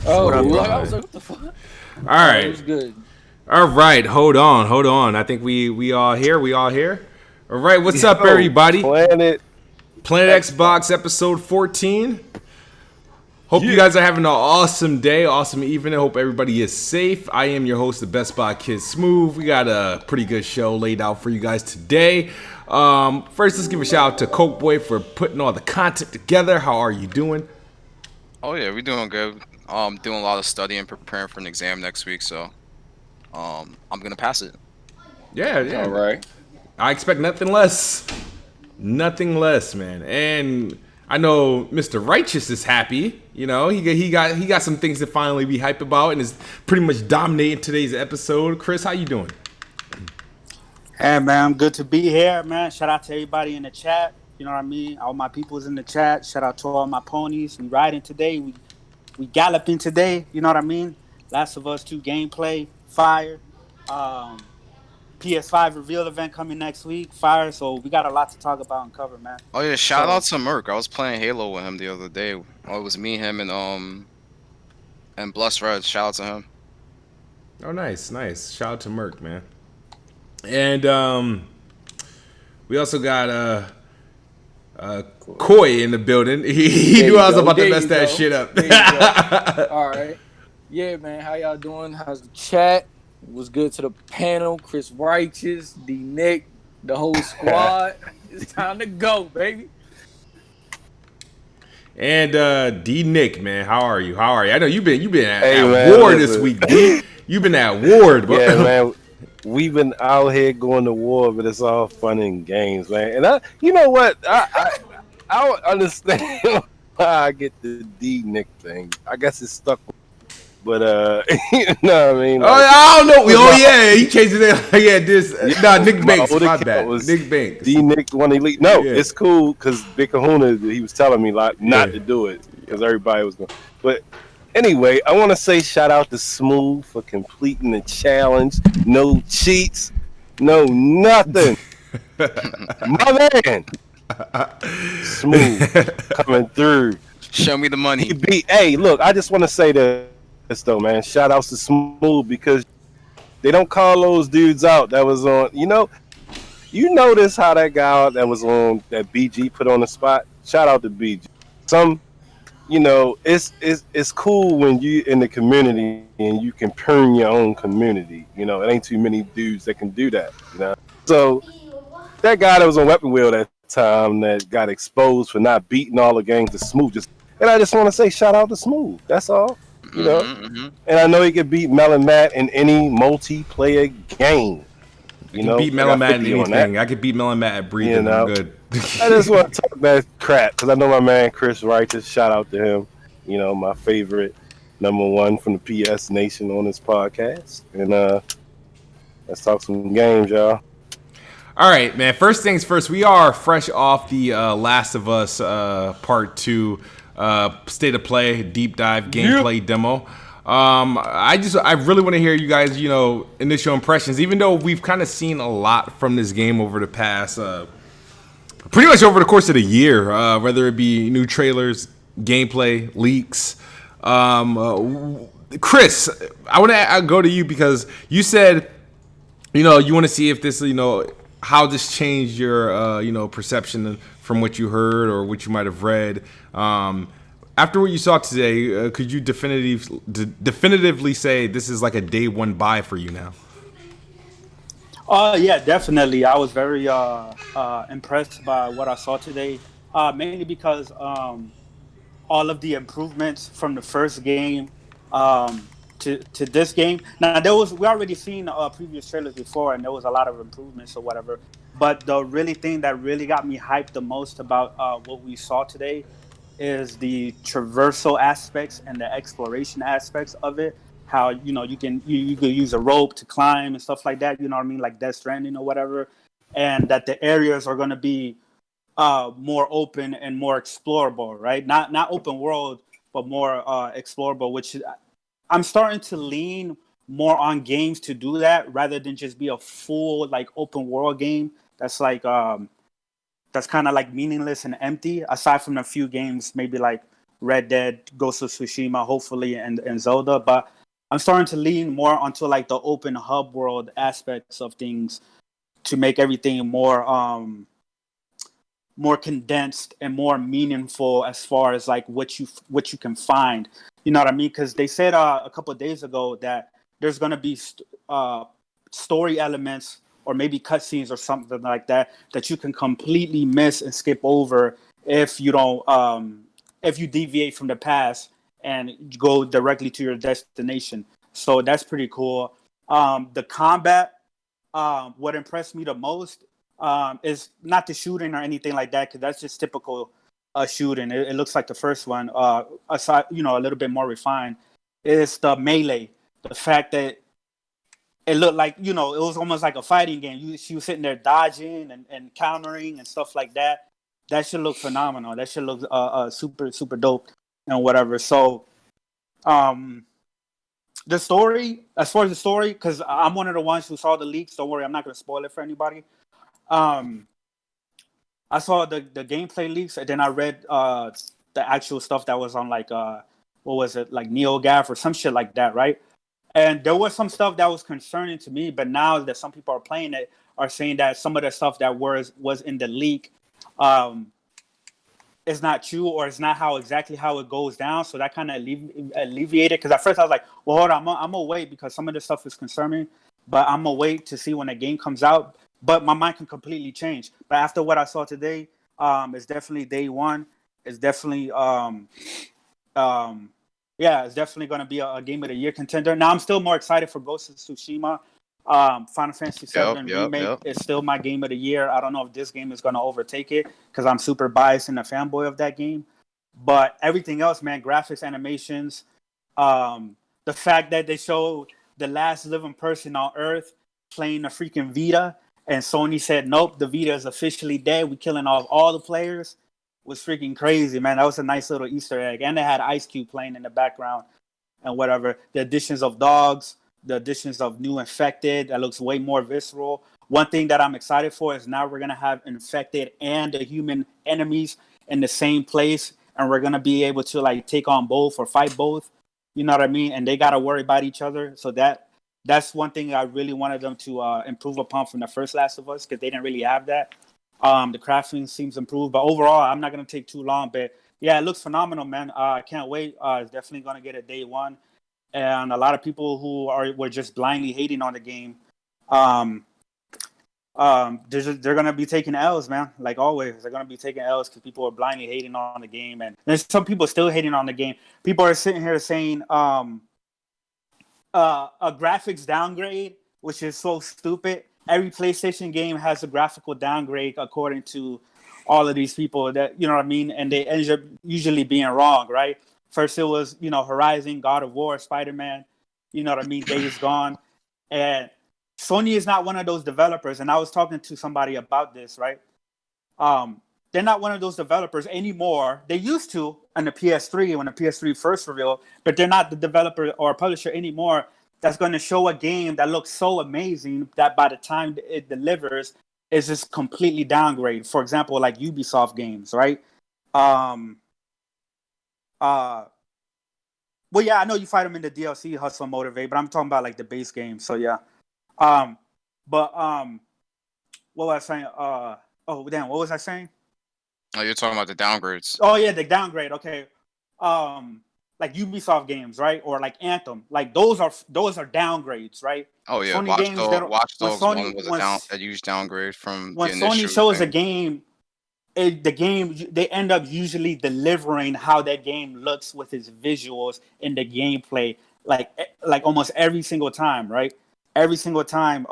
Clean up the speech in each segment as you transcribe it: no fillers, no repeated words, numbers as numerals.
What Oh, up, what? though? I was like, what the fuck? All It right. was good. All right. Hold on. I think we all here. We all here. All right. What's up, Yo, everybody? Planet Planet Xbox. Xbox episode 14. Hope you Yeah. guys are having an awesome day, awesome evening. I hope everybody is safe. I am your host, the Best Buy Kid Smooth. We got a pretty good show laid out for you guys today. First, let's give a shout out to Coke Boy for putting all the content together. How are you doing? Oh yeah, we're doing good. Doing a lot of studying, preparing for an exam next week, so I'm gonna pass it. Yeah, yeah. All right. I expect nothing less. Nothing less, man. And I know Mr. Righteous is happy. You know, he got some things to finally be hype about and is pretty much dominating today's episode. Chris, how you doing? Hey man, I'm good to be here, man. Shout out to everybody in the chat. You know what I mean? All my people's in the chat. Shout out to all my ponies. We riding today. We galloping today. You know what I mean? Last of Us 2 gameplay, fire. Um, PS5 reveal event coming next week, fire. So we got a lot to talk about and cover, man. Oh yeah, shout So out to Merc. I was playing Halo with him the other day. Oh, it was me, him, and Bless Red. Shout out to him. Oh, nice. Shout out to Merc, man. And we also got Koi in the building. He There knew you I was go, about to there mess you that go, shit up. there you go. All right. Yeah, man. How y'all doing? How's the chat? Was good to the panel. Chris Righteous, D Nick, the whole squad. It's time to go, baby. And D Nick, man, how are you? I know you've been at, Hey, at man, war listen. this week, D. You've been at war, bro. Yeah, man. We've been out here going to war, but it's all fun and games, man. And you know what? I don't understand why I get the D Nick thing. I guess it's stuck. But you know what I mean? Oh, I don't know. Oh, yeah, he changed it. Yeah, this. Nah, Nick my Banks. old My account bad. was Nick Banks. D Nick one elite. No, Yeah. it's cool because Big Kahuna, he was telling me like not Yeah. to do it because everybody was going. But anyway, I want to say shout out to Smooth for completing the challenge. No cheats, no nothing. My man, Smooth coming through. Show me the He money. beat. Hey, look, I just want to say this though, man. Shout outs to Smooth because they don't call those dudes out that was on. You notice how that guy that was on that BG put on the spot. Shout out to BG. It's cool when you in the community and you can turn your own community. It ain't too many dudes that can do that. So that guy that was on Weapon Wheel that time that got exposed for not beating all the games to Smooth. And I just want to say shout out to Smooth. That's all. And I know he can beat Melon Matt in any multiplayer game. You can beat Melon Matt in anything. I could beat Melon Matt at breathing. I'm good. I just want to talk that crap because I know my man Chris Righteous. Shout out to him. My favorite #1 from the PS Nation on this podcast. And let's talk some games, y'all. All right, man. First things first. We are fresh off the Last of Us Part 2 State of Play deep dive gameplay demo. I really want to hear you guys, initial impressions. Even though we've kind of seen a lot from this game over the past, pretty much over the course of the year, whether it be new trailers, gameplay, leaks. Chris, I want to go to you because you said, you want to see if this, how this changed your, perception from what you heard or what you might have read. After what you saw today, could you definitively say this is like a day one buy for you now? Yeah, definitely. I was very impressed by what I saw today, mainly because all of the improvements from the first game to this game. Now we already seen previous trailers before, and there was a lot of improvements or whatever. But the really thing that really got me hyped the most about what we saw today is the traversal aspects and the exploration aspects of it. How you can use a rope to climb and stuff like that. You know what I mean, like Death Stranding or whatever, and that the areas are going to be more open and more explorable, right? Not open world, but more explorable. Which I'm starting to lean more on games to do that rather than just be a full like open world game that's like that's kind of like meaningless and empty. Aside from a few games, maybe like Red Dead, Ghost of Tsushima, hopefully, and Zelda. But I'm starting to lean more onto like the open hub world aspects of things to make everything more condensed and more meaningful as far as like what you can find. You know what I mean? Because they said a couple of days ago that there's gonna be story elements or maybe cutscenes or something like that that you can completely miss and skip over if you don't if you deviate from the past and go directly to your destination. So that's pretty cool. The combat, what impressed me the most is not the shooting or anything like that, because that's just typical shooting. It looks like the first one, aside, a little bit more refined. It's the melee, the fact that it looked like, it was almost like a fighting game. She was sitting there dodging and countering and stuff like that. That should look phenomenal. That should look super, super dope and whatever. So, the story, as far as the story, because I'm one of the ones who saw the leaks. Don't worry, I'm not going to spoil it for anybody. I saw the gameplay leaks, and then I read the actual stuff that was on like what was it, like NeoGAF or some shit like that, right? And there was some stuff that was concerning to me, but now that some people are playing it, are saying that some of the stuff that was in the leak is not true, or it's not exactly how it goes down. So that kind of alleviated, because at first I was like, well, hold on, I'm gonna wait because some of the stuff is concerning, but I'm gonna wait to see when the game comes out. But my mind can completely change. But after what I saw today, it's definitely day one. It's definitely it's definitely going to be a game of the year contender. Now I'm still more excited for Ghost of Tsushima. Final Fantasy VII Remake is still my game of the year. I don't know if this game is going to overtake it because I'm super biased and a fanboy of that game. But everything else, man, graphics, animations, the fact that they showed the last living person on Earth playing a freaking Vita, and Sony said, nope, the Vita is officially dead. We're killing off all the players. Was freaking crazy, man. That was a nice little Easter egg. And they had Ice Cube playing in the background and whatever. The additions of dogs, the additions of new infected, that looks way more visceral. One thing that I'm excited for is now we're going to have infected and the human enemies in the same place. And we're going to be able to like take on both or fight both. You know what I mean? And they got to worry about each other. So that's one thing I really wanted them to improve upon from the first Last of Us, because they didn't really have that. The crafting seems improved, but overall, I'm not going to take too long. But yeah, it looks phenomenal, man. I can't wait. It's definitely going to get a day one. And a lot of people who were just blindly hating on the game, they're going to be taking L's, man. Like always, they're going to be taking L's because people are blindly hating on the game. And there's some people still hating on the game. People are sitting here saying a graphics downgrade, which is so stupid. Every PlayStation game has a graphical downgrade according to all of these people that, you know what I mean? And they end up usually being wrong, right? First it was, Horizon, God of War, Spider-Man, you know what I mean? Days Gone. And Sony is not one of those developers. And I was talking to somebody about this, right? They're not one of those developers anymore. They used to on the PS3 when the PS3 first revealed, but they're not the developer or publisher anymore that's going to show a game that looks so amazing that by the time it delivers, it's just completely downgrade. For example, like Ubisoft games, right? Well, yeah, I know you fight them in the DLC, Hustle and Motivate, but I'm talking about like the base game. So yeah. What was I saying? What was I saying? Oh, you're talking about the downgrades. Oh yeah, the downgrade. Okay. Like Ubisoft games, right? Or like Anthem. Like those are downgrades, right? Oh yeah, Sony Watch Dogs Sony, 1 was a huge downgrade from when the initial Sony shows thing. the game they end up usually delivering how that game looks with its visuals in the gameplay, like almost every single time, right? Every single time,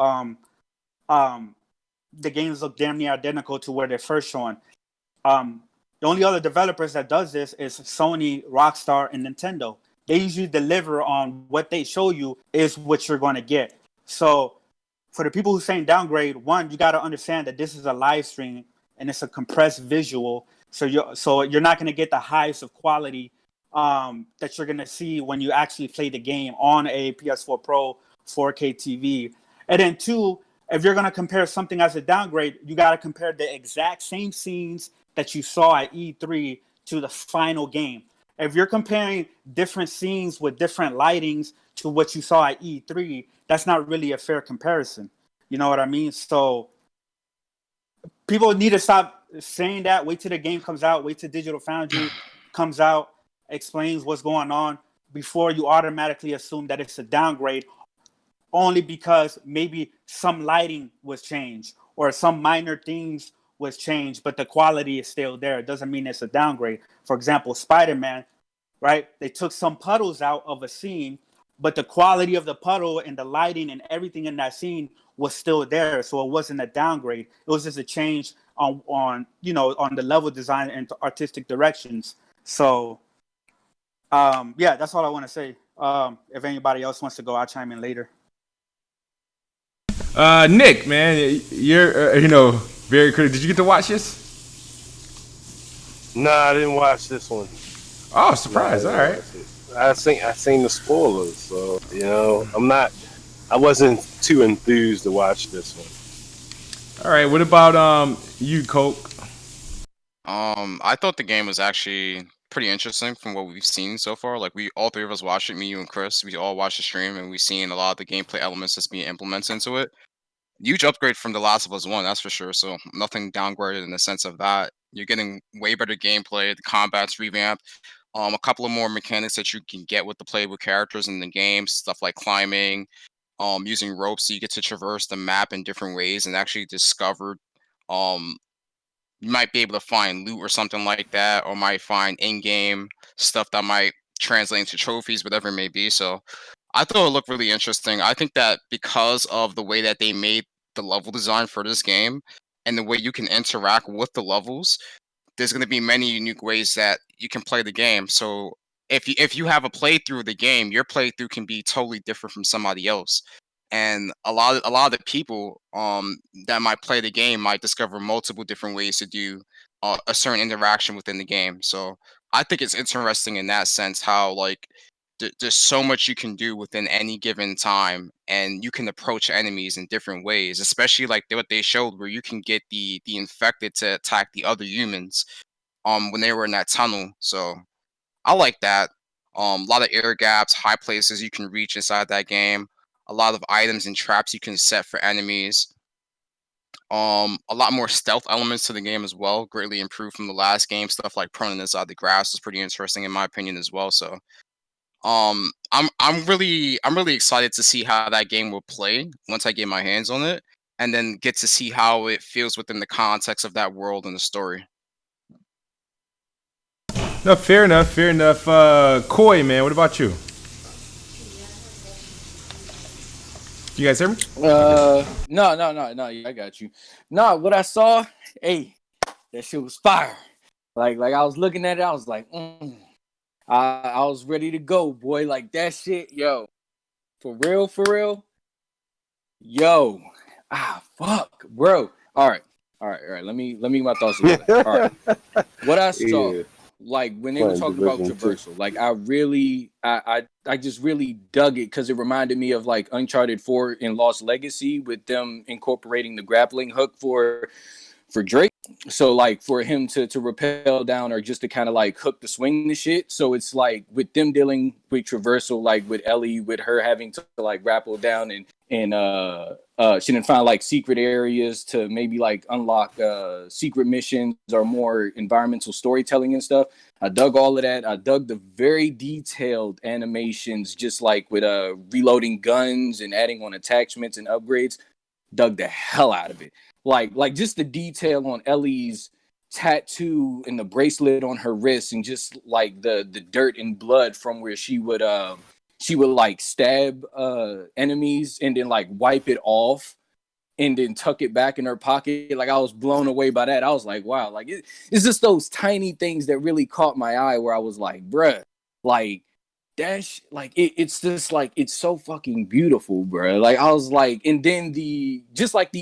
the games look damn near identical to where they're first shown. The only other developers that does this is Sony, Rockstar, and Nintendo. They usually deliver on what they show you is what you're going to get. So for the people who saying downgrade, one, you got to understand that this is a live stream and it's a compressed visual. So you're not going to get the highest of quality that you're going to see when you actually play the game on a PS4 Pro 4K TV. And then two, if you're going to compare something as a downgrade, you got to compare the exact same scenes that you saw at E3 to the final game. if you're comparing different scenes with different lightings to what you saw at E3, that's not really a fair comparison. You know what I mean? So people need to stop saying that. Wait till the game comes out. Wait till Digital Foundry comes out, explains what's going on before you automatically assume that it's a downgrade only because maybe some lighting was changed or some minor things was changed, but the quality is still there. It doesn't mean it's a downgrade. For example, Spider-Man, right? They took some puddles out of a scene, but the quality of the puddle and the lighting and everything in that scene was still there. So it wasn't a downgrade. It was just a change on on the level design and artistic directions. So yeah, that's all I want to say. If anybody else wants to go, I'll chime in later. Nick, man, you're very critical. Did you get to watch this? Nah, I didn't watch this one. Oh, surprise! All right. I seen the spoilers, so I wasn't too enthused to watch this one. All right. What about you, Coke? I thought the game was actually pretty interesting from what we've seen so far. Like we all three of us watched it, me, you, and Chris. We all watched the stream, and we've seen a lot of the gameplay elements that's being implemented into it. Huge upgrade from The Last of Us 1, that's for sure. So nothing downgraded in the sense of that. You're getting way better gameplay. The combat's revamped. A couple of more mechanics that you can get with the playable characters in the game, stuff like climbing, using ropes, so you get to traverse the map in different ways and actually discover. You might be able to find loot or something like that, or might find in-game stuff that might translate into trophies, whatever it may be. So I thought it looked really interesting. I think that because of the way that they made the level design for this game and the way you can interact with the levels, there's going to be many unique ways that you can play the game. So if you have a playthrough of the game, your playthrough can be totally different from somebody else. And a lot of the people that might play the game might discover multiple different ways to do a certain interaction within the game. So I think it's interesting in that sense how like there's so much you can do within any given time, and you can approach enemies in different ways, especially like what they showed where you can get the infected to attack the other humans when they were in that tunnel. So I like that. A lot of air gaps, high places you can reach inside that game, a lot of items and traps you can set for enemies. A lot more stealth elements to the game as well, greatly improved from the last game. Stuff like prone inside the grass was pretty interesting in my opinion as well. So I'm really excited to see how that game will play once I get my hands on it, and then get to see how it feels within the context of that world and the story. No, fair enough. Fair enough. Koi, man, what about you? You guys hear me? No, I got you. No, what I saw, hey, that shit was fire. Like I was looking at it, I was like, I was ready to go, boy. Like that shit, yo, for real, yo, fuck, bro. All right. Let me get my thoughts together. All right, what I saw. Yeah. Like when they were talking about traversal, like I just really dug it because it reminded me of like Uncharted 4 in Lost Legacy with them incorporating the grappling hook for Drake. So like for him to rappel down or just to kind of like hook the swing the shit. So it's like with them dealing with traversal, like with Ellie, with her having to like grapple down and she didn't find like secret areas to maybe like unlock secret missions or more environmental storytelling and stuff. I dug all of that. I dug the very detailed animations, just like with reloading guns and adding on attachments and upgrades. Dug the hell out of it. Like just the detail on Ellie's tattoo and the bracelet on her wrist, and just like the dirt and blood from where she would like stab enemies and then like wipe it off and then tuck it back in her pocket. Like I was blown away by that. I was like, wow, like it's just those tiny things that really caught my eye where I was like, bruh, like that's like it's just like it's so fucking beautiful, bro. Like I was like, and then the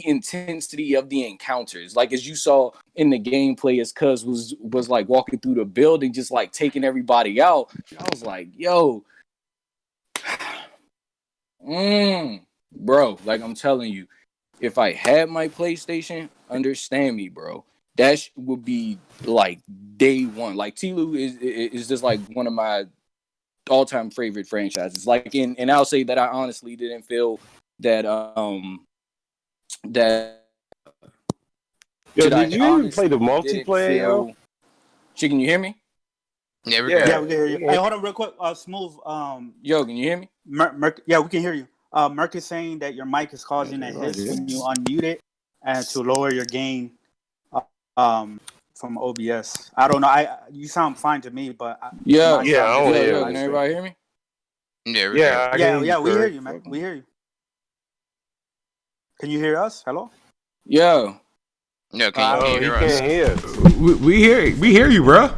intensity of the encounters, like as you saw in the gameplay, as Cuz was like walking through the building, just like taking everybody out. I was like, yo, bro. Like I'm telling you, if I had my PlayStation, understand me, bro. would be like day one. Like TLOU is just like one of my all-time favorite franchises. Like, and I'll say that I honestly didn't feel that that Yo, did you even play the multiplayer? Yo? Can you hear me? Yeah, we can hear you. Hey, hold on real quick. Smooth. Yo, can you hear me? Yeah, we can hear you. Merc is saying that your mic is causing a hiss when you unmute it, and to lower your gain from OBS. I don't know. You sound fine to me, but I don't hear. Can everybody hear me? Yeah, we hear you, man. We hear you. Can you hear us? Hello? Yo. Yeah, can you hear us? Can't hear. We hear you, bro.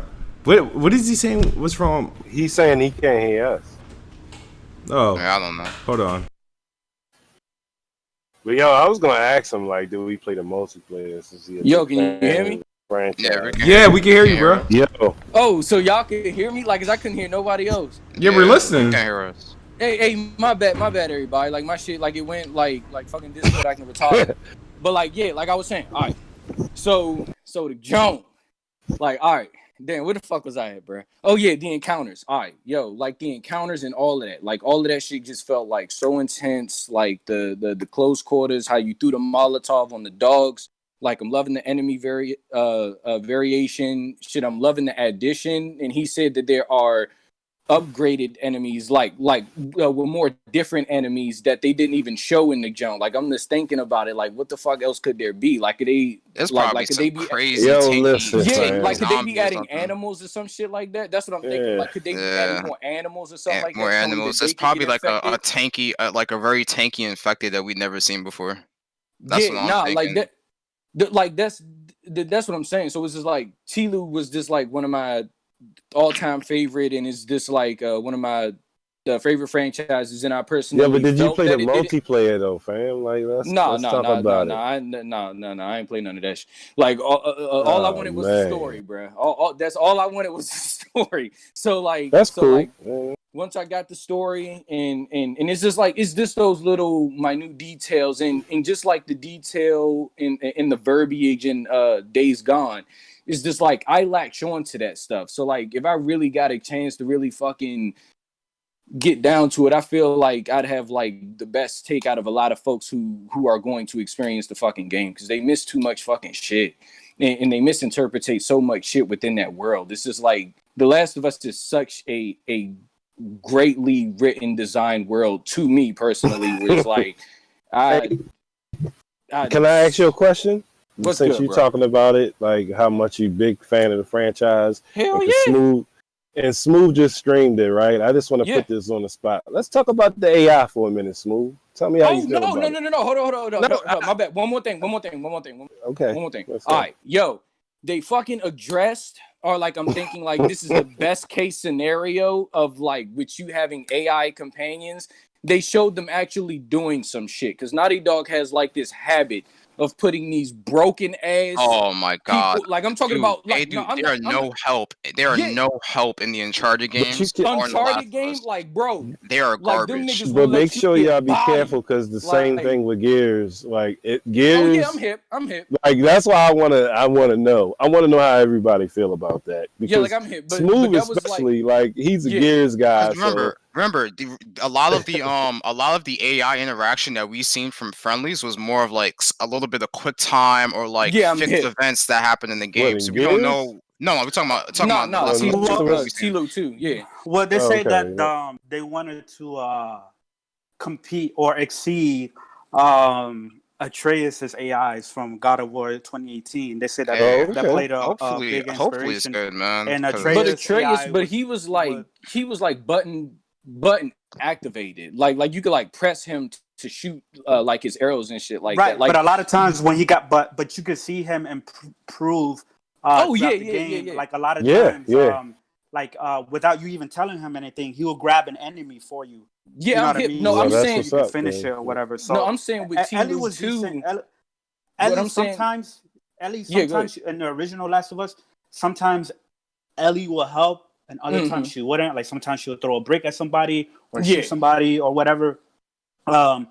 What is he saying? What's wrong? He's saying he can't hear us. Oh, yeah, I don't know. Hold on. But yo, I was gonna ask him like, do we play the multiplayer? Yo, can you hear me? Yeah, we can hear you, bro. Yo. Oh, so y'all can hear me? Like, 'cause I couldn't hear nobody else. Yeah, we're listening. You can't hear us. Hey, my bad, everybody. Like, my shit, like, it went like fucking Discord acting retarded. But like, yeah, like I was saying, all right. So the Joan, like, all right, damn, where the fuck was I at, bro? Oh yeah, the encounters. All right, yo, like the encounters and all of that, like all of that shit just felt like so intense. Like the close quarters, how you threw the Molotov on the dogs. Like, I'm loving the enemy variation. Shit, I'm loving the addition. And he said that there are upgraded enemies, like with more different enemies that they didn't even show in the jump. Like, I'm just thinking about it. Like, what the fuck else could there be? Like, could they? There's like, probably like, could some they be crazy. Listen, like, could they be adding animals or some shit like that? That's what I'm thinking. Like, could they be adding more animals or something like that? More animals. It's probably like a tanky, like a very tanky infected that we've never seen before. That's what I'm thinking. Like that's what I'm saying. So it's just like TLOU was just like one of my all-time favorite, and it's just like one of my favorite franchises. And I personally, yeah, but did you play the multiplayer though, fam? Like, let's talk about it. I ain't play none of that shit. Like, all I wanted was the story, bro. That's all I wanted was the story. So like, that's cool. Like, once I got the story, and it's just like, it's just those little minute details, and just like the detail in the verbiage in Days Gone. It's just like I latch on to that stuff. So like, if I really got a chance to really fucking get down to it, I feel like I'd have like the best take out of a lot of folks who are going to experience the fucking game, because they miss too much fucking shit, and they misinterpret so much shit within that world. It's just like The Last of Us is such a greatly written, designed world to me personally, where it's like, can I ask you a question? What's Since good, you're talking about it, like how much you big fan of the franchise. Hell yeah. Smooth just streamed it, right? I just want to put this on the spot. Let's talk about the AI for a minute, Smooth. Tell me how you feel about it. No. Hold on. No, my bad. One more thing. Okay. One more thing. All right. Yo, they fucking addressed, or like, I'm thinking like this is the best case scenario of like with you having AI companions. They showed them actually doing some shit, because Naughty Dog has like this habit of putting these broken ass. Oh my god! People, like, I'm talking about. Like, there are no help. There are no help in the Uncharted games. Uncharted game, like, bro, they are like, garbage. But make sure y'all be careful, because the same thing with Gears. Like, Gears. Oh yeah, I'm hip. Like, that's why I wanna know. I wanna know how everybody feel about that. Because yeah, like, I'm hip. But Smooth, but especially, like he's a Gears guy. Remember, a lot of the AI interaction that we've seen from friendlies was more of like a little bit of quick time, or like fixed events that happen in the game. So we don't know. No, we're talking about TLOU 2. Yeah. Well, they say that they wanted to compete or exceed Atreus' AIs from God of War 2018. They said that that played a big inspiration. Hopefully it's good, man. And Atreus, but he was like button activated. Like you could like press him to shoot like his arrows and shit like that. Like, but a lot of times when he got but you could see him improve. The game. Like a lot of times, like without you even telling him anything, he will grab an enemy for you. Yeah, you know what I mean? No, I'm saying you can finish it or whatever. So no, I'm saying with TLOU 2. Ellie sometimes in the original Last of Us, sometimes Ellie will help, and other times she wouldn't. Like, sometimes she'll throw a brick at somebody or shoot somebody or whatever. I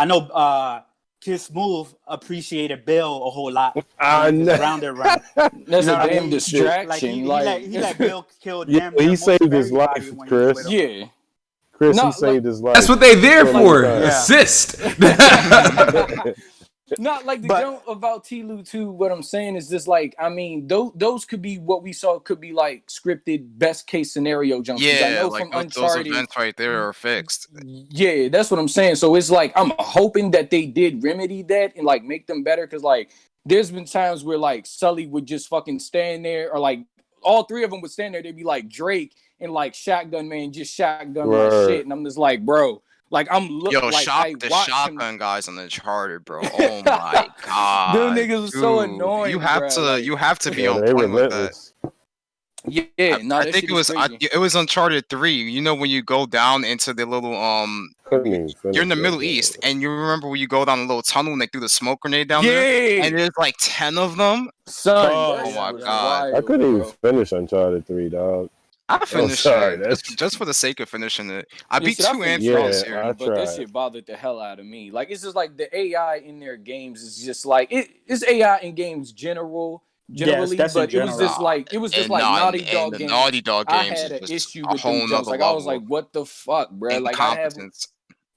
know Kiss Move appreciated Bill a whole lot. I His know. rounded run. That's You know a what I damn mean? distraction. Like he Like, let Bill kill Yeah, damn he near most saved of his everybody life, when he was with Chris. him. yeah. Chris, he Not like saved his life. That's what they there so for. many times. Yeah. Assist. not like the But- joke about TLOU 2. What I'm saying is just like, I mean, those could be what we saw could be like scripted best case scenario jumps. 'Cause I Yeah, know like from those Uncharted. events right there are fixed. Yeah, that's what I'm saying. So it's like I'm hoping that they did remedy that and like make them better. Cause like there's been times where like Sully would just fucking stand there, or like all three of them would stand there. They'd be like Drake and like Shotgun Man just shotgun my Right. shit, and I'm just like, bro, like I'm Yo, like I the watch him. shotgun guys on Uncharted, bro. Oh my god, Them niggas was so dude. annoying, You have bruh, to, like- you have to be Yeah, on they point with that. relentless. Yeah, no, I that think shit it was is crazy. it was Uncharted 3. You know when you go down into the little Couldn't even finish you're in the that Middle game. East, and you remember when you go down a little tunnel and they threw the smoke grenade down there, and Yeah, there's like 10 of them. son, Oh, that yeah, shit my was God. wild, I couldn't even bro. finish Uncharted 3, dog. I finished sorry, it that's- just for the sake of finishing it. I Yeah, beat shit, I 2 and finished 3 Yeah, this all year. I but that tried. shit bothered the hell out of me. Like it's just like the AI in their games is just like it's AI in games generally, that's in but it was just general. like And Naughty and Dog the games. Naughty Dog I games had is an just issue a with them whole jumps. nother Like I level was like, of what the fuck, bro? Like I have incompetence.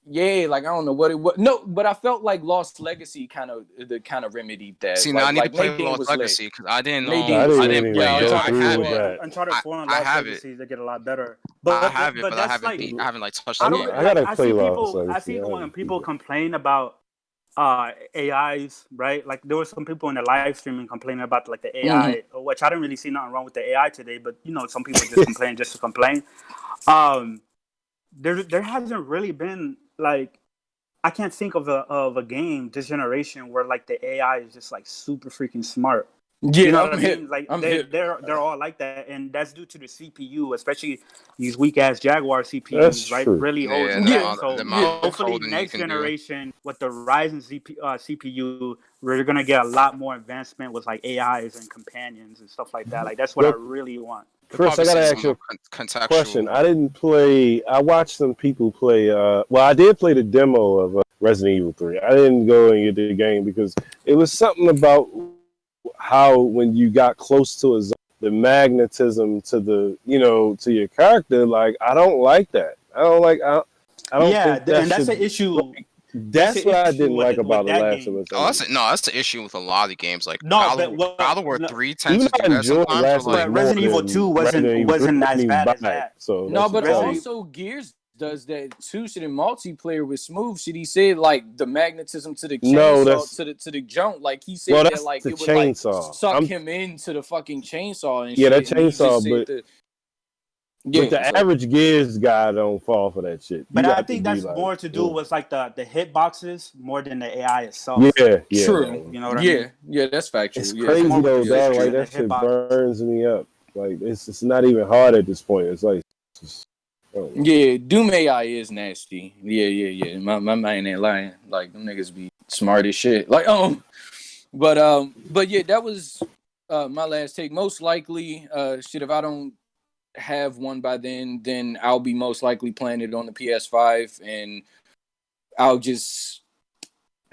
yeah, like I don't know what it was. No, but I felt like Lost Legacy kind of remedied that. See, now I need to play Nadine Lost was lit. Legacy because I didn't Nadine I was didn't lit. even play go it. I through have with it. that. Uncharted 4 and I Lost have it. Legacy, they get a lot better. I But have it, but I that's haven't like I haven't like touched I the don't. game. I gotta I play see Lost people. I Legacy. see I when haven't people beat it. complain about AIs, right? Like there were some people in the live streaming complaining about like the AI, which I didn't really see nothing wrong with the AI today. But you know, some people just complain just to complain. There hasn't really been like I can't think of a game this generation where like the AI is just like super freaking smart. Yeah, You know I'm what I hip. mean? Like I'm hip. they're all like that, and that's due to the CPU, especially these weak ass Jaguar CPUs, That's right? true. Really Yeah, holds and it Yeah, down. So the amount of hopefully coding you next can do. generation with the Ryzen CPU, we're gonna get a lot more advancement with like AIs and companions and stuff like that. Like that's what I Look, really want. You'll Chris, I probably gotta see ask some you more a contextual. question. I didn't play. I watched some people play. Well, I did play the demo of Resident Evil 3. I didn't go and get the game because it was something about how when you got close to a zone, the magnetism to the to your character. Like I don't like that. I don't like. I don't Yeah, think that and that's should. an issue. Like, that's what I issue didn't with like it- about with The that Last game. of Us. Oh, that's the issue with a lot of games. Like No, but what? God of War No, 3 tends Even to I do that enjoyed sometimes. Last But of Us like, But Resident more Evil than 2 wasn't Resident Evil 3. wasn't I as didn't even bad buy as it. that. So No, that's but the problem. also Gears does that too. Shit in multiplayer with smooth shit. He said like the magnetism to the chainsaw No, that's to the jump. Like he said well, that that's like the it would like chainsaw. suck him into the fucking chainsaw and Yeah, shit. that And he just chainsaw, said but that, but the so average Gears guy don't fall for that shit. But You I got to think be that's like, more to do with like the hitboxes more than the AI itself. yeah. true. You know what I mean? Yeah, that's factual. It's Yeah, crazy more with though, the dog. history Like and the that shit hitboxes. burns me up. Like it's not even hard at this point. It's like, I don't know. Yeah, Doom AI is nasty. Yeah. My man ain't lying. Like them niggas be smart as shit. Like but yeah, that was my last take. Most likely, shit. If I don't have one by then I'll be most likely playing it on the PS5, and I'll just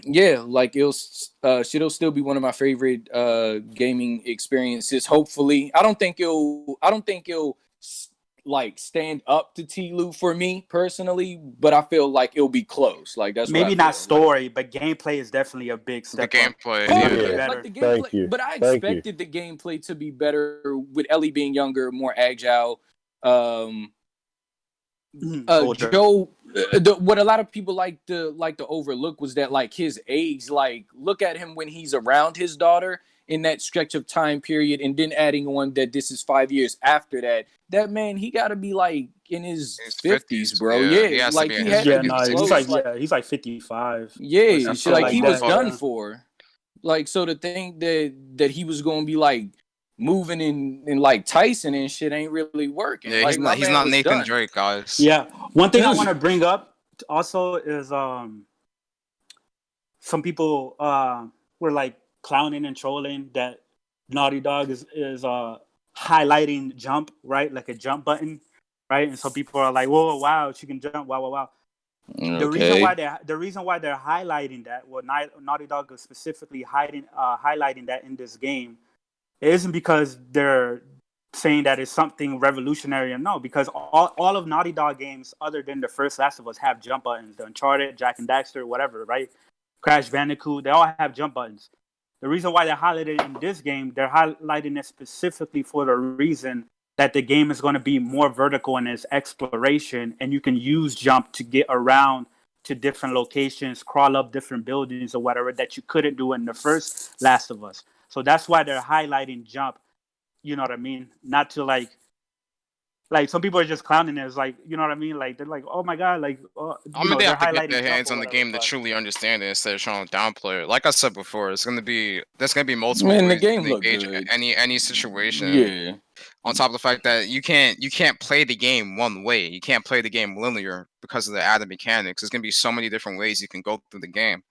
like it'll still be one of my favorite gaming experiences. Hopefully, I don't think it'll like stand up to TLOU for me personally, but I feel like it'll be close. Like that's Maybe what I not feel. story, but gameplay is definitely a big the step up. gameplay, Oh, Yeah. yeah, Better. like the Thank gameplay, you. but I Thank you. expected the gameplay to be better with Ellie being younger, more agile. Older. Joe, what a lot of people like to overlook was that like his age. Like, look at him when he's around his daughter in that stretch of time period, and then adding on that this is 5 years after that. That man, he got to be like in his 50s, bro. yeah. He Yeah, has to like be in he his had to Yeah, be no, close. he's like 55. Yeah, Some shit, like like he was that, done yeah. for. Like, so to think that he was gonna be like moving in like Tyson and shit ain't really working. Yeah, Like, my he's man not was Nathan done. Drake, guys. Yeah. One thing I want to bring up also is some people were like clowning and trolling that Naughty Dog is highlighting jump, right? Like a jump button, right? And so people are like, whoa, wow, she can jump, wow. Okay. The reason why they're highlighting that, well, Naughty Dog is specifically highlighting that in this game, it isn't because they're saying that it's something revolutionary, or no, because all of Naughty Dog games, other than the first Last of Us, have jump buttons. The Uncharted, Jack and Daxter, whatever, right? Crash Bandicoot, they all have jump buttons. The reason why they're highlighted in this game, they're highlighting it specifically for the reason that the game is going to be more vertical in its exploration, and you can use jump to get around to different locations, crawl up different buildings or whatever that you couldn't do in the first Last of Us. So that's why they're highlighting jump. You know what I mean? Not to like some people are just clowning it. It's like, you know what I mean? Like, they're like, oh my god, like, I mean, they they're have to get highlighting their jump hands or on the whatever, game to but truly understand it instead of trying to downplay it. Like I said before, there's gonna be multiple Man, the ways you game can looked engage good. any situation. Yeah. On top of the fact that you can't play the game one way. You can't play the game linear because of the added mechanics. There's gonna be so many different ways you can go through the game.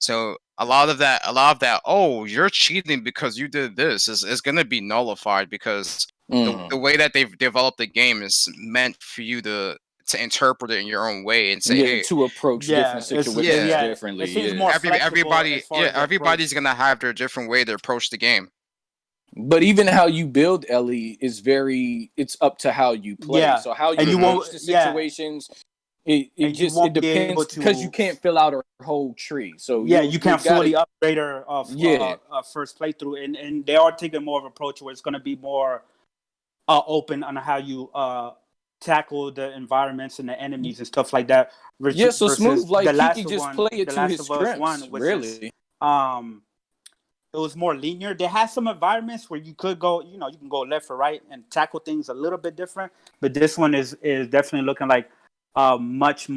So a lot of that, oh, you're cheating because you did this is gonna be nullified because the way that they've developed the game is meant for you to interpret it in your own way and say, hey, to approach different situations differently. It seems more flexible as far as everybody's gonna have their different way to approach the game. But even how you build Ellie is it's up to how you play. Yeah. So how you And you approach won't- the situations, it won't be depends able to- because you can't fill out a whole tree. So you can't fully upgrade her Yeah. first playthrough, and they are taking more of an approach where it's going to be more open on how you tackle the environments and the enemies and stuff like that. So smooth, like he could just play it the to Last his of Us strengths. 1 was Really, it was more linear. They had some environments where you could go, you can go left or right and tackle things a little bit different. But this one is definitely looking like a much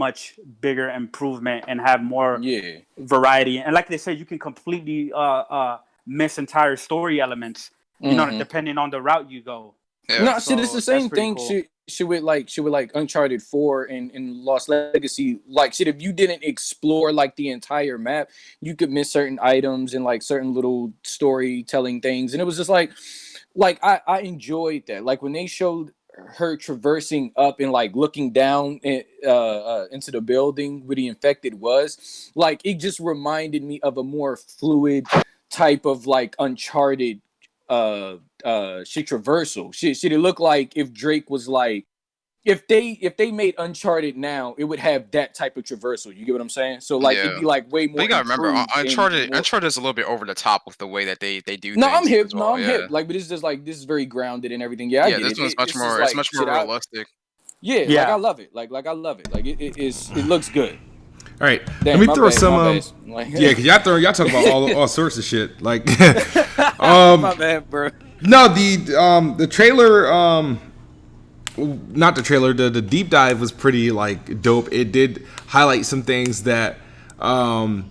bigger improvement and have more variety. And like they said, you can completely miss entire story elements, depending on the route you go. Yeah. No, see, it's the same thing. Cool. Shit with like Uncharted 4 and Lost Legacy. Like shit, if you didn't explore like the entire map, you could miss certain items and like certain little storytelling things. And it was just like I enjoyed that. Like when they showed her traversing up and like looking down into the building where the infected was, like it just reminded me of a more fluid type of like Uncharted shit traversal. Shit, it looked like if Drake was like, if they made Uncharted now, it would have that type of traversal. You get what I'm saying? So like it'd be like way more. But you gotta remember, Uncharted is a little bit over the top with the way that they do. No, things I'm hip. well. I'm hip. Like, but it's just like this is very grounded and everything. Yeah, I get this it. one's much more. It's much more realistic. Like I love it. Like I love it. Like it looks good. All right, Damn, let me throw some. Like, Cause y'all talk about all sorts of shit. Like, my bad, bro. No, the trailer, not the trailer, the deep dive was pretty like dope. It did highlight some things that are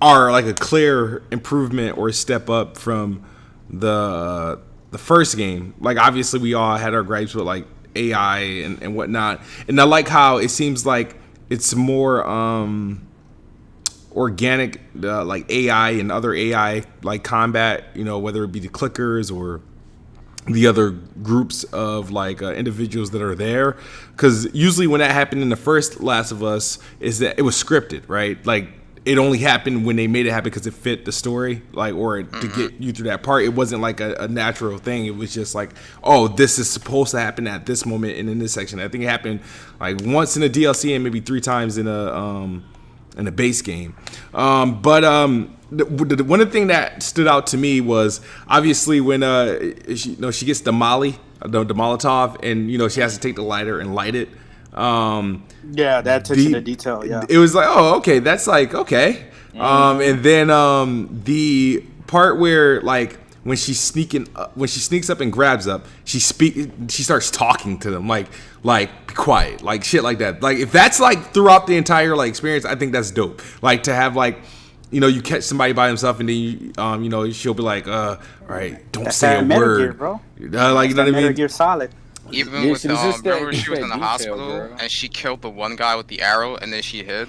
like a clear improvement or step up from the first game. Like obviously we all had our gripes with like AI and whatnot, and I like how it seems like it's more organic, like AI and other AI like combat, whether it be the clickers or the other groups of like individuals that are there. Because usually when that happened in the first Last of Us is that it was scripted, right? Like it only happened when they made it happen because it fit the story, like, or to get you through that part. It wasn't like a natural thing. It was just like, oh, this is supposed to happen at this moment and in this section. I think it happened like once in a DLC and maybe 3 times in a base game. But one thing that stood out to me was obviously when she gets the Molly, the Molotov, and she has to take the lighter and light it. That attention to detail. Yeah, it was like, oh, okay, that's like okay. And then the part where like when she sneaks up and grabs up, she starts talking to them like be quiet, like shit like that. Like if that's like throughout the entire like experience, I think that's dope. Like to have like you catch somebody by himself and then she'll be like all right, don't that's say a word, Gear, bro. Like you know what I mean? Metal Gear Solid. Even with remember she was in the hospital and she killed the one guy with the arrow and then she hid.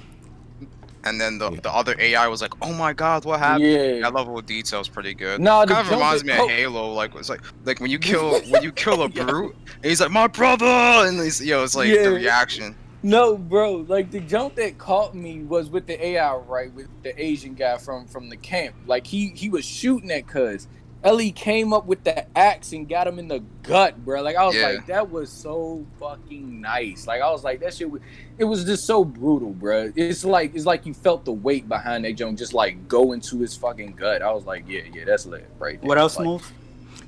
And then the other AI was like, "Oh my God, what happened?" Yeah. That level of detail is pretty good. No, it kind of reminds me of Halo. Like it's like when you kill a brute, and he's like, "My brother," and it's like the reaction. No, bro. Like the jump that caught me was with the AI, right? With the Asian guy from the camp. Like he was shooting at cuz. Ellie came up with the axe and got him in the gut, bro. Like I was Yeah. like, that was so fucking nice. Like I was like, that shit was, it was just so brutal, bro. It's like you felt the weight behind that jump just like go into his fucking gut. I was like, yeah, that's lit right there. What else, like, Smooth?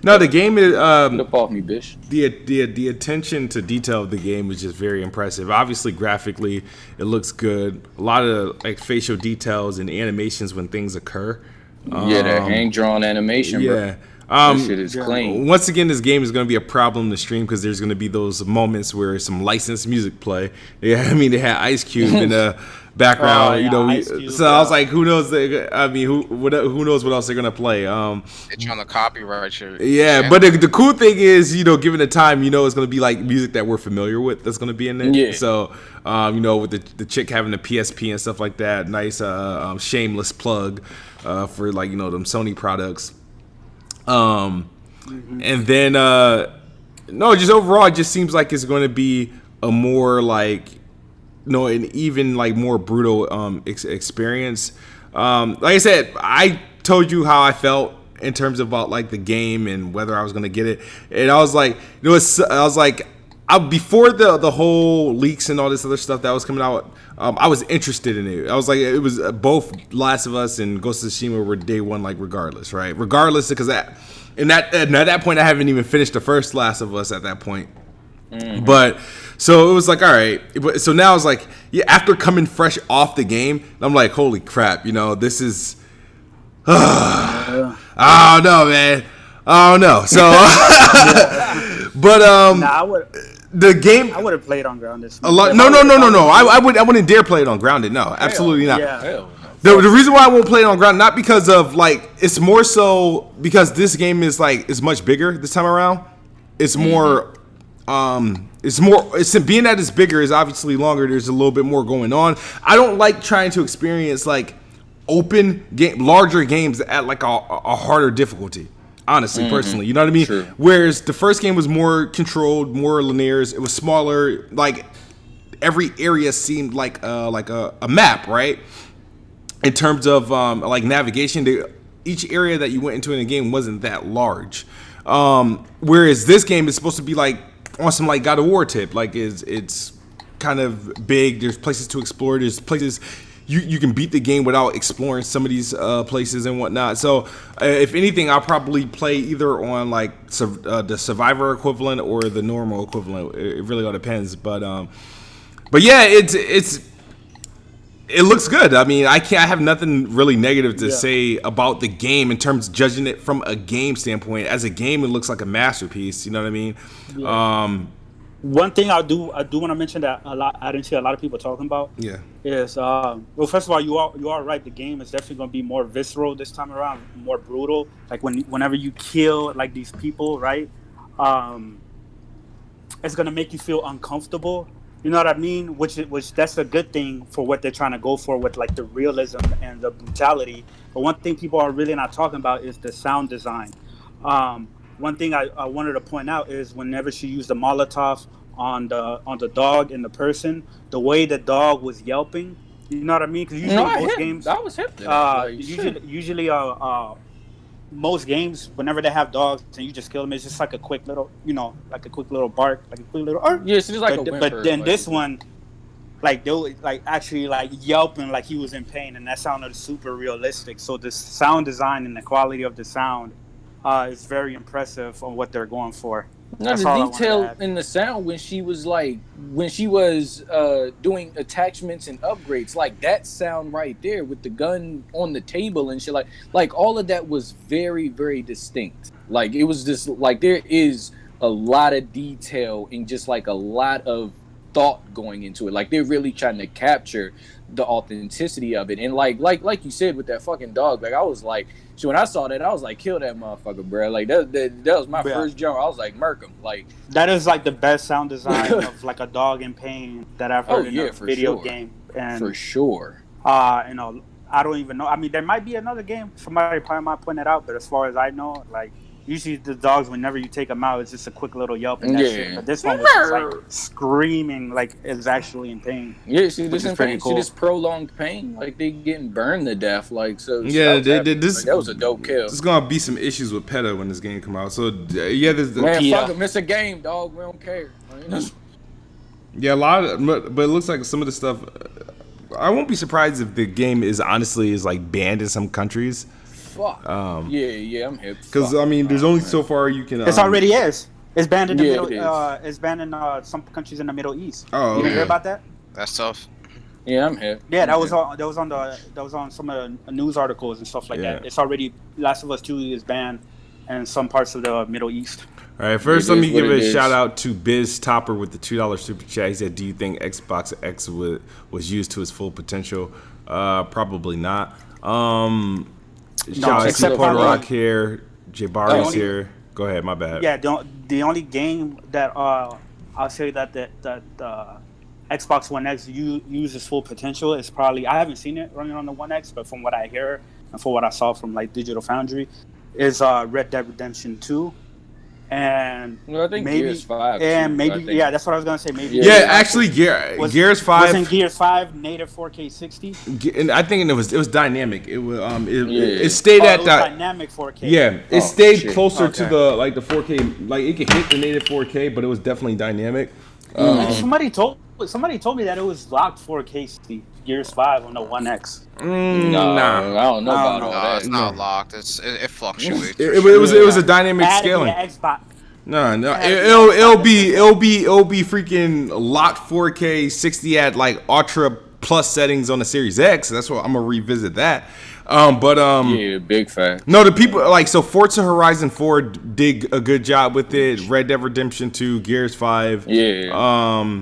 No, the game is Get up off me, bitch. the attention to detail of the game is just very impressive. Obviously, graphically, it looks good. A lot of like facial details and animations when things occur. Yeah, that hand drawn animation, bro. Yeah. That shit is clean. Once again, this game is going to be a problem to stream because there's going to be those moments where some licensed music play. Yeah, I mean, they had Ice Cube in the background. Oh, yeah, you know, Ice Cube, so I was like, who knows? I mean, who knows what else they're going to play? They're trying to copyright your. Yeah, but the cool thing is, you know, given the time, you know, it's going to be like music that we're familiar with that's going to be in there. Yeah. So, you know, with the chick having the PSP and stuff like that, nice shameless plug for like, you know, them Sony products. And then no, just overall, it just seems like it's going to be a more like, no, an even like more brutal experience. Like I said, I told you how I felt in terms of about like the game and whether I was going to get it, and I was like, you know, I was like, before the whole leaks and all this other stuff that was coming out, I was interested in it. I was like, it was both Last of Us and Ghost of Tsushima were day one, like regardless, right? Regardless, because at that point, I haven't even finished the first Last of Us at that point. Mm-hmm. But so it was like, all right. So now it's like, yeah, after coming fresh off the game, I'm like, holy crap, you know, this is. I don't know, man. I don't know. So, but I would. The game. I would have played on Grounded. A lot. No. I wouldn't dare play it on Grounded. No, absolutely not. Yeah. Hell The reason why I won't play it on Grounded, not because of like, it's more so because this game is like is much bigger this time around. It's more. It's being that it's bigger is obviously longer. There's a little bit more going on. I don't like trying to experience like larger games at like a harder difficulty. Honestly, personally, you know what I mean? True. Whereas the first game was more controlled, more linear. It was smaller. Like every area seemed like a map, right? In terms of like navigation, each area that you went into in the game wasn't that large. Whereas this game is supposed to be like on some like God of War tip. Like it's kind of big. There's places to explore. There's places. You can beat the game without exploring some of these places and whatnot. So, if anything, I'll probably play either on like the Survivor equivalent or the normal equivalent. It really all depends. But yeah, it looks good. I mean, I have nothing really negative to say about the game in terms of judging it from a game standpoint. As a game, it looks like a masterpiece. You know what I mean? Yeah. One thing I do want to mention that I didn't see a lot of people talking about. Yeah. Is well, first of all, you are right. The game is definitely going to be more visceral this time around, more brutal. Like whenever you kill like these people, right? It's going to make you feel uncomfortable. You know what I mean? Which that's a good thing for what they're trying to go for with like the realism and the brutality. But one thing people are really not talking about is the sound design. One thing I wanted to point out is whenever she used the Molotov on the dog and the person, the way the dog was yelping, you know what I mean? Because usually most games, I was hip to that. Like, usually most games, whenever they have dogs and you just kill them, it's just like a quick little, like a quick little bark, like a quick little. Yeah, it's just like a whimper. But then this one, like they were like actually like yelping like he was in pain, and that sounded super realistic. So the sound design and the quality of the sound is very impressive on what they're going for. No, the detail in the sound when she was doing attachments and upgrades, like that sound right there with the gun on the table and shit, like all of that was very, very distinct. Like it was just like there is a lot of detail and just like a lot of thought going into it. Like they're really trying to capture the authenticity of it. And like you said with that fucking dog, like I was like, so when I saw that, I was like, kill that motherfucker, bro. Like that was my first jump. I was like, murk him. Like that is like the best sound design of like a dog in pain that I've heard in a video game. And for sure. I don't even know. I mean, there might be another game. Somebody probably might point it out, but as far as I know, like Usually the dogs, whenever you take them out, it's just a quick little yelp and that's it. But this one was just like screaming, like it's actually in pain. Yeah, see which this is in pretty pain. cool. See this prolonged pain, like they getting burned to death. Like so. Yeah, This that was a dope kill. There's gonna be some issues with PETA when this game come out. So yeah, there's Man, Yeah. fuck it, miss a game, dog. We don't care. Like, yeah, a lot of, but it looks like some of the stuff. I won't be surprised if the game is honestly like banned in some countries. fuck. Yeah, I'm hip. Because I mean, there's only so far you can. It already is. It's banned in the Yeah, Middle. it is. It's banned in some countries in the Middle East. Oh, You didn't hear okay. about that? That's tough. Yeah, I'm hip. Yeah, that I'm was hip. on some of the news articles and stuff like Yeah. that. It's already Last of Us 2 is banned in some parts of the Middle East. All right, first It let is me what give it a is. shout out to Biz Topper with the $2 super chat. He said, "Do you think Xbox X was used to its full potential? Probably not." Shout out to except Porter for- Rock here. Jabari's only- here. Go ahead, my bad. Yeah, the only game that I'll say that Xbox One X uses full potential is probably, I haven't seen it running on the One X, but from what I hear and from what I saw from like Digital Foundry, is Red Dead Redemption 2. And Well, I think maybe Gears 5 and too, maybe I think. yeah, that's what I was gonna say. Maybe Yeah, actually, Gears wasn't 5. Gears 5 native 4K 60. And I think it was dynamic. It was Yeah. it stayed Oh, at it was that. dynamic 4K. Yeah, it Oh, stayed shit. closer to Okay. the like the 4K. Like it could hit the native 4K, but it was definitely dynamic. Somebody told me that it was locked 4K 60 Gears 5 on the One X. No, Nah, I don't know about all No, that. it's not locked. It fluctuates. it for was sure. it was a dynamic Add it to scaling. your Xbox. No, Yeah, it'll be freaking locked 4K 60 at like ultra plus settings on the Series X. That's what I'm gonna revisit that. Yeah, big fact. No, the people like so Forza Horizon 4 did a good job with it. Red Dead Redemption 2, Gears 5. Yeah.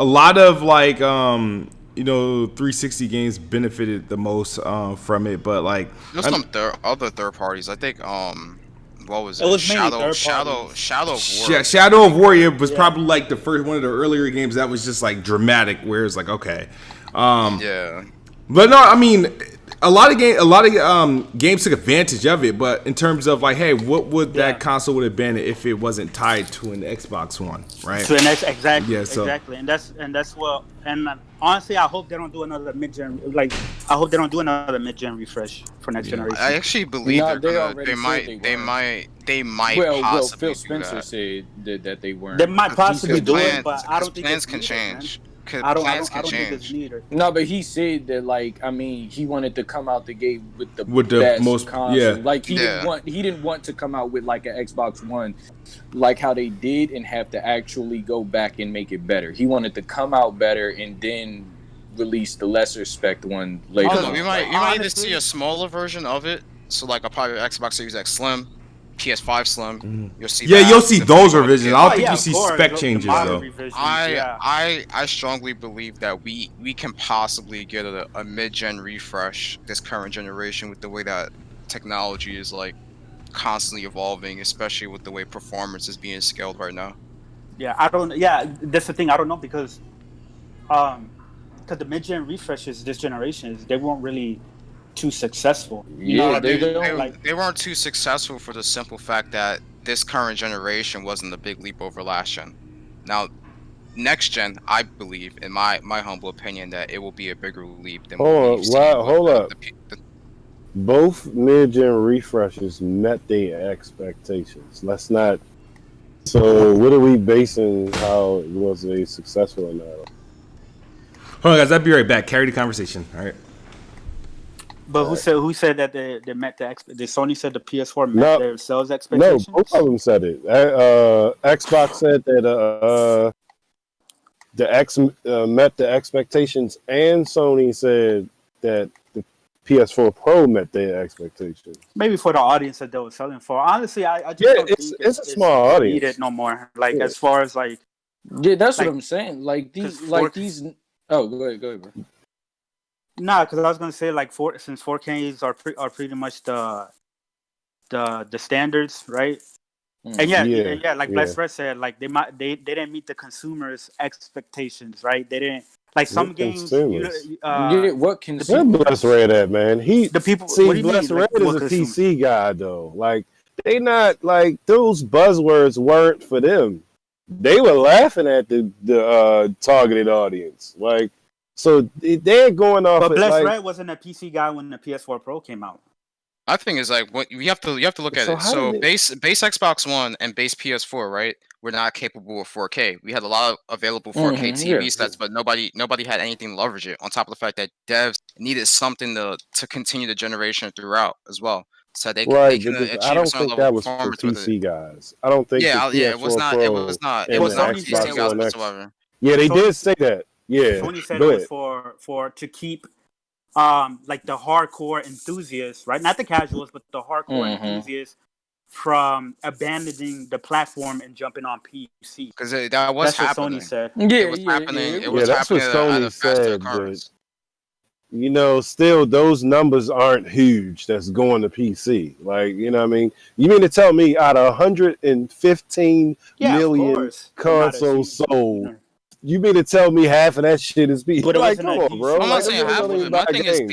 A lot of like 360 games benefited the most from it, but like There's some other third parties. I think what was it? It was mainly third Shadow parties. of War. Shadow of Warrior was probably like the first one of the earlier games that was just like dramatic, where it's like okay, Yeah. but no, I mean a lot of games took advantage of it, but in terms of like, hey, what would that console would have been if it wasn't tied to an Xbox One, right? To the next, exactly, Yeah, so- exactly, and that's what. And honestly, I hope they don't do another mid-gen. Like, I hope they don't do another mid-gen refresh for next generation. I actually believe No, they they already said they might Well, possibly Phil do Spencer that. said that they weren't. They might possibly do it, Plans- but I don't think plans it's can needed, man. change. I don't Plans can think it's change. needed. No, but he said that like I mean he wanted to come out the gate with the the most- console. yeah. Like he Yeah. didn't want to come out with like an Xbox One, like how they did, and have to actually go back and make it better. He wanted to come out better and then release the lesser spec one later. I don't know. on. You might either Honestly- see a smaller version of it. So like a probably Xbox Series X Slim, PS5 Slim. You'll see. Yeah, that. you'll see those revisions. I don't Oh, think yeah, you of see course, spec the changes modern though. revisions, I yeah. strongly believe that we can possibly get a mid-gen refresh this current generation with the way that technology is like constantly evolving, especially with the way performance is being scaled right now. Yeah, I don't. Yeah, that's the thing. I don't know because the mid-gen refreshes this generation they weren't really too successful. You know Yeah, what I they mean? don't like. They weren't too successful for the simple fact that this current generation wasn't a big leap over last gen. Now, next gen, I believe, in my humble opinion, that it will be a bigger leap than what Hold we've on, seen wow, with hold up. the Both mid-gen refreshes met their expectations. Let's not. So, what are we basing how it was a successful or not? Hold on, guys. I'll be right back. Carry the conversation. All right. But who said that they met the Sony said the PS4 met No. their sales No, expectations? both of them said it. Xbox said that the X met the expectations, and Sony said that the PS4 Pro met their expectations. Maybe for the audience that they were selling for. Honestly, I just Yeah, don't it's- think it's a small audience. needed no more. Like Yeah. as far as like Yeah, that's Like, what I'm saying. Like these, 'cause like 4K these. Oh, go ahead, bro. nah, because I was gonna say like since 4Ks are pretty much the standards, right? And Yeah, like yeah. Bless Red said, like they didn't meet the consumers' expectations, right? They didn't like some What games. consumers? Yeah, what can Where Bless Red at, man? The people. See, what do you Bless mean, Red like, is what a consumers? PC guy, though. Like, they not like those buzzwords weren't for them. They were laughing at the targeted audience. Like, so they're going off But it Bless like. Red wasn't a PC guy when the PS4 Pro came out. I think is like what you have to look at So it. how did So it? base Xbox One and base PS4, right? Were not capable of 4K. We had a lot of available 4K TV sets, but nobody had anything to leverage it. On top of the fact that devs needed something to continue the generation throughout as well, so they Right, can but I achieve a don't certain think level of that was for performance with it. PC guys. I don't think the Yeah, it was PS4 not. It was Pro not. It and Well, was the not Sony PC said Xbox it guys One was. X. whatsoever. Yeah, they did Sony, say that. Yeah, Sony said go it was ahead. for to keep like the hardcore enthusiasts, right? Not the casuals, but the hardcore enthusiasts from abandoning the platform and jumping on PC. Because that was That's what Sony happening. said. It was happening. It Yeah, was that's what happening at Sony a faster said, but occurrence. still those numbers aren't huge. That's going to PC. Like, what I mean, you mean to tell me out of 115 Yeah, of million course, they're not as consoles huge. sold? You mean to tell me half of that shit is being But it like, wasn't come a on, huge bro? I'm Like, not sales. them saying niggas half don't of even it. buy My thing is games.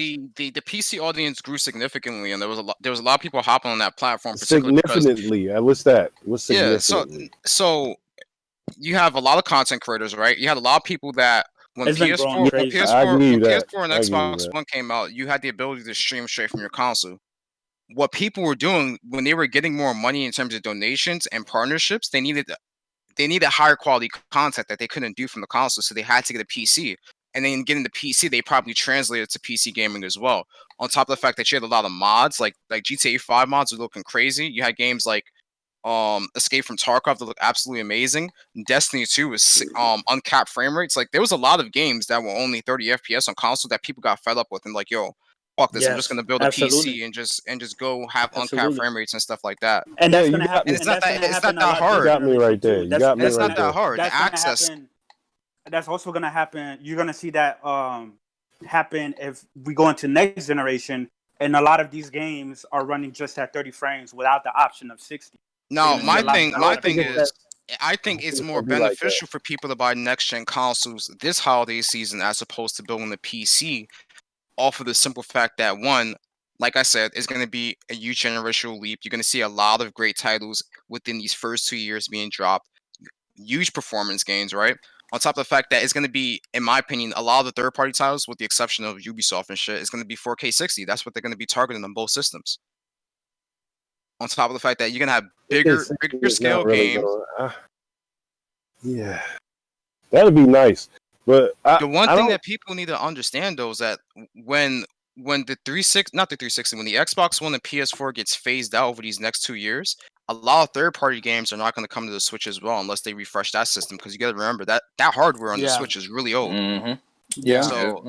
the PC audience grew significantly, and there was a lot of people hopping on that platform, particularly because Significantly. What's that? What's yeah. significantly? So you have a lot of content creators, right? You had a lot of people that when It's been growing PS4 when crazy. I PS4 give when you that. PS4 and I give you Xbox that. One came out, you had the ability to stream straight from your console. What people were doing when they were getting more money in terms of donations and partnerships, they needed higher quality content that they couldn't do from the console, so they had to get a PC. And then getting the PC, they probably translated to PC gaming as well. On top of the fact that you had a lot of mods, like GTA 5 mods were looking crazy. You had games like Escape from Tarkov that looked absolutely amazing. Destiny 2 was uncapped frame rates. Like there was a lot of games that were only 30 FPS on console that people got fed up with and like, yo, fuck this. I'm just Yes, gonna build a absolutely, PC and just go have uncapped absolutely. frame rates and stuff like that. And Yeah, that's you gonna got happen. me. And And that's gonna it's not happen a that lot this You hard. got me generation right there. too. You got me It's right not that there. hard. The That's gonna access. happen. That's also gonna happen. You're gonna see that happen if we go into next generation, and a lot of these games are running just at 30 frames without the option of 60. So you're No, gonna see a lot my of thing people. is, I I think think it's it's more gonna be like that. beneficial for people to buy next gen consoles this holiday season as opposed to building the PC off of the simple fact that one, like I said, is going to be a huge generational leap. You're going to see a lot of great titles within these first 2 years being dropped, huge performance gains, right? On top of the fact that it's going to be, in my opinion, a lot of the third party titles, with the exception of Ubisoft and shit, is going to be 4K 60. That's what they're going to be targeting on both systems. On top of the fact that you're going to have bigger It's scale not really games. going. Yeah, that'd be nice, but The one I thing don't. that people need to understand though is that when the 360, not the 360, when the Xbox One and PS4 gets phased out over these next 2 years, a lot of third-party games are not going to come to the Switch as well unless they refresh that system. Because you got to remember that hardware on the Yeah, Switch is really old. yeah. So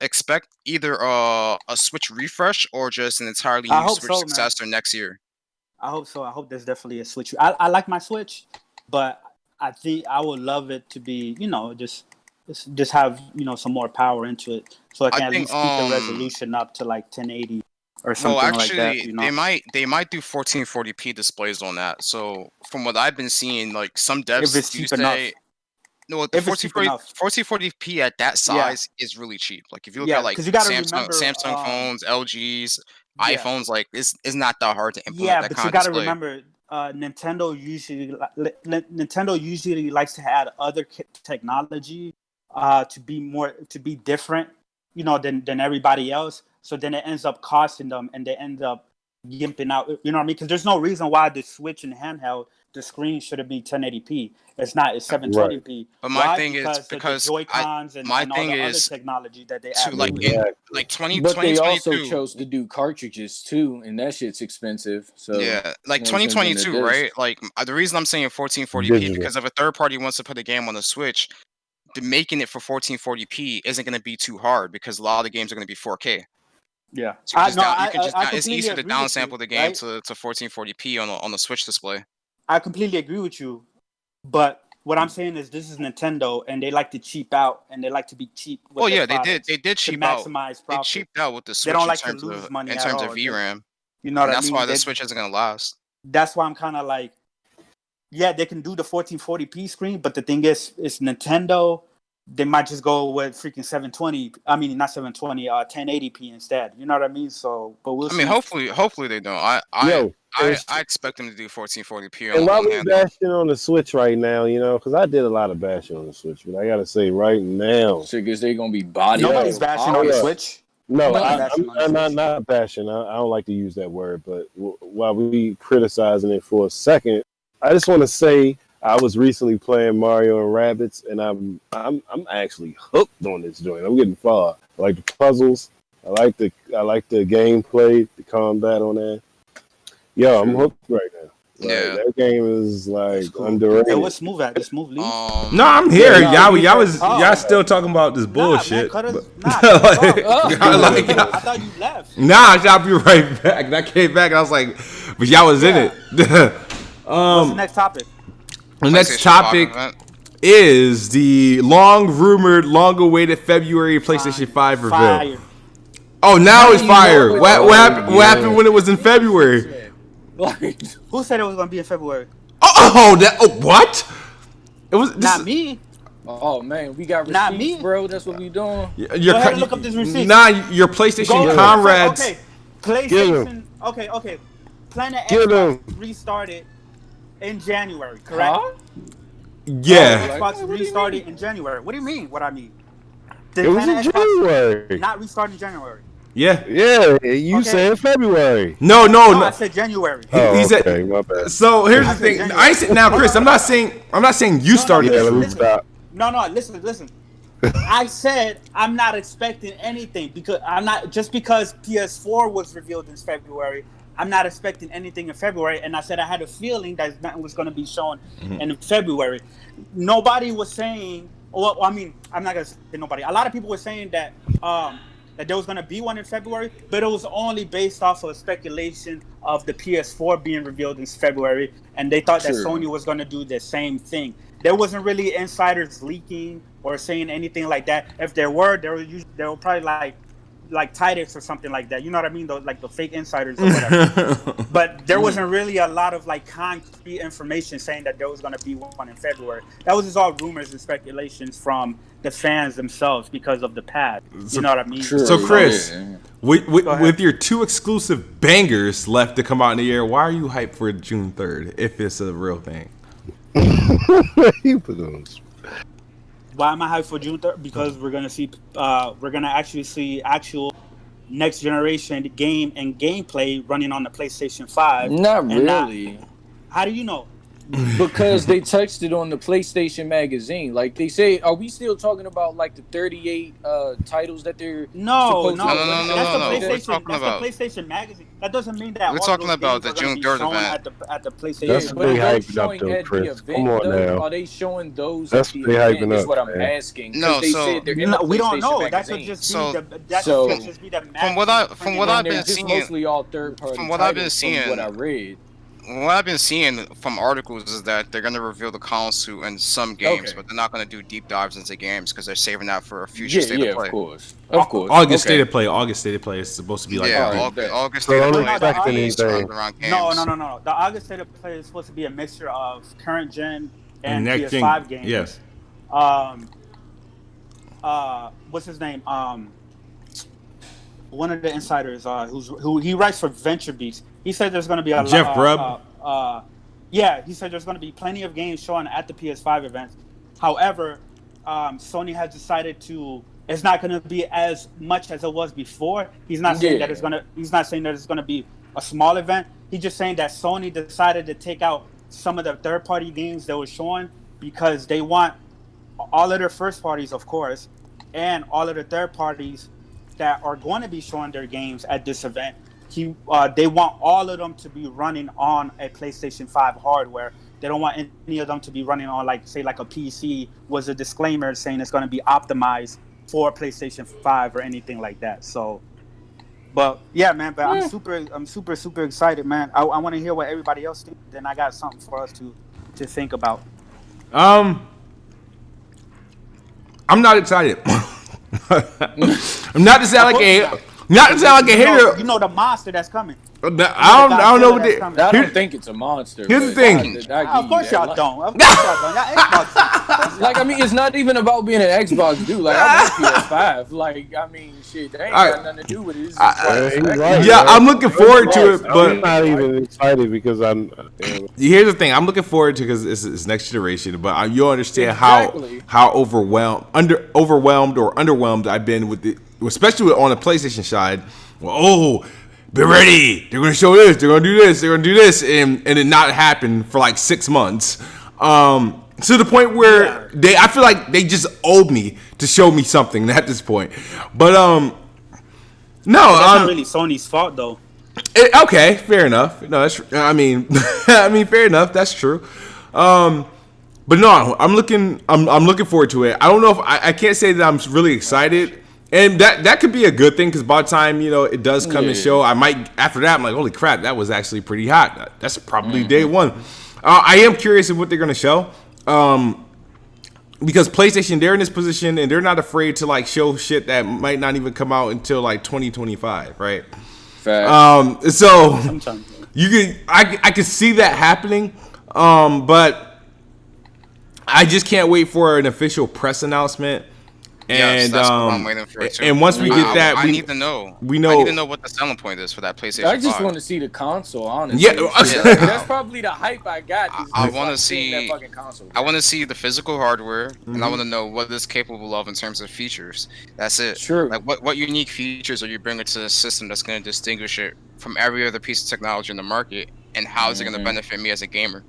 expect either a Switch refresh or just an entirely I new hope Switch so, man. successor next year. I hope so. I hope there's definitely a Switch. I like my Switch, but I think I would love it to be, just have, some more power into it, so I I can at think least keep the resolution up to like 1080 or well, something like that. actually, they might do 1440p displays on that. So from what I've been seeing, like some If devs it's do cheap say enough. no, the If it's cheap enough. 1440p at that Yeah, size is really cheap. Like if you look yeah. at like Because you got to Samsung remember. phones, LGs, Yeah, iPhones, like it's not that hard to implement yeah. that But kind you of got to display. remember, Nintendo usually likes to add other technology to be different, than everybody else. So then it ends up costing them, and they end up gimping out. You know what I mean? Because there's no reason why the Switch and handheld the screen shouldn't be 1080p. It's not. It's Right. 720p. But my Why? thing is Because of the because Joy Cons and, my and all thing the other is technology that they to add like to it. in Exactly. like 20, But they also 2022. chose to do cartridges too, and that shit's expensive. So Yeah, like more than the 2022, disc. right? Like the reason I'm saying 1440p Digital. because if a third party wants to put a game on the Switch, making it for 1440p isn't going to be too hard because a lot of the games are going to be 4K. Yeah, So you can just down, you I can just I it's completely easier to agree with downsample you, the game right? to 1440p on the Switch display. I completely agree with you, but what I'm saying is this is Nintendo, and they like to cheap out, and they like to be cheap with Oh their yeah, products they did to cheap out. maximize They profit. cheaped out with the They Switch don't like to lose money in at terms of all. VRAM, You know what and I that's why mean? the Switch isn't gonna last. That's why I'm kind of like, yeah, they can do the 1440p screen, but the thing is, it's Nintendo. they might just go with freaking 720. I mean, not 720, 1080p instead. You know what I mean? So, but we'll I mean, see. hopefully they don't. Yo, I expect them to do 1440p and why on we handheld. bashing on the Switch right now, because I did a lot of bashing on the Switch, but I gotta say right now, So because they gonna be body. Nobody's bashing on the Switch. no, Nobody's bashing on the I'm Switch. not bashing. I don't like to use that word, but while we criticizing it for a second, I just want to say I was recently playing Mario and Rabbids, and I'm actually hooked on this joint. I'm getting far. I like the puzzles. I like the gameplay, the combat on that. Yo, I'm hooked right now. Yeah. That game is like Cool. underrated. Hey, what's Smooth at? The Smooth leave? No, I'm here. Y'all still talking about this bullshit. Man, I I thought you left. Nah, I'll be right back. And I came back and I was like, but y'all was in it. What's the next topic? The next PlayStation topic 5 event. is the long-rumored, long-awaited February PlayStation 5 reveal. Fire. Oh, now it's you fire. know it? What happened? What happened when it was in February? Like, Who said it was going to be in February? What? It was Not me. oh man, we got Not receipts, me. bro. That's what we doing. Your Go ahead and look up this receipt. Nah, your PlayStation Go comrades. Okay, PlayStation. Okay. Planet Get Xbox him. restarted in January, correct? Huh? Yeah. Xbox What do you restarted mean? in January. What do you mean? What I mean? It was in January. Not restart in January. Yeah. Yeah, you Okay. said February. No. No, I said January. He said. Okay, my bad. So here's the I said thing. January. I ain't say, now, Chris. I'm not saying you started. Yeah, this. let me stop. No, listen. I said I'm not expecting anything because I'm not just because PS4 was revealed in February. I'm not expecting anything in February, and I said I had a feeling that nothing was going to be shown in February. Nobody was saying. Well, I mean, I'm not going to say nobody. A lot of people were saying that that there was going to be one in February, but it was only based off of speculation of the PS4 being revealed in February, and they thought that Sure. Sony was going to do the same thing. There wasn't really insiders leaking or saying anything like that. If there were, they were probably like Tidix or something like that. You know what I mean? Those like the fake insiders or whatever. But there wasn't really a lot of like concrete information saying that there was going to be one in February. That was just all rumors and speculations from the fans themselves because of the past. You know what I mean? Sure. So Chris, Yeah. with your 2 exclusive bangers left to come out in the year, why are you hyped for June 3rd if it's a real thing? You put on. Why am I hyped for June 3rd? Because we're gonna actually see actual next generation game and gameplay running on the PlayStation 5. Not And really. How do you know? Because they touched it on the PlayStation magazine. Like they say, are we still talking about like the 38 titles that they're No. supposed to That's release? the We're PlayStation. talking That's about- the PlayStation magazine. That doesn't mean that We're all talking those about games the are gonna June be 3rd shown event. at the PlayStation. That's Yeah, what they but those hyping up showing though, at the Chris. event, Come on though, now. are they showing those That's at the what they event? hyping Is up, what I'm man. asking. No, Because they so- said they're in No, the we don't know. PlayStation That should magazine. just So- be that so- should just be the From what I've And been they're just seeing, mostly all third-party from what I've been titles, from seeing- what I read. what I've been seeing from articles is that they're going to reveal the console in some games, Okay. but they're not going to do deep dives into games because they're saving that for a future state of play. Of course. Of course. August Okay. state of play. August state of play is supposed to be like Yeah, Alright, August. bet. August So state of don't play expect is gonna be anything. surrounded around games. No. The August State of Play is supposed to be a mixture of current gen and next PS5 gen, games. yeah. What's his name? One of the insiders, who he writes for Venture Beats. He said there's going to be a Jeff Grubb? Yeah, he said there's going to be plenty of games shown at the PS5 events. However, Sony has decided to. It's not going to be as much as it was before. He's not saying that it's going to. He's not saying that it's going to be a small event. He's just saying that Sony decided to take out some of the third-party games that were showing because they want all of their first parties, of course, and all of the third parties that are going to be showing their games at this event. They want all of them to be running on a PlayStation 5 hardware. They don't want any of them to be running on, like, say, like a PC. Was a disclaimer saying it's going to be optimized for PlayStation 5 or anything like that. So, but yeah, man. But I'm super excited, man. I want to hear what everybody else thinks. Then I got something for us to think about. I'm not excited. I'm not to sound like a Not to sound like a hater. You know the monster that's coming. I don't know what they. I don't think it's a monster. Here's the thing. Of course y'all don't. Of course y'all don't. Y'all Xbox. Like, I mean, it's not even about being an Xbox dude. Like, I like PS5. Like, I mean, shit, they ain't got nothing to do with it. I'm looking forward to it, but I'm not even excited because I'm. Here's the thing. I'm looking forward to because it's next generation, but you'll understand how overwhelmed or underwhelmed I've been with it, especially on the PlayStation side. Well, be ready. They're gonna show this. They're gonna do this. They're gonna do this, and it not happen for like 6 months. To the point where I feel like they just owed me to show me something at this point. But no, that's not really Sony's fault though. Okay, fair enough. No, that's. I mean, fair enough. That's true. But no, I'm looking forward to it. I don't know if I can't say that I'm really excited. And that could be a good thing because by the time it does come and show, I might after that I'm like, holy crap, that was actually pretty hot. That's probably day one. I am curious of what they're gonna show, because PlayStation, they're in this position and they're not afraid to like show shit that might not even come out until like 2025, right? So I can see that happening, but I just can't wait for an official press announcement. Yes, that's what I'm waiting for too. And once we get that, I need to know. I need to know what the selling point is for that PlayStation 5. I just want to see the console, honestly. Yeah, that's probably the hype I got. I want to see that fucking console. I want to see the physical hardware, and I want to know what it's capable of in terms of features. That's it. Sure. Like what unique features are you bringing to the system that's going to distinguish it from every other piece of technology in the market, and how is it going to benefit me as a gamer?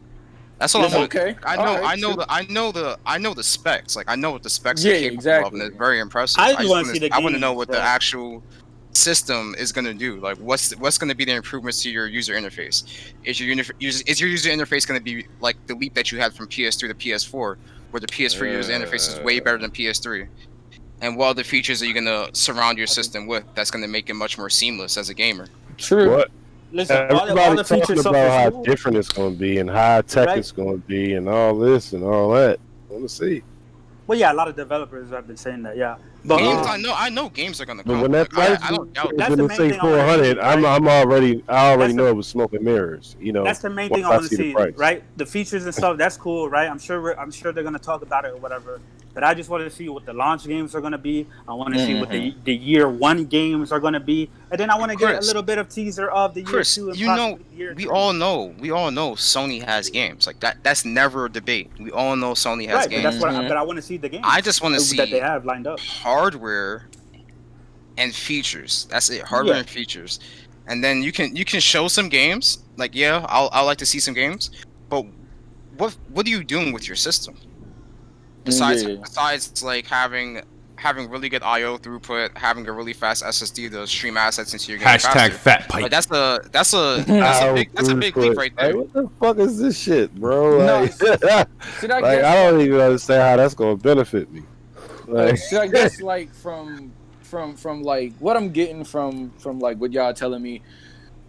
That's all I want. Okay. I know the specs. Like I know what the specs are capable of, and it's very impressive. I want to see the I want to know games, what the actual system is going to do. Like what's going to be the improvements to your user interface? Is your user interface going to be like the leap that you had from PS3 to PS4, where the PS4 user interface is way better than PS3? And what other features are you going to surround your system with that's going to make it much more seamless as a gamer? True. What? Listen, Everybody all the features talking about how different it's going to be and how tech it's going to be and all this and all that. I want to see. Well, yeah, a lot of developers have been saying that. Yeah, but games, I know games are going to come. But when that price I don't doubt that's the when main say thing I wanna 400, see, right? I already know it was smoke and mirrors. That's the main thing I want to see, right? The features and stuff, that's cool, right? I'm sure they're going to talk about it or whatever. But I just want to see what the launch games are going to be. I want to see what the year one games are going to be, and then I want to get a little bit of teaser of the year two. And we all know Sony has games like that. That's never a debate. We all know Sony has games. But that's what. But I want to see the games. I just want to see that they have lined up. Hardware and features. That's it. Hardware and features, and then you can show some games. Like I'll like to see some games, but what are you doing with your system? Besides like having really good I/O throughput, having a really fast SSD to stream assets into your game. Hashtag fat pipe. Like that's a big leap right there. Like, what the fuck is this shit, bro? Like, I don't even understand how that's gonna benefit me. Like, I guess like from like what I'm getting from like what y'all telling me.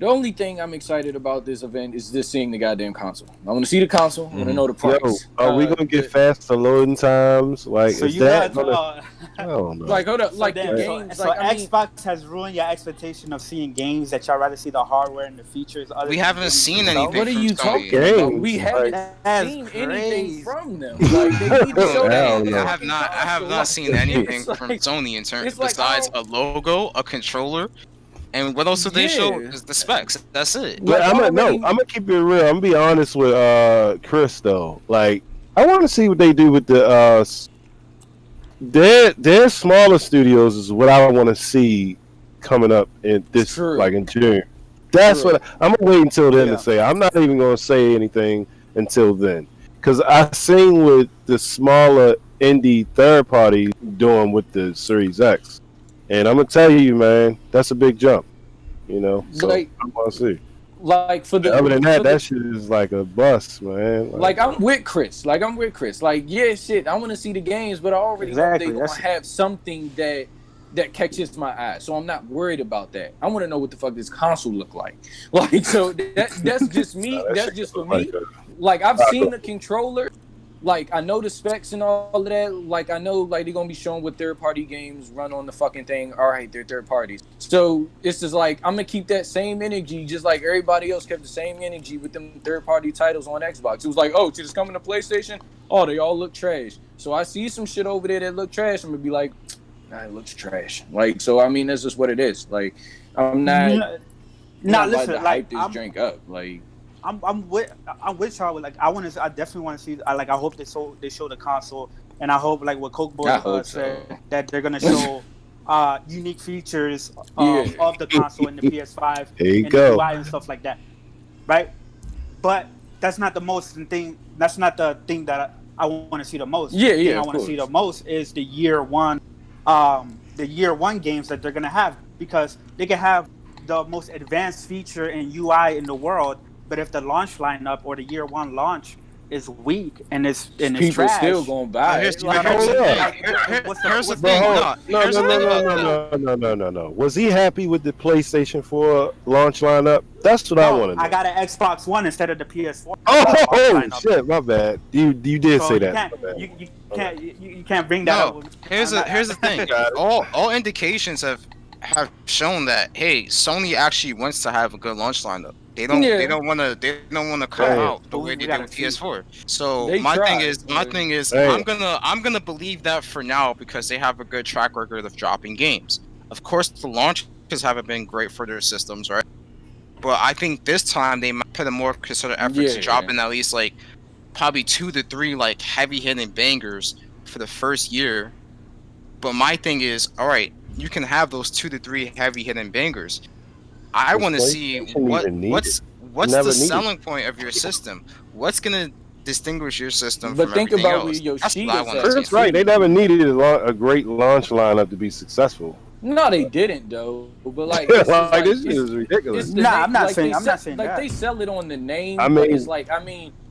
The only thing I'm excited about this event is just seeing the goddamn console. I want to see the console. I want to know the price. Are we gonna get faster loading times? Like, so is that gonna? I don't know. Like, hold up. Like, the games. So Xbox has ruined your expectation of seeing games that y'all rather see the hardware and the features. We haven't seen anything. What are you talking about? We haven't seen anything from them. Like, they need to show that. I have not seen anything from Sony in terms besides a logo, a controller. And what else did they show? Is the specs. That's it. But I'm gonna keep it real. I'm gonna be honest with Chris though. Like, I want to see what they do with the their smaller studios is what I want to see coming up in this like in June. That's what I'm gonna wait until then to say. I'm not even gonna say anything until then because I've seen what the smaller indie third party doing with the Series X. And I'm gonna tell you, man, that's a big jump. So like, I want to see. Like for the other than that shit is like a bust, man. Like I'm with Chris. Like shit. I want to see the games, but I already know they gonna have something that catches my eye. So I'm not worried about that. I want to know what the fuck this console look like. Like so that's just me. That's just for me. Like I've seen the controller. like I know the specs and all of that. Like I know like they're gonna be showing what third party games run on the fucking thing. All right, they're third parties. So it's just like I'm gonna keep that same energy, just like everybody else kept the same energy with them third party titles on Xbox. It was like, oh, should this coming to PlayStation? Oh, they all look trash. So I see some shit over there that look trash. I'm gonna be like, nah, it looks trash. Like so, I mean, that's just what it is. Like I'm not. Nah, listen, like hype this drink up. Like I'm with y'all. Like I definitely want to see. I hope they show the console, and I hope like what Coke Boy said that they're gonna show unique features of the console and the PS5 and the UI and stuff like that, right? But that's not the most thing. That's not the thing that I want to see the most. Yeah, the thing I want to see the most is the year one games that they're gonna have, because they can have the most advanced feature and UI in the world, but if the launch lineup or the year one launch is weak and it's people trash, still gonna buy it. Here's the thing. No. Was he happy with the PlayStation 4 launch lineup? That's what I want to know. I got an Xbox One instead of the PS4. Oh shit, my bad. You did say that. You can't bring that up. Here's the thing. All indications have shown that Sony actually wants to have a good launch lineup. They don't want to come out the way they did with PS4. So my thing is I'm gonna believe that for now, because they have a good track record of dropping games. Of course, the launches haven't been great for their systems, right? But I think this time they might put a more concerted effort to dropping at least like probably 2 to 3 like heavy hitting bangers for the first year. But my thing is, all right, you can have those 2 to 3 heavy hitting bangers. I want to see what's the selling point of your system. What's gonna distinguish your system from everything else? That's what I want to see. That's right. They never needed a great launch lineup to be successful. No, they didn't though. But like, this is ridiculous. I'm not saying that. Like they sell it on the name. I mean, but it's like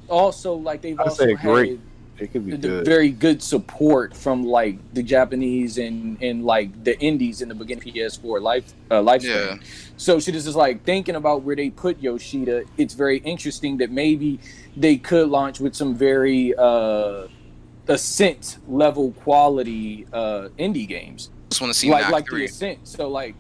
also like they've also had great. It could be good. Very good support from like the Japanese and like the indies in the beginning PS4 lifespan. Yeah. So shit is just like thinking about where they put Yoshida. It's very interesting that maybe they could launch with some very Ascent level quality indie games. Just want to see like 3. the Ascent. So like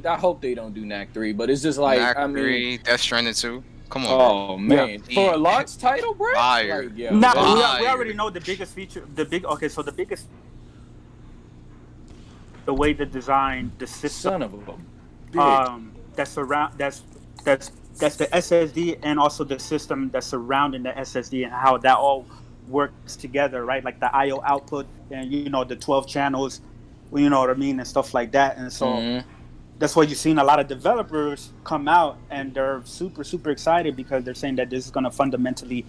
I hope they don't do Knack 3, but it's just like Knack 3, Death Stranding 2. Come on. Oh man, for a launch title, bro. Fire. Like, we already know the biggest feature. The biggest, the way they designed the system. Son of a that's the SSD and also the system that's surrounding the SSD and how that all works together, right? Like the I/O output and the 12 channels, you know what I mean, and stuff like that. And so that's why you've seen a lot of developers come out and they're super, super excited, because they're saying that this is going to fundamentally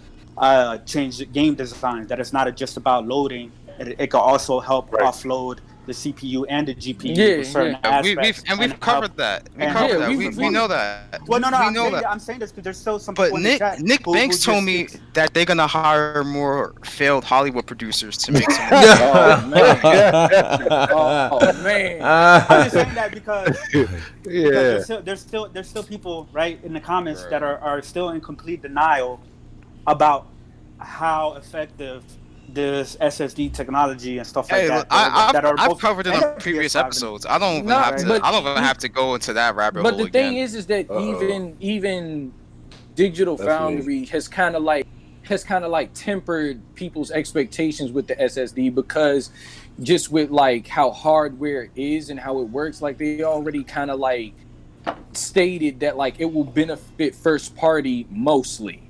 change the game design, that it's not just about loading. It can also help offload the CPU and the GPU with certain aspects. We've covered that. We know that. Well, no, I'm saying this because there's still some. But Nick Banks told me that they're gonna hire more failed Hollywood producers to make some. Oh man! I'm just saying that because there's still people right in the comments that are still in complete denial about how effective this SSD technology and stuff like that. I've covered it in previous episodes. I don't even have to go into that rabbit hole. But the thing is that even Digital Foundry has kind of like tempered people's expectations with the SSD, because just with like how hardware is and how it works, like they already kind of like stated that like it will benefit first party mostly.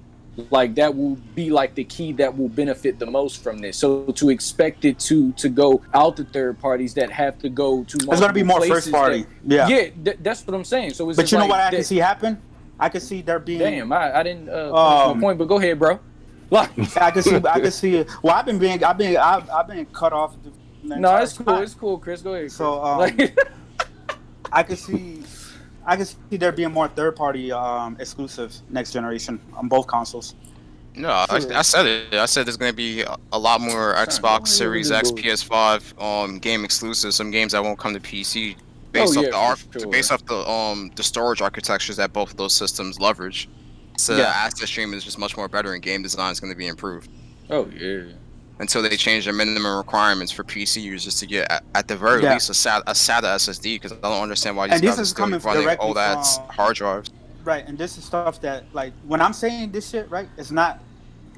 Like that will be like the key that will benefit the most from this. So to expect it to go out to third parties that have to go to it's going to be more first party. That's what I'm saying. So it's but you know what I can see happen? I can see there being. Damn, I didn't my point, but go ahead, bro. I can see. Well, I've been cut off. No, it's cool. It's cool, Chris. Go ahead. So I can see there being more third-party exclusives next generation on both consoles. No, I said it. I said there's going to be a lot more Xbox Series X, PS5 game exclusives. Some games that won't come to PC based off the storage architectures that both of those systems leverage. So asset stream is just much more better, and game design is going to be improved. Oh yeah. until they change their minimum requirements for PC users to get at the very least a SATA SSD. Because I don't understand why these guys are still running old ass hard drives. Right, and this is stuff that, like, when I'm saying this shit, right, it's not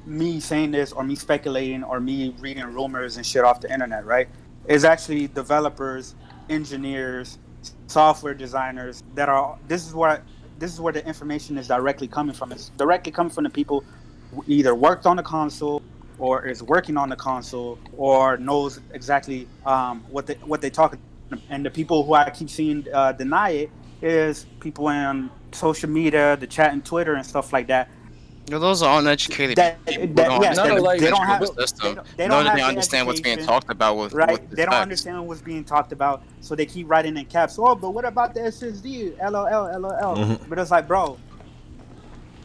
me saying this or me speculating or me reading rumors and shit off the internet, right? It's actually developers, engineers, software designers that are. This is where the information is directly coming from. It's directly coming from the people who either worked on the console or is working on the console or knows exactly what they talk about. And the people who I keep seeing deny it is people on social media, the chat and Twitter and stuff like that. Those are uneducated people who don't understand the system. They don't understand what's being talked about with they don't understand what's being talked about, so they keep writing in caps. Oh, but what about the SSD? LOL. But it's like, bro,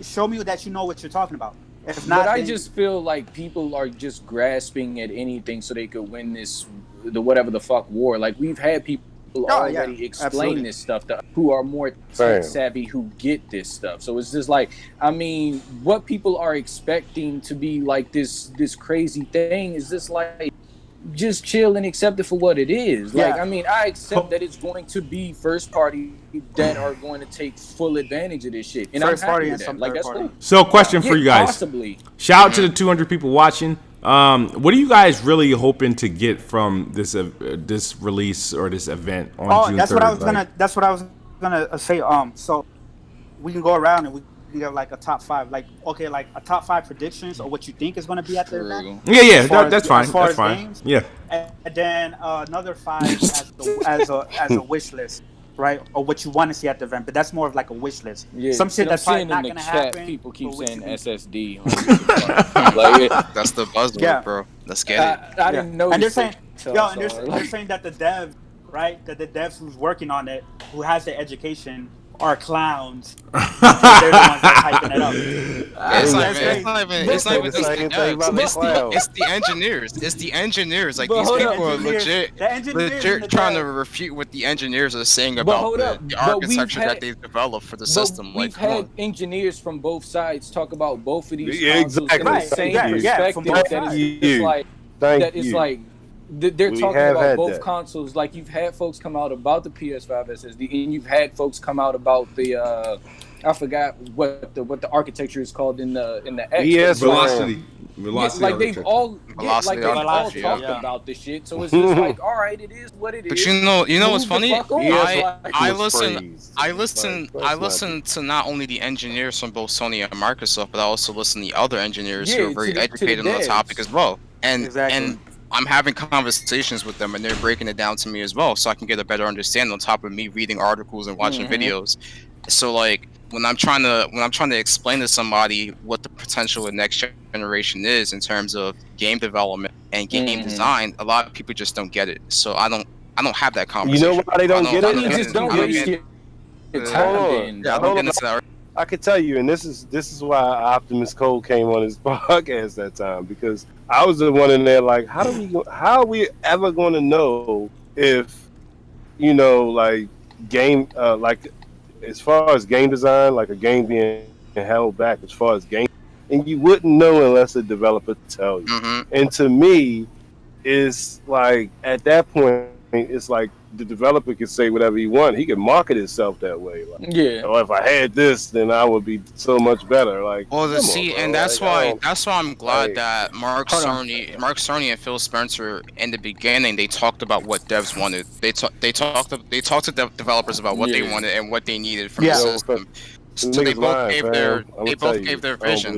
show me that you know what you're talking about. If not, but I just feel like people are just grasping at anything so they could win the whatever the fuck war. Like, we've had people already explain this stuff to who are more tech savvy, who get this stuff. So it's just like, I mean, what people are expecting to be like this crazy thing is just like, just chill and accept it for what it is. Like, I mean, I accept that it's going to be first party that are going to take full advantage of this shit. And first party and some like, that's cool. So, question for you guys. Possibly. Shout out to the 200 people watching. What are you guys really hoping to get from this release or this event on June 3rd? That's what I was gonna say. So we can go around and we have like a top 5, like, okay, like a top 5 predictions or what you think is going to be at the event. Yeah, that's fine. That's fine. Games, yeah, and then another 5 as a wish list, right? Or what you want to see at the event, but that's more of like a wish list. Yeah, some shit that's probably not going to happen. People keep saying SSD. Like, that's the buzzword, bro. Let's get it. I didn't know. And they're saying, they're saying that the dev, right? That the devs who's working on it, who has the education, are clowns. They're the ones that hyping it up. It's not even just the devs. It's the engineers. It's the engineers. Like, these people are legit trying to refute what the engineers are saying about the architecture that they've developed for the system. We've had engineers from both sides talk about both of these consoles from the same perspective. That is like they're talking about both consoles. Like, you've had folks come out about the PS5 SSD, and you've had folks come out about the I forgot what the architecture is called in the X. Velocity. Like, they've all talked about this shit. So it's just like, all right, it is what it is. But you know what's funny? I listen to not only the engineers from both Sony and Microsoft, but I also listen to the other engineers who are very educated on the topic as well. And I'm having conversations with them, and they're breaking it down to me as well, so I can get a better understanding on top of me reading articles and watching videos. So, like, when I'm trying to explain to somebody what the potential of next generation is in terms of game development and game design, a lot of people just don't get it. So I don't have that conversation. You know why they don't get it? You just don't waste your time. I could tell you, and this is why Optimus Cole came on his podcast that time, because I was the one in there like, how are we ever going to know if, like, game, like, as far as game design, like a game being held back as far as game, and you wouldn't know unless a developer tell you. And to me, it's like, at that point, it's like the developer can say whatever he wants. He can market himself that way. Like, if I had this, then I would be so much better. Like, that's why I'm glad that Mark Cerny and Phil Spencer in the beginning, they talked about what devs wanted. They talked to developers about what they wanted and what they needed from the system. So they both gave their vision.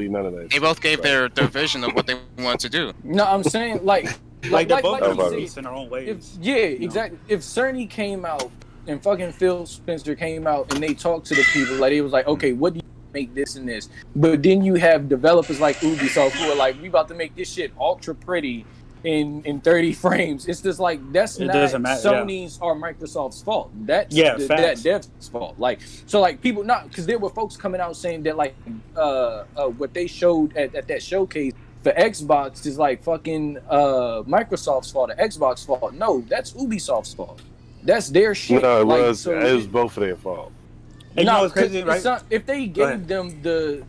They both gave their vision of what they wanted to do. No, I'm saying like they're both in their own ways. Exactly. If Cerny came out and fucking Phil Spencer came out and they talked to the people, like, it was like, okay, what do you make this and this? But then you have developers like Ubisoft who are like, we about to make this shit ultra pretty in 30 frames. It's just like, that's not Sony's or Microsoft's fault. That's that dev's fault. Like, so, like, people not, because there were folks coming out saying that, like, what they showed at that showcase for Xbox is like fucking Microsoft's fault, the Xbox fault. No, that's Ubisoft's fault. That's their shit. No, it was both of their fault. And it's crazy, right? If they gave them the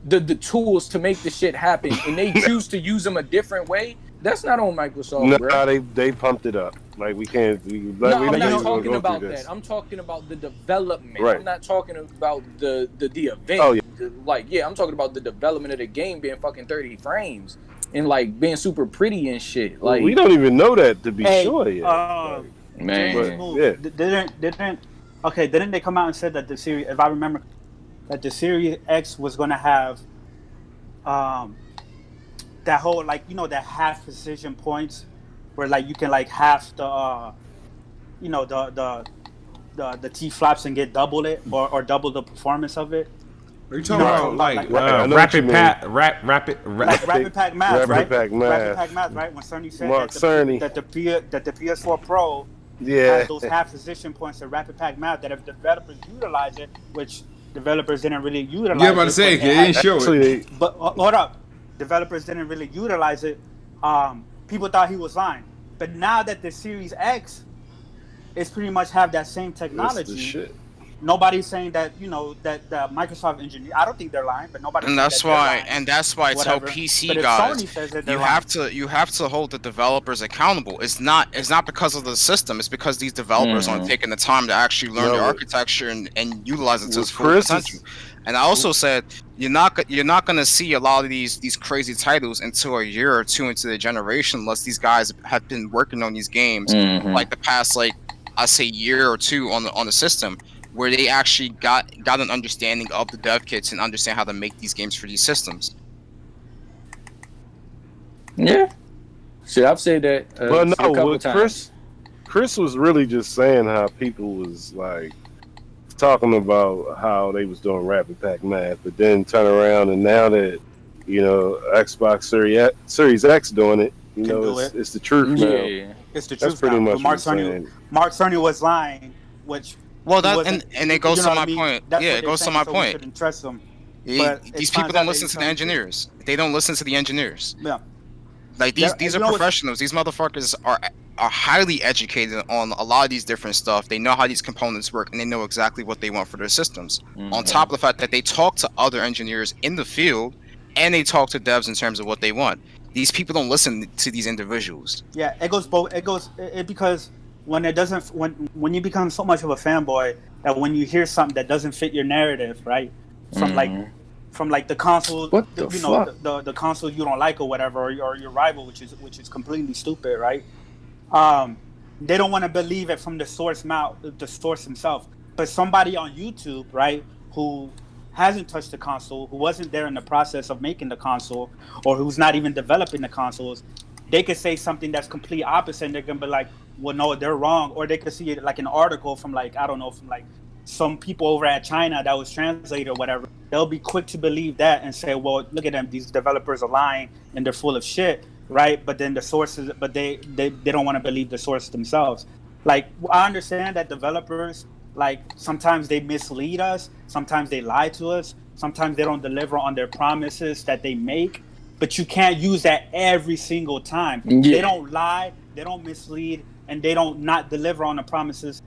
the tools to make the shit happen, and they choose to use them a different way, that's not on Microsoft, No, bro. they pumped it up. Like we can't. No, I'm not talking about that. I'm talking about the development. Right. I'm not talking about the event. Oh, yeah. Like, yeah, I'm talking about the development of the game being fucking 30 frames and like being super pretty and shit. Like, we don't even know that to be sure yet. Man, didn't they come out and said that the series, if I remember, that the Series X was gonna have that whole, like, you know, that half precision points where like you can like half the you know, the T flaps and get double it or double the performance of it. Are you talking about like rapid pack math, right? Rapid Pack Math. Rapid Pack Math, right? When Cerny said that the PS4 Pro has those half precision points of Rapid Pack Math, that if developers utilize it, which developers didn't really utilize. Yeah, about to say, they didn't show it. But hold up, developers didn't really utilize it. People thought he was lying, but now that the Series X is pretty much have that same technology, nobody's saying that, you know, that the Microsoft engineer. I don't think they're lying, but nobody. And that's why I tell PC guys, you have to hold the developers accountable. It's not because of the system. It's because these developers aren't taking the time to actually learn the architecture and utilize it to its full potential. And I also said you're not gonna see a lot of these crazy titles until a year or two into the generation, unless these guys have been working on these games like the past, like, I say year or two on the system, where they actually got an understanding of the dev kits and understand how to make these games for these systems. Yeah, shit, I've said that. But no, a couple times. Chris was really just saying how people was like talking about how they was doing Rapid Pack Math, but then turn around and now that, you know, Xbox Series X doing it, you know, it's the truth. Yeah, it's the truth. That's pretty much Mark Cerny was lying, which. Well, and it goes to my point. Yeah, it goes to my point. We shouldn't trust them. These people don't listen to the engineers. They don't listen to the engineers. Yeah. Like these are professionals. These motherfuckers are highly educated on a lot of these different stuff. They know how these components work, and they know exactly what they want for their systems. On top of the fact that they talk to other engineers in the field, and they talk to devs in terms of what they want. These people don't listen to these individuals. Yeah, it goes both. It because when it doesn't, when you become so much of a fanboy that when you hear something that doesn't fit your narrative, right, from like the console, the console you don't like or whatever, or your rival, which is completely stupid, right? They don't want to believe it from the source himself. But somebody on YouTube, right, who hasn't touched the console, who wasn't there in the process of making the console, or who's not even developing the consoles, they could say something that's complete opposite, and they're gonna be like, well, no, they're wrong. Or they could see it like an article from like, I don't know, from like some people over at China that was translated or whatever. They'll be quick to believe that and say, well, look at them, these developers are lying and they're full of shit, right? But then the sources, but they don't want to believe the source themselves. Like, I understand that developers, like, sometimes they mislead us, sometimes they lie to us, sometimes they don't deliver on their promises that they make, but you can't use that every single time. Yeah. They don't lie, they don't mislead, and they don't not deliver on the promises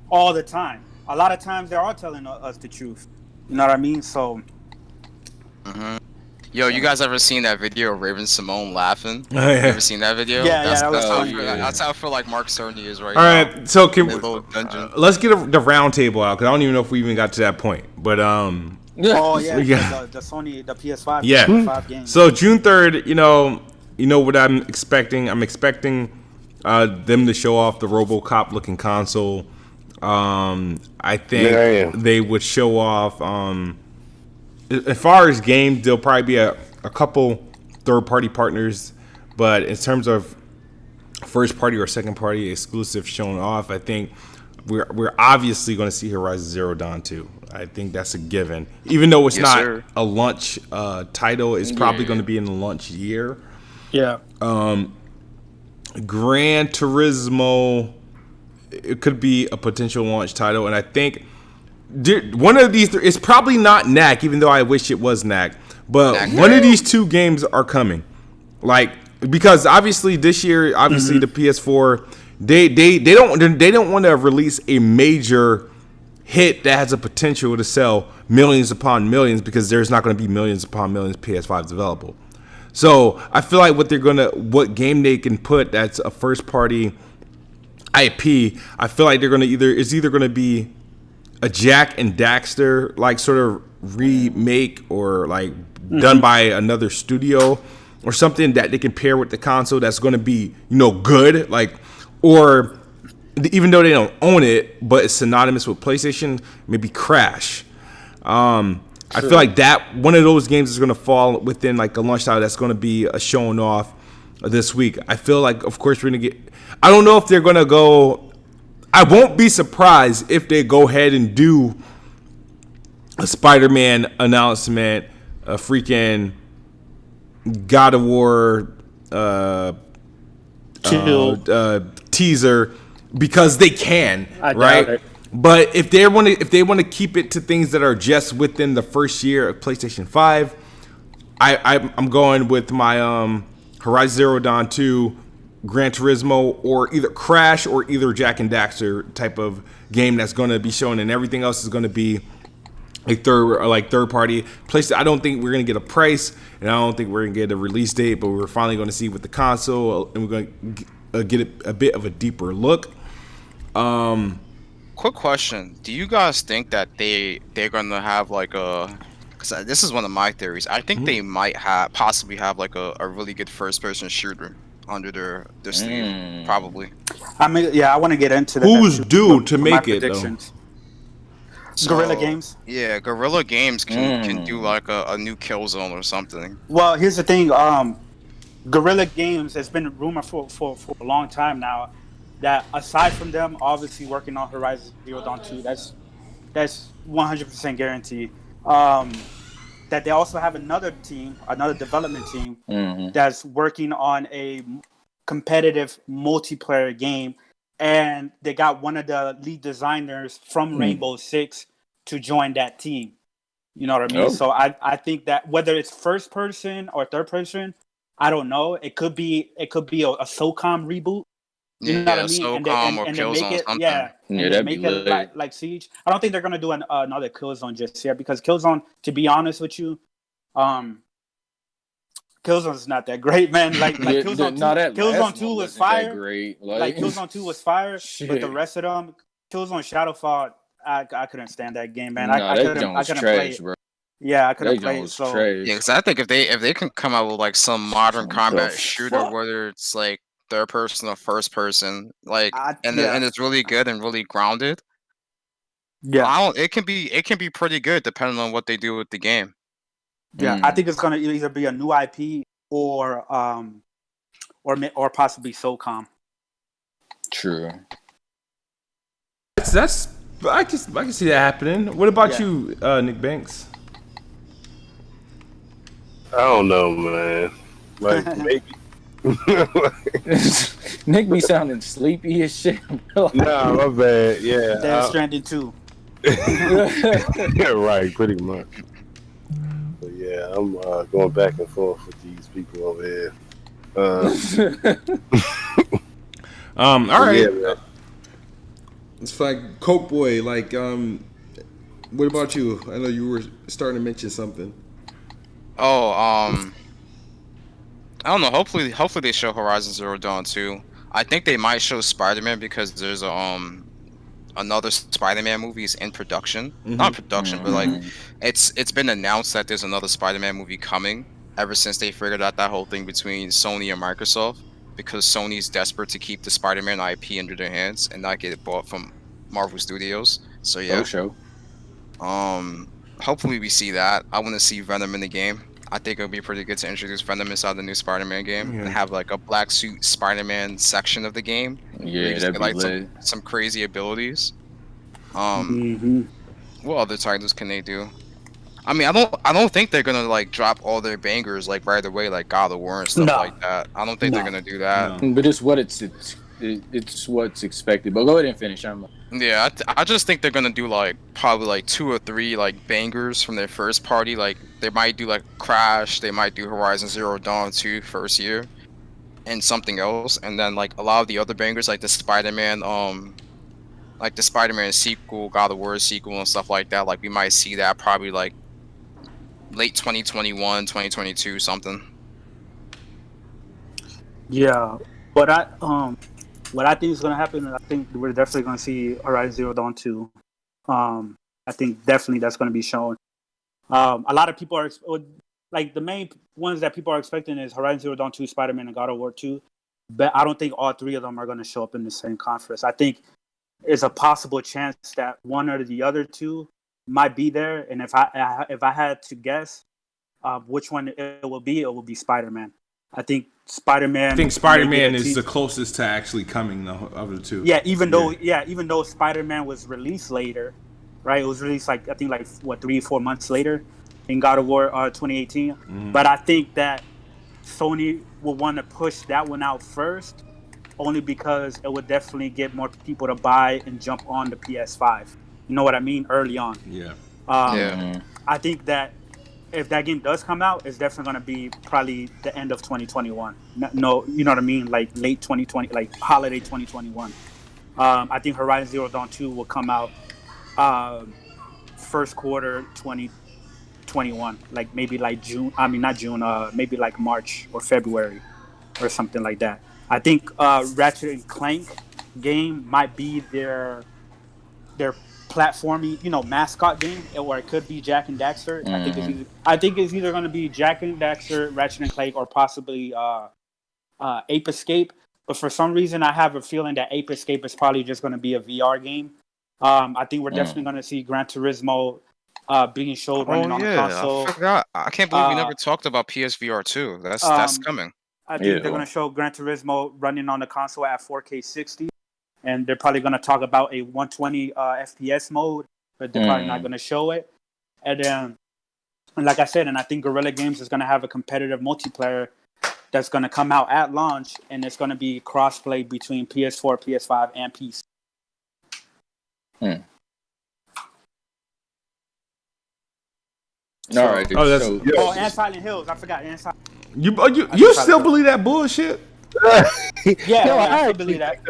all the time. A lot of times they are telling us the truth. You know what I mean? So. Yo, you guys ever seen that video of Raven Simone laughing? Oh, yeah. You ever seen that video? Yeah, that's how I feel like Mark Cerny is right now. All right, so let's get the round table out, because I don't even know if we even got to that point. But the Sony, the PS5, yeah. PS5 game. So June 3rd, you know what I'm expecting. I'm expecting them to show off the RoboCop looking console. I think they would show off. As far as games, there'll probably be a couple third-party partners, but in terms of first-party or second-party exclusive shown off, I think we're obviously going to see Horizon Zero Dawn 2. I think that's a given. Even though it's not a launch title, it's probably going to be in the launch year. Yeah. Gran Turismo, it could be a potential launch title, and I think one of these it's probably not NAC, even though I wish it was NAC, but one of these two games are coming. Like, because obviously this year, the PS4, they don't want to release a major hit that has a potential to sell millions upon millions, because there's not going to be millions upon millions PS5s available. So I feel like what game they can put that's a first party IP, I feel like they're going to it's either going to be a Jack and Daxter like sort of remake, or like done by another studio, or something that they can pair with the console that's going to be, good, like, or even though they don't own it, but it's synonymous with PlayStation, maybe Crash. I feel like that one of those games is going to fall within like a launch title that's going to be a showing off this week. I feel like, of course, we're going to get. I don't know if they're going to go. I won't be surprised if they go ahead and do a Spider-Man announcement, a freaking God of War teaser, because they can, right? But if they want to keep it to things that are just within the first year of PlayStation 5, I'm going with my Horizon Zero Dawn 2, Gran Turismo, or either Crash or either Jack and Daxter type of game that's going to be shown, and everything else is going to be a third party. I don't think we're going to get a price, and I don't think we're going to get a release date, but we're finally going to see with the console, and we're going to get a bit of a deeper look. Quick question: do you guys think that they're gonna have like a? Because this is one of my theories. I think they might possibly have like a really good first-person shooter under their sleeve, probably. I mean, yeah, I want to get into that. Who's due to make it though? Guerrilla Games. Yeah, Guerrilla Games can do like a new Killzone or something. Well, here's the thing. Guerrilla Games has been rumored for a long time now that aside from them obviously working on Horizon Zero Dawn 2, that's 100% guaranteed. That they also have another development team that's working on a competitive multiplayer game, and they got one of the lead designers from Rainbow Six to join that team. You know what I mean? Oh. So I think that whether it's first person or third person, I don't know. It could be a SOCOM reboot. You know what I mean? SOCOM or Killzone, something. Yeah, that'd make be it like Siege. I don't think they're gonna do another Killzone just yet, because Killzone, to be honest with you, Killzone's not that great, man. Like Killzone 2 was fire. Great. Like Killzone 2 was fire, Shit. but the rest of them, Killzone Shadowfall, I couldn't stand that game, man. I couldn't play it. Bro. Yeah, I couldn't play it. So yeah, because I think if they can come out with like some modern combat shooter, whether it's like third person or first person, like and it's really good and really grounded. Yeah, it can be pretty good depending on what they do with the game. Yeah, I think it's gonna either be a new IP or possibly SOCOM. True. That's I can see that happening. What about you, Nick Banks? I don't know, man. Like maybe. Nick be sounding sleepy as shit. Nah, my bad. Yeah. Death Stranding 2. Yeah, right, pretty much. But yeah, I'm going back and forth with these people over here. All right. Yeah, it's like Coke Boy. Like, what about you? I know you were starting to mention something. Oh, I don't know. Hopefully they show Horizon Zero Dawn 2. I think they might show Spider-Man because there's another Spider-Man movie is in production. Not production, but like it's been announced that there's another Spider-Man movie coming ever since they figured out that whole thing between Sony and Microsoft, because Sony's desperate to keep the Spider-Man IP under their hands and not get it bought from Marvel Studios. So yeah. Hopefully we see that. I want to see Venom in the game. I think it would be pretty good to introduce Venom inside the new Spider-Man game and have like a black suit Spider-Man section of the game. Yeah, that'd be like lit. some crazy abilities. What other titles can they do? I mean, I don't think they're gonna like drop all their bangers like right away, like God of War and stuff like that. I don't think they're gonna do that. But it's what's expected. But go ahead and finish. Yeah, I just think they're gonna do like probably like 2 or 3 like bangers from their first party. Like they might do like Crash, they might do Horizon Zero Dawn 2 first year, and something else, and then like a lot of the other bangers like the Spider-Man like the Spider-Man sequel, God of War sequel, and stuff like that. Like we might see that probably like late 2021, 2022, something. Yeah, but what I think is going to happen is I think we're definitely going to see Horizon Zero Dawn 2. I think definitely that's going to be shown. A lot of people are like the main ones that people are expecting is Horizon Zero Dawn 2, Spider-Man, and God of War 2. But I don't think all three of them are going to show up in the same conference. I think there's a possible chance that one or the other two might be there. And if I had to guess which one it will be Spider-Man. I think Spider-Man. I think Spider-Man is the closest to actually coming of the two. Yeah, even though Spider-Man was released later, right? It was released like I think like what 3-4 months later in God of War 2018. Mm-hmm. But I think that Sony will want to push that one out first, only because it would definitely get more people to buy and jump on the PS5. You know what I mean? Early on. Yeah. I think that if that game does come out, it's definitely going to be probably the end of 2021. No, you know what I mean? Like late 2020, like holiday 2021. I think Horizon Zero Dawn 2 will come out first quarter 2021, like maybe like June. I mean, not June. Maybe like March or February or something like that. I think Ratchet and Clank game might be their platformy, mascot game, or it could be Jak and Daxter. I think it's either going to be Jak and Daxter, Ratchet and Clank, or possibly Ape Escape. But for some reason, I have a feeling that Ape Escape is probably just going to be a VR game. I think we're definitely going to see Gran Turismo being showed running on the console. I forgot. I can't believe we never talked about PSVR 2. That's coming. I think they're going to show Gran Turismo running on the console at 4K 60. And they're probably going to talk about a 120 FPS mode, but they're probably not going to show it. And then, like I said, and I think Guerrilla Games is going to have a competitive multiplayer that's going to come out at launch, and it's going to be crossplay between PS4, PS5, and PC. All right. Dude. And Silent Hills. I forgot. You still believe that bullshit? Yeah, I still believe that.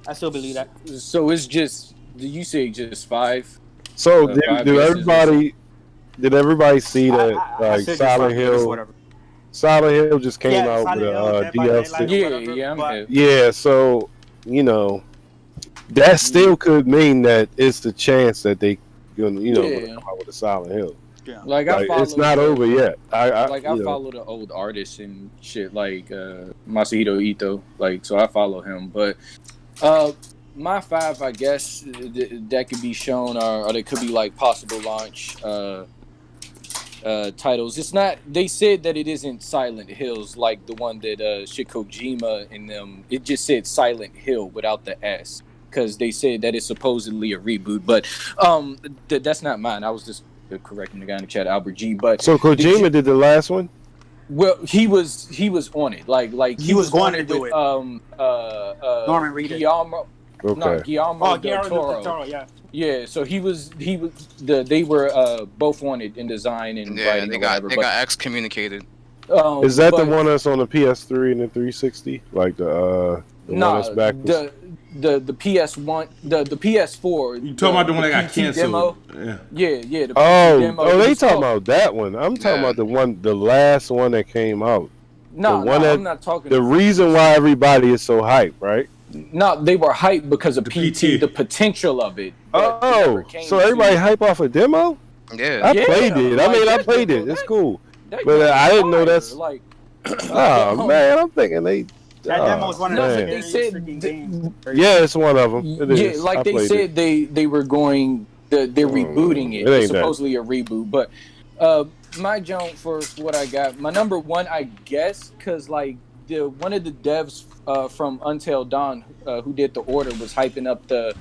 I still believe that. So it's just, you say just 5? So did everybody see that Silent Hill? Silent Hill just came out with a DLC. Yeah, so that still could mean that it's the chance that they gonna come out with a Silent Hill. Yeah. Like it's not over yet. I follow the old artists and shit like Masahiro Ito, so I follow him. But my 5, I guess that could be shown, or they could be like possible launch titles. It's not. They said that it isn't Silent Hills like the one that Kojima and them. It just said Silent Hill without the S, because they said that it's supposedly a reboot. But that's not mine. I was just correcting the guy in the chat, Albert G. But so Kojima did the last one. Well, he was on it. Like he was going to do it. Norman Reedus. Guillermo. Okay. No, Guillermo del Toro. Yeah. So they were both on it in design and writing. They got excommunicated. Is that the one that's on the PS3 and the 360? Like the one that's back? The PS1, the PS4. You talking about the one that got canceled? Demo? Yeah. The PT demo. They talking about that one. I'm talking about the last one that came out. I'm not talking. The reason why everybody is so hyped, right? No, they were hyped because of PT, the potential of it. So everybody hype off a demo? Yeah. I played it. I played it. It's cool. But I didn't know that's. Oh man, I'm thinking that demo was one of those. They said yeah, it's one of them. It is. Like they said, they were going. They're rebooting it. It's supposedly a reboot, but my jump for what I got, my number 1, I guess, because like one of the devs from Until Dawn who did The Order was hyping up the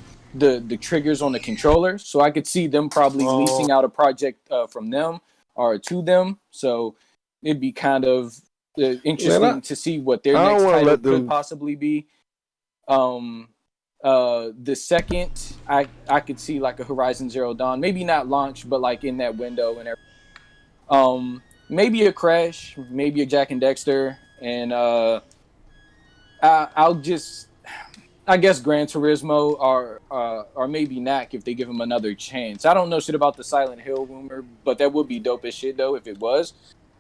triggers on the controller, so I could see them probably leasing out a project from them or to them. So it'd be kind of interesting to see what their next title could possibly be. The second, I could see like a Horizon Zero Dawn, maybe not launch, but like in that window and everything. Maybe a Crash, maybe a Jak and Daxter, and I guess Gran Turismo or maybe Knack if they give him another chance. I don't know shit about the Silent Hill rumor, but that would be dope as shit though if it was.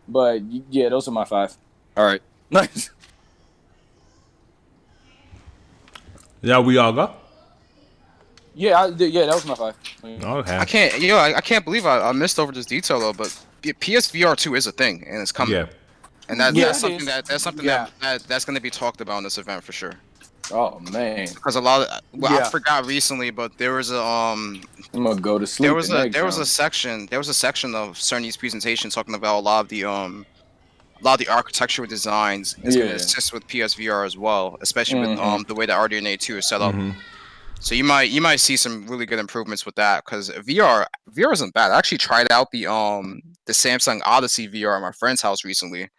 But yeah, those are my 5. All right, nice. Yeah, we all go. Yeah, that was my 5. Okay. I can't believe I missed over this detail though, but PSVR 2 is a thing and it's coming. Yeah. And Yeah, that's it something is. that's going to be talked about in this event for sure. Oh man, Because a lot of I forgot recently, but there was a I'm gonna go to sleep. there was a section of Cerny's presentation talking about a lot of the architectural designs is going to assist with PSVR as well, especially with the way that RDNA 2 is set up. So you might see some really good improvements with that because VR isn't bad. I actually tried out the Samsung Odyssey VR at my friend's house recently,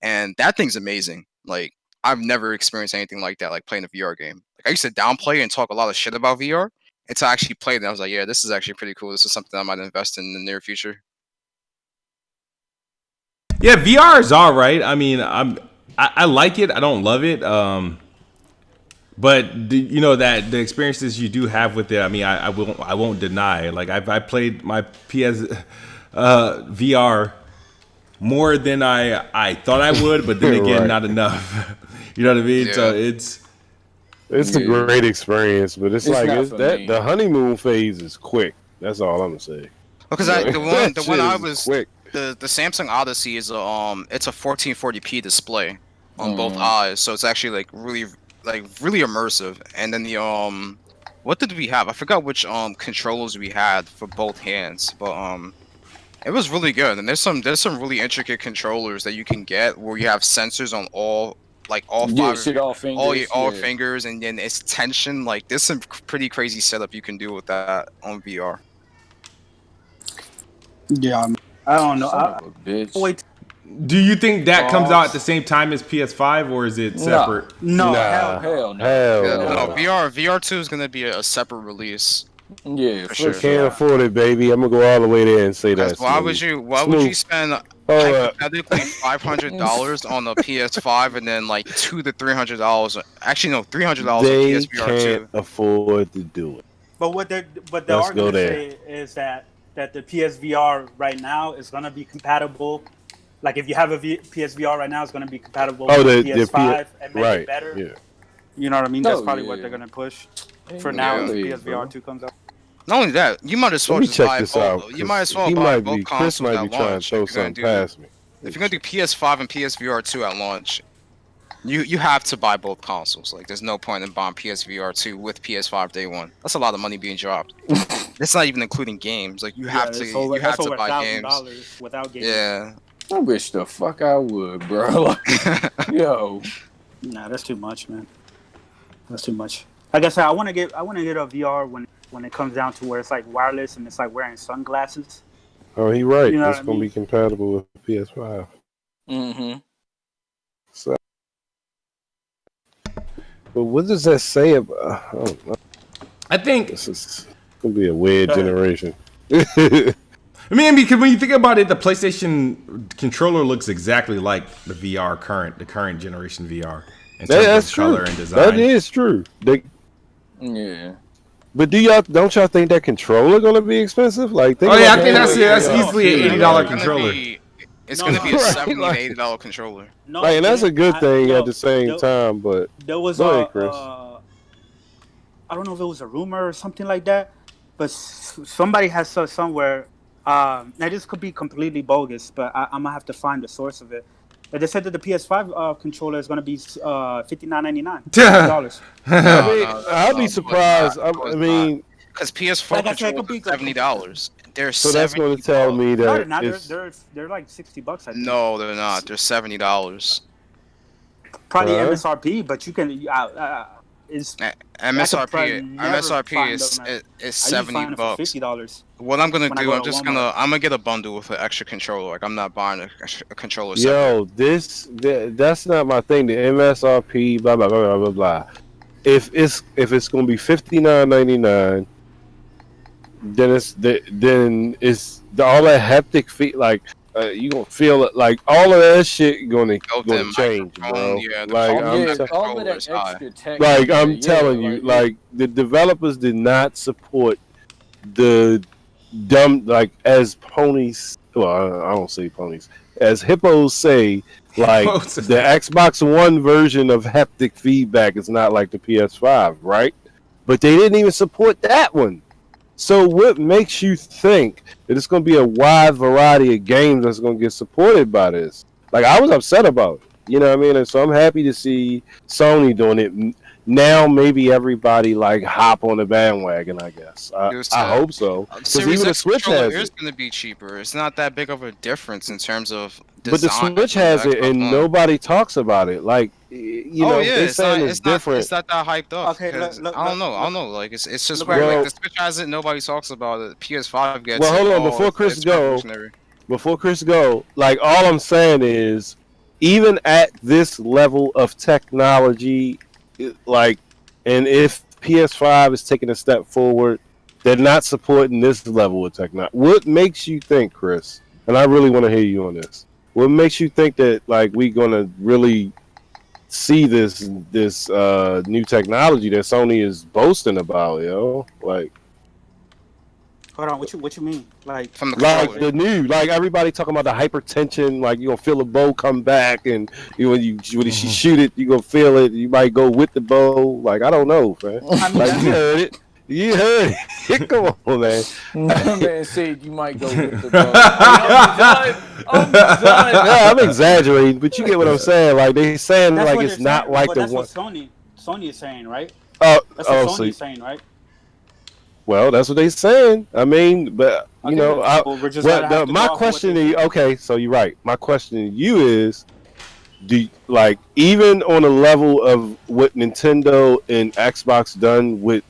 and that thing's amazing. Like I've never experienced anything like that, like playing a VR game. Like I used to downplay and talk a lot of shit about VR until I actually played it. I was like, yeah, this is actually pretty cool. This is something I might invest in the near future. Yeah, VR is all right. I mean, I like it. I don't love it. But you know that the experiences you do have with it, I mean, I won't deny. Like I played my PS VR more than I thought I would, but then again, not enough. You know what I mean? Yeah. So it's a great experience, but it's like the honeymoon phase is quick. That's all I'm gonna say. Because the one I was quick. The Samsung Odyssey is it's a 1440p display on both eyes, so it's actually like really immersive. And then the what did we have? I forgot which controllers we had for both hands, but it was really good. And there's some really intricate controllers that you can get where you have sensors on all fingers, and then it's tension. Like there's some pretty crazy setup you can do with that on VR. Yeah, I don't know. Wait. Do you think that comes out at the same time as PS5, or is it separate? No, hell no. No. VR 2 is gonna be a separate release. Yeah, for sure. Can't afford it, baby. I'm gonna go all the way there and say that. Why would you spend hypothetically $500 on the PS5 and then like $200 to $300? Actually, no, $300 on PSVR 2. They can't afford to do it. But what they're arguing say is that the PSVR right now is gonna be compatible. Like if you have a PSVR right now, it's going to be compatible with the PS5 and make it better. Yeah. You know what I mean? That's probably what they're going to push for now until PSVR 2 comes out. Not only that, you might as well just buy both. You might as well buy both consoles at launch. Throw something past me. If you're going to do PS5 and PSVR 2 at launch, you have to buy both consoles. Like there's no point in buying PSVR 2 with PS5 day one. That's a lot of money being dropped. That's not even including games. Like you have to buy games without games. Yeah. I wish the fuck I would, bro. Like, yo, nah, that's too much, man. That's too much. Like I said, I want to get a VR when it comes down to where it's like wireless and it's like wearing sunglasses. Oh, he right. You know it's gonna be compatible with PS5. So, but what does that say about? I think this is gonna be a weird generation. I mean, because when you think about it, the PlayStation controller looks exactly like the current generation VR in terms of color and design. That is true. Yeah. But don't y'all think that controller gonna be expensive? Like, I think that's easily an $80 controller. It's gonna be a $70 to $80 controller. No, and that's a good thing at the same time. But there was Chris. I don't know if it was a rumor or something like that, but somebody has said somewhere. Now this could be completely bogus, but I'm gonna have to find the source of it. But they said that the PS5 controller is gonna be $59.99. I'd be surprised. I mean, because PS4 controllers are $70. So that's going to tell me that they're like $60. I think. No, they're not. They're $70. Probably MSRP, but you can. MSRP is $70. $50. What I'm gonna do, I'm gonna get a bundle with an extra controller. Like I'm not buying a controller. Yo, that's not my thing. The MSRP, blah blah blah blah blah. If it's gonna be $59.99, then it's all that haptic feed. Like you gonna feel it. Like all of that shit gonna Built-in change, microphone, bro. yeah, the Like performance Yeah, of the all of controller that is high. extra tech. like Yeah, I'm telling you, like the developers did not support the dumb like as ponies. Well, I don't say ponies. As hippos say, like the Xbox One version of haptic feedback is not like the PS5, right? But they didn't even support that one. So what makes you think that it's going to be a wide variety of games that's going to get supported by this? Like I was upset about it, you know what I mean? And so I'm happy to see Sony doing it now. Maybe everybody like hop on the bandwagon. I guess I hope so because Series even the X Switch controller has is it. going to be cheaper. It's not that big of a difference in terms of But the design Switch from the has it, Xbox and One. nobody talks about it. Like you Oh know, yeah, they saying it's different. it's not that hyped up Okay, because look, I don't know. Like it's just look weird. right Like here. Well, the Switch has it, nobody talks about it. PS5 gets well, it. hold on. Oh, it's revolutionary. Before Chris go, like all I'm saying is, even at this level of technology, like, and if PS5 is taking a step forward, they're not supporting this level of technology. What makes you think, Chris? And I really want to hear you on this. What makes you think that like we gonna really see this new technology that Sony is boasting about, yo? Hold on, what you mean? From the Like controller. the new, like everybody talking about the hypertension, like you gonna feel the bow come back, and when she shoot it, you gonna feel it. You might go with the bow. Like I don't know, man. I mean, Like you heard it. Come on, man. that man said you might go with the bow. Hey, I'm done. Yeah, I'm exaggerating, but you get what I'm saying. Like they saying that's like what it's they're not saying. like But the that's one. what Sony is saying, right? Oh, That's what so Sony is saying, right? well, that's what they saying. I mean, but you Okay, know, so we're just gonna have to my go off of what question they to you, say. okay, so you're right. My question to you is, like even on a level of what Nintendo and Xbox done with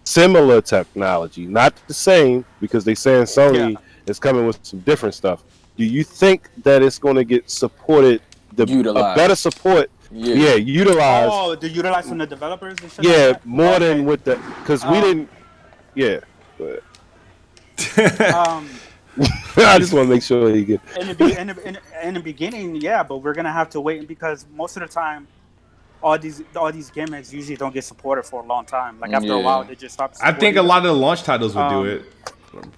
similar technology, not the same because they saying Yeah. Sony is coming with some different stuff. Do you think that it's going to get supported, a better Utilized. support? Yeah, Yeah. utilized. Oh, the utilize from the developers and shit like Yeah, that. more than Okay. with the because we Um. didn't. Yeah, but Um. I just want to make sure he get. In the beginning, yeah, but we're gonna have to wait because most of the time, all these gimmicks usually don't get supported for a long time. Like after a while, Yeah. they just stop I think a supporting them. lot of the launch titles would do Um. it.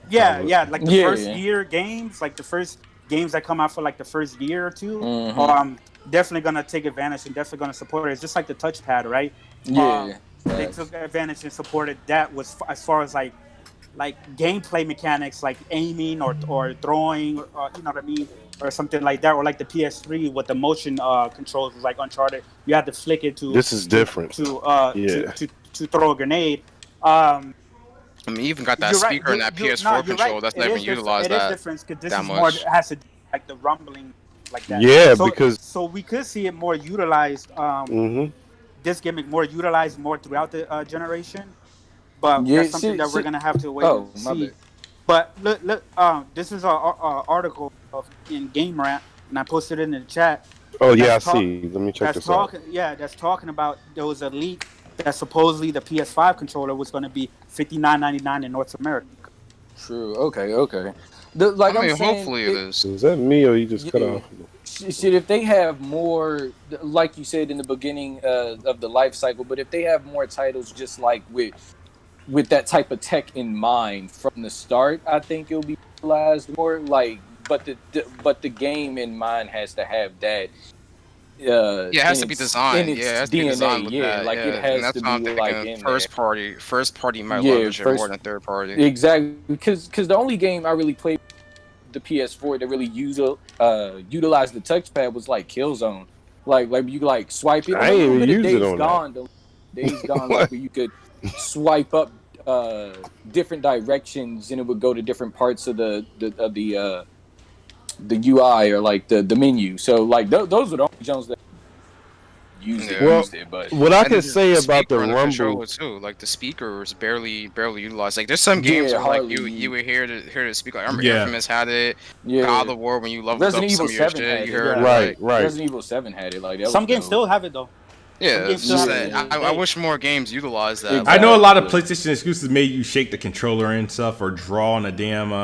Yeah, Probably. yeah, like the first Yeah. year games, like the first games that come out for like the first year or two, Mm-hmm. definitely gonna take advantage and definitely gonna support it. It's just like the touchpad, right? Yeah. They Facts. took advantage and supported that was as far as like gameplay mechanics, like aiming or throwing, you know what I mean, or something like that, or like the PS3 with the motion controls, like Uncharted. You had to flick it This is different. Yeah. to throw a grenade. Um, I mean, you even got that you're right. speaker in that No, PS4 you're right. controller that's It not is even different. utilized It is different because this that is more much. has to do like the rumbling like that. Yeah, So because so we could see it more utilized. hmm This gimmick more utilized more throughout the generation, but Yeah. that's something See. that we're See. gonna have to wait and Oh, my see. bad. But look, this is a article in Game Rant, and I posted it in the chat. oh yeah, That's I talk. see. Let me check That's this out. talking. Yeah, that's talking about there was a leak that supposedly the PS5 controller was going to be $59.99 in North America. True. Okay. Okay. Like I I'm mean, saying, hopefully it is. Is that me or you just cut yeah. off? Shit, if they have more, like you said in the beginning of the life cycle, but if they have more titles, just like with that type of tech in mind from the start, I think it'll be utilized more. Like, but the game in mind has to have that. Yeah, it has to be In designed. Yeah, it its has to be DNA, designed with yeah, that. like it Yeah, and has that's to why I'm be like thinking in there. first party. First party might Yeah, leverage it more first than third party. exactly because the only game I really played the PS4 that really utilized the touchpad was like Killzone. Like you like swipe it, I a ain't little even bit of use it Days on that. Gone. Days Gone, like What? where you could swipe up different directions and it would go to different parts of the UI or like the menu. So like those were the only Jones that Well, used it. But what I And can then say the about the speaker on the Rumble, controller too. Like the speaker is barely utilized. Like there's some games yeah, where like hardly. you would hear the speaker. Like, I remember Yeah. Infamous had it. God Yeah, of War when you leveled Resident up Evil some of your 7 shit, had you it. heard Yeah. it. right, Like right. Resident Evil 7 had it. Like that Some was games dope. still have it though. Yeah, games it's still just happen that to this I day. wish more games utilize that. I Like, know a lot of PlayStation exclusives made you shake the controller and stuff, or draw on a damn Yeah.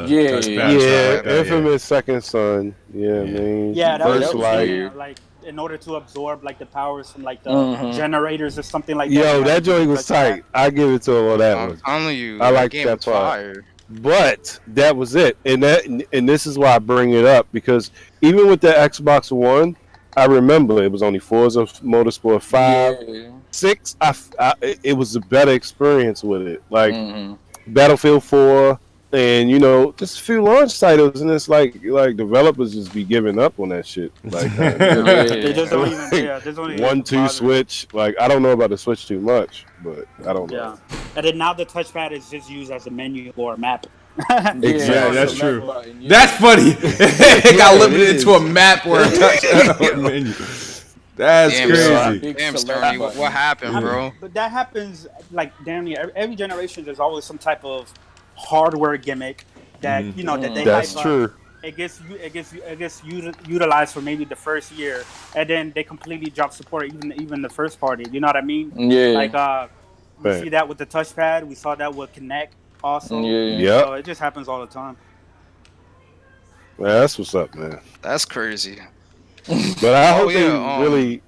touchpad and stuff Yeah, like that. Infamous Second Son. Yeah, Yeah. man. Yeah, that was that First was Light. weird. like in order to absorb like the powers from like the Mhm. generators or something like that. Yo, they had that to do joint the was touchpad. tight. I give it to him on that I'm one. telling you, I that like game that was part. fire. But that was it, and this is why I bring it up, because even with the Xbox One, I remember it was only Forza Motorsport 5, Yeah. 6. It was a better experience with it, like Mhm. Battlefield 4, and just a few launch titles, and it's like developers just be giving up on that shit. Like They just don't even. like, Yeah, there's only 1-2 bother. Switch. Like I don't know about the Switch too much, but I don't know. Yeah, and then now the touchpad is just used as a menu or a map. Exactly. Yeah, that's select true. button, yeah. That's funny. It got Yeah, it limited is. to a map or a touch menu. That's Damn, crazy. Big Damn, select Stoney, button. what happened, bro? But that happens like damn near every generation. There's always some type of hardware gimmick that that they That's hype true. up. It gets utilized for maybe the first year, and then they completely drop support even the first party. You know what I mean? Yeah. Like we Right. see that with the touchpad. We saw that with Kinect also. Yeah. Yep. So it just happens all the time. Man, that's what's up, man. That's crazy. But I hope yeah, they really.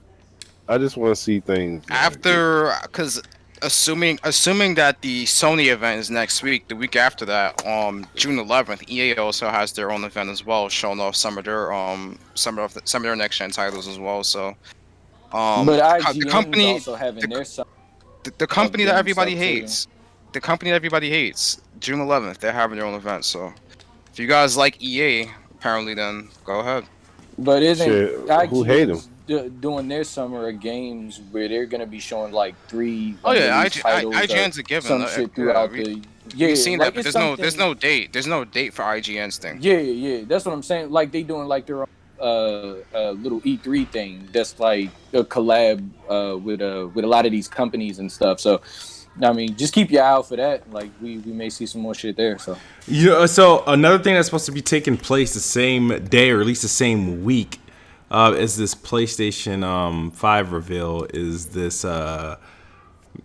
I just want to see things After, because assuming that the Sony event is next week, the week after that, June 11th, EA also has their own event as well, showing off some of their next gen titles as well. So, But IGN the company, also having their side. the company that game everybody stuff, too. hates, June 11th, they're having their own event. So, if you guys like EA, apparently, then go ahead. But isn't Shit, who hate 'em? doing their summer of games where they're gonna be showing like 3 Oh yeah, unreleased titles or IGN's a given. some shit throughout the You've seen like that, but it's there's no date. There's no date for IGN's thing. Yeah, that's what I'm saying. Like they doing like their own little E3 thing that's like a collab with a lot of these companies and stuff. So I mean, just keep your eye out for that. Like we may see some more shit there. So So another thing that's supposed to be taking place the same day, or at least the same week, is this PlayStation 5 reveal. Is this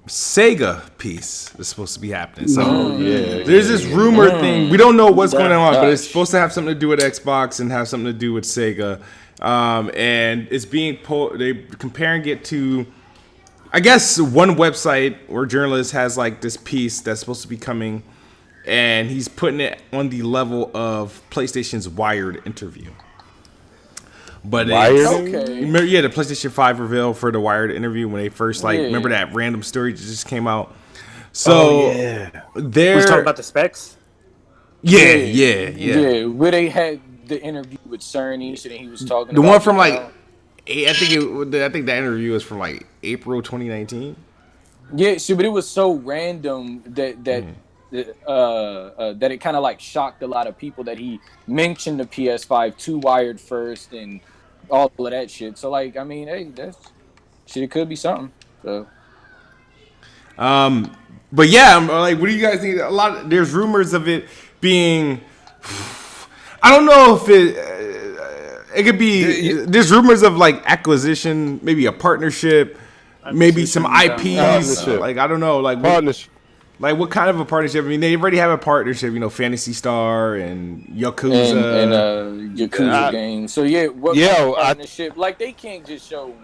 SEGA piece that's supposed to be happening? So there's this rumor thing. We don't know what's going on, but it's supposed to have something to do with Xbox and have something to do with SEGA. And it's being they're comparing it to, I guess, one website or journalist has like this piece that's supposed to be coming, and he's putting it on the level of PlayStation's Wired interview. But Wired? yeah, the PlayStation 5 reveal for the Wired interview when they first remember that random story that just came out. So they're Let's talk about the specs. Yeah. Where they had the interview with Cerny, so then he was talking. The about one from like, how- I think that interview was from like April 2019. Yeah, but it was so random that it kind of like shocked a lot of people that he mentioned the PS5 to Wired first and all of that shit. So like, I mean, hey, that's shit. It could be something. So. But yeah, I'm like, what do you guys think? There's rumors of it being. I don't know if it could be. There's rumors of like acquisition, maybe a partnership, maybe some IPs. Like I don't know, like partnership. Like what kind of a partnership? I mean, they already have a partnership, Phantasy Star and Yakuza and Yakuza games. So yeah, what kind of partnership? Like they can't just show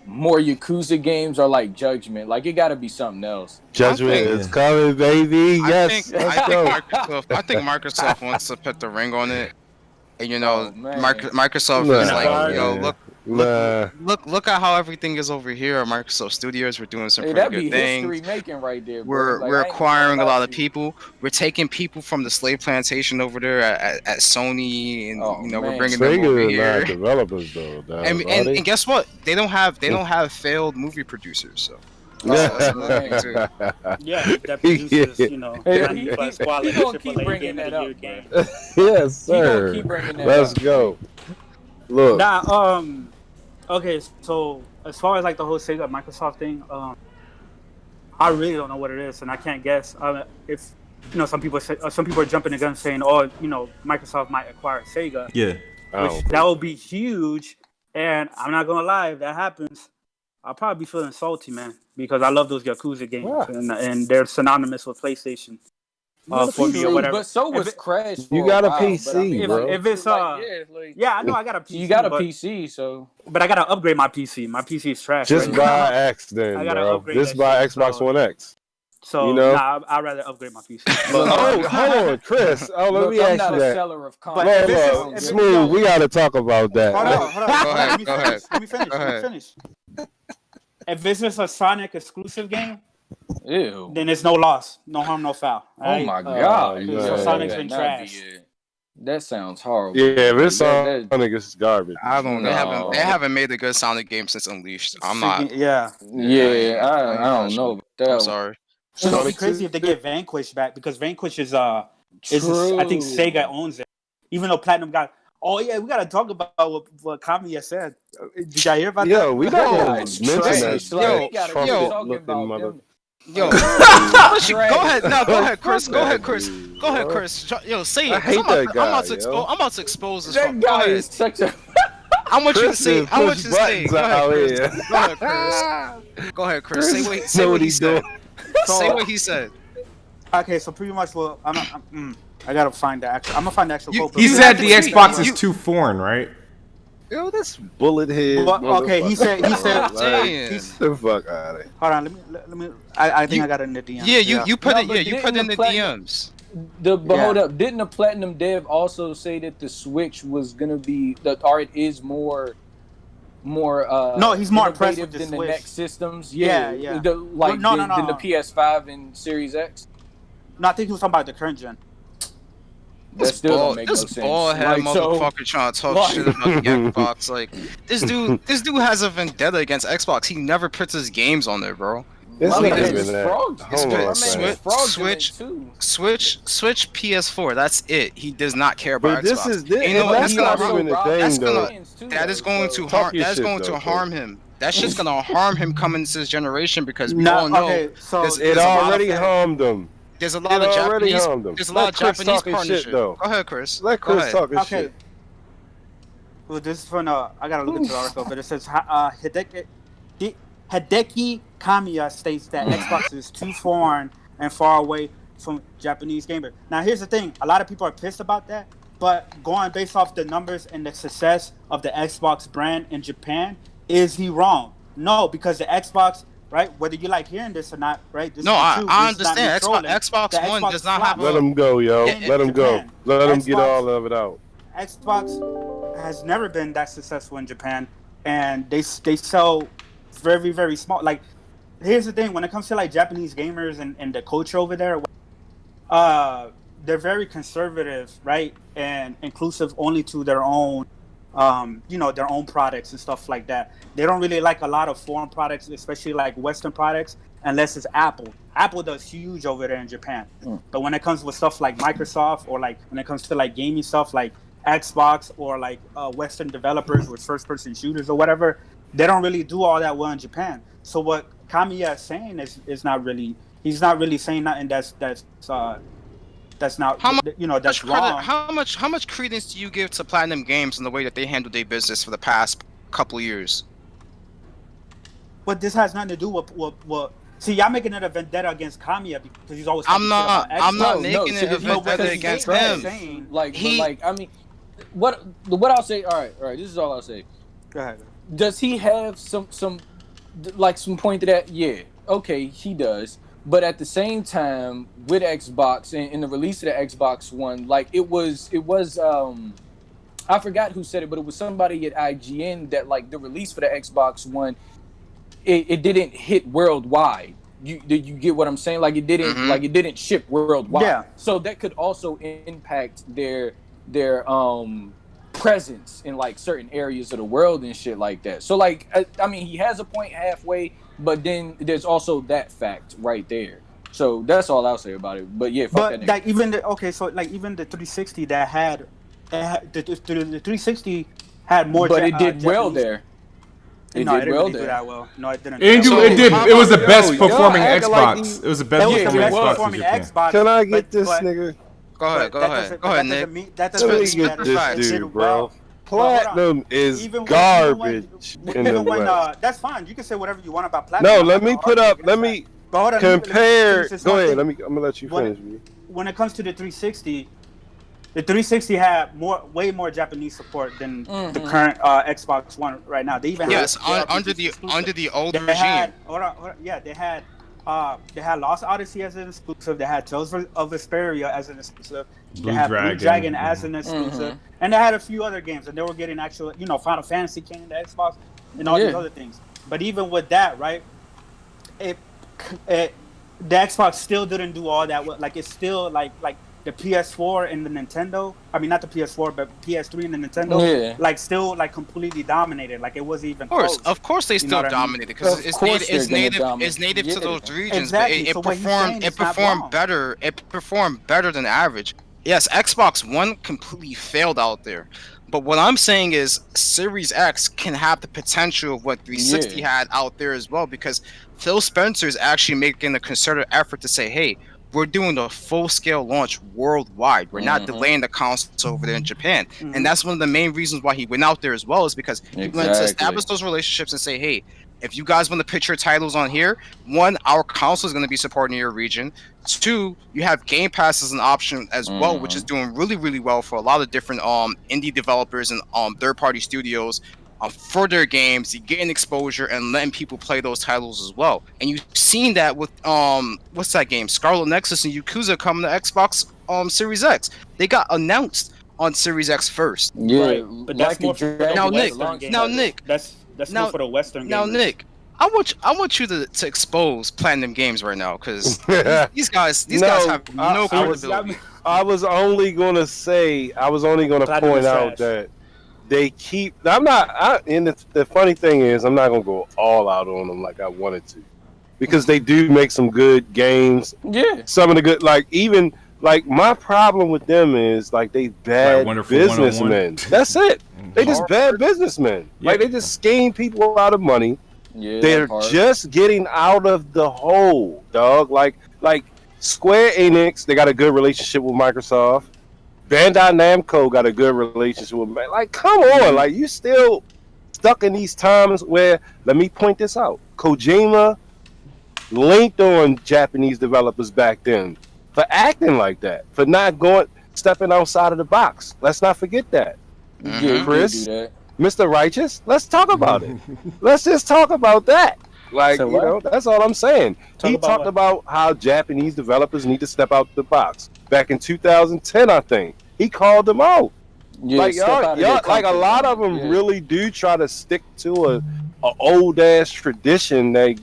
more Yakuza games or like Judgment. Like it got to be something else. Judgment is coming, baby. Yes, I think Microsoft wants to put the ring on it, and Microsoft is like, look at how everything is over here at Microsoft Studios. We're doing some pretty good things. History making right there. We're acquiring a lot of people. We're taking people from the slave plantation over there at Sony, and we're bringing them over here. Not developers though. And guess what? They don't have failed movie producers. So. That's another thing too. Yeah, that produces, he's gonna keep bringing that up. Yes, sir. Keep bringing that Let's up. go. Look. Okay, so as far as like the whole Sega Microsoft thing, I really don't know what it is, and I can't guess. If some people are jumping the gun saying, Microsoft might acquire Sega. Yeah. Which that would be huge And I'm not gonna lie, if that happens, I'll probably be feeling salty, man, because I love those Yakuza games, Wow. and they're synonymous with PlayStation. For me or whatever. But so was Crash for You got a while, PC, but I mean, bro. If it's yeah, I know I got a PC. you got a PC, so but I gotta upgrade my PC. My PC is trash. Just right buy now. X then, I gotta bro. upgrade Just that buy shit, Xbox so- One X. So You know? I'd rather upgrade my PC. Oh, hold on, Chris. Oh, let look, me I'm ask not you a that. seller of But content. if it's- Look, if Smooth, we gotta talk about that. Hold on. Go ahead, Let me go finish. ahead. Let me finish. If this is a Sonic exclusive game, Ew. then it's no loss, no harm, no foul. Oh my god. man. So Sonic's been That'd be trash. it. That sounds horrible. Yeah, if it's That- Sonic, it's garbage. I don't. They No. haven't made a good Sonic game since Unleashed. I'm not. Yeah. Yeah, I ain't don't know. About that I'm one. sorry. It's gonna be Sonic crazy 2? if they get Vanquish back, because Vanquish is I think True. Sega owns it. Even though Platinum got. Oh yeah, we gotta talk about what Kamiya said. Did y'all hear about that? Yo, we not gonna It's mention trash. that. Like, Yo, we gotta trumpet keep talking looking about mother. them. Yo, how much you, go ahead. No, go ahead, Chris. Fuck Go ahead, that Chris. dude, Go ahead, bro. Chris. Yo, say it. I 'cause hate I'm about, that guy, I'm about to yo. I'm about to expose this. That fuck. guy Go is ahead. such a. I want you to Chris say. is I want you push to say. buttons Go ahead, out Chris. here. Go ahead, Chris. Go ahead, Chris. Say Know what what he he's said. doing. Say what he said. Okay, so pretty much, well, I gotta find the actual. I'm gonna find the actual quote. He You said have the to Xbox see- is too foreign, right? Yo, this bullet head. But, okay, he said. Damn. He's, The fuck out of here. hold on, let me. I think I got it in the DM. Yeah, you put No, it. but Yeah, you put didn't in the the Platinum- DMs. But Yeah. hold up, didn't the Platinum Dev also say that the Switch was gonna be or it is more No, he's more impressed innovative with the than Switch. the next systems? Yeah. Than the PS5 and Series X. No, I think he was talking about the current gen. That still don't make no This sense. bald head Like, so- motherfucker trying to talk like- shit about the Xbox. Like this dude has a vendetta against Xbox. He never puts his games on there, bro. It's My not man even is that. fraud- Hold my on, man man. is fraudulent Switch- too. Switch PS4. That's it. He does not care about But this Xbox. is this. You know what? That's That's not gonna even the rob- thing, that's though. gonna- fans too, That is though, going so- to Talk harm. your That is shit, going though, to Coach. harm him. That shit's gonna harm him coming into this generation because we No, all know okay, so there's It a lot of already fan- harmed them. there's a lot It of already Japanese. harmed them. There's a Let lot of Chris Japanese talking shit, partnership. though. Go ahead, Chris. Let Go Chris ahead. talk his Okay. shit. Well, this is from I gotta look into the article, but it says Hideki Kamiya states that Xbox is too foreign and far away from Japanese gamers. Now, here's the thing: a lot of people are pissed about that, but going based off the numbers and the success of the Xbox brand in Japan, is he wrong? No, because the Xbox, right? Whether you like hearing this or not, right? This No, is I true. This is not me understand. trolling. Xbox The One Xbox does not have flops. Let him go, yo. In Let him go. Japan, Let him get Xbox- all of it out. Xbox has never been that successful in Japan, and they sell very, very small. Like, here's the thing: when it comes to like Japanese gamers and the culture over there, they're very conservative, right, and inclusive only to their own, their own products and stuff like that. They don't really like a lot of foreign products, especially like Western products, unless it's Apple. Apple does huge over there in Japan, but when it comes with stuff like Microsoft or like when it comes to like gaming stuff like Xbox or like Western developers with first-person shooters or whatever, they don't really do all that well in Japan. So what Kamiya is saying is not really. He's not really saying nothing that's not that's wrong. How much credence do you give to Platinum Games in the way that they handle their business for the past couple of years? But this has nothing to do with what. See, y'all making it a vendetta against Kamiya because he's always. I'm talking shit about not Xbox. making it a vendetta against him. Saying, I mean, what I'll say. All right. This is all I'll say. Go ahead. Does he have some point to that? Yeah. Okay, he does. But at the same time, with Xbox and the release of the Xbox One, like it was I forgot who said it, but it was somebody at IGN that like the release for the Xbox One, it didn't hit worldwide. You get what I'm saying? Like it didn't ship worldwide. Yeah. So that could also impact their presence in like certain areas of the world and shit like that. So like I mean he has a point halfway, but then there's also that fact right there. So that's all I'll say about it. But yeah, fuck that But nigga. like even even the 360 that had the 360 had more. But it did well Japanese- there. No, it didn't really do that well. No, it didn't. It was the best performing acting like Xbox. he- It was the It best was the performing best Xbox in performing Japan. Xbox. Can I get but- this but- nigga? Go ahead, but that Nick. doesn't Let me mean get that this it dude, did bro. well. Platinum is garbage in the West. That's fine. You can say whatever you want about Platinum. No, let me put up. Let me compare. Go ahead. I'm gonna let you finish. When it comes to the 360, the 360 had way more Japanese support than the current Xbox One right now. They even under the old regime. They had Lost Odyssey as an exclusive. They had Tales of Vesperia as an exclusive. They had Blue Dragon as an exclusive, and they had a few other games. And they were getting actual, Final Fantasy came to Xbox and all these other things. But even with that, right, the Xbox still didn't do all that. Like it's still like the PS4 and the Nintendo. I mean, not the PS4, but PS3 and the Nintendo. Like still like completely dominated. Like it wasn't even close. Of course, they still dominated because it's native to those regions. Exactly. But it performed better. It performed better than average. Yes, Xbox One completely failed out there. But what I'm saying is Series X can have the potential of what 360 had out there as well, because Phil Spencer is actually making a concerted effort to say, hey, we're doing a full-scale launch worldwide. We're not delaying the console over there in Japan. And that's one of the main reasons why he went out there as well, is because he wanted to establish those relationships and say, hey, if you guys want to put your titles on here, one, our console is going to be supporting your region. Two, you have Game Pass as an option as well, which is doing really, really well for a lot of different indie developers and third-party studios for their games, getting exposure and letting people play those titles as well. And you've seen that with what's that game? Scarlet Nexus and Yakuza coming to Xbox Series X. They got announced on Series X first. Yeah, right. But that's more for Nick. That's more for the Western gamers. Now, Nick, I want you to expose Platinum Games right now, because these guys have no credibility. I was only gonna point out that they keep. And the funny thing is, I'm not gonna go all out on them like I wanted to, because they do make some good games. Yeah, some of the good, like my problem with them is like they bad businessmen. That's it. They just bad businessmen. Like they just scheme people out of money. Yeah, they're just getting out of the hole, dog. Like Square Enix, they got a good relationship with Microsoft. Bandai Namco got a good relationship with. Like, come on, like you still stuck in these times where, let me point this out, Kojima linked on Japanese developers back then for acting like that, for not stepping outside of the box. Let's not forget that. Chris, Mr. Righteous, let's talk about it. Let's just talk about that. Like, that's all I'm saying. He talked about how Japanese developers need to step out the box. Back in 2010, I think. He called them out. Yeah, like, y'all like a lot of them really do try to stick to a old ass tradition. They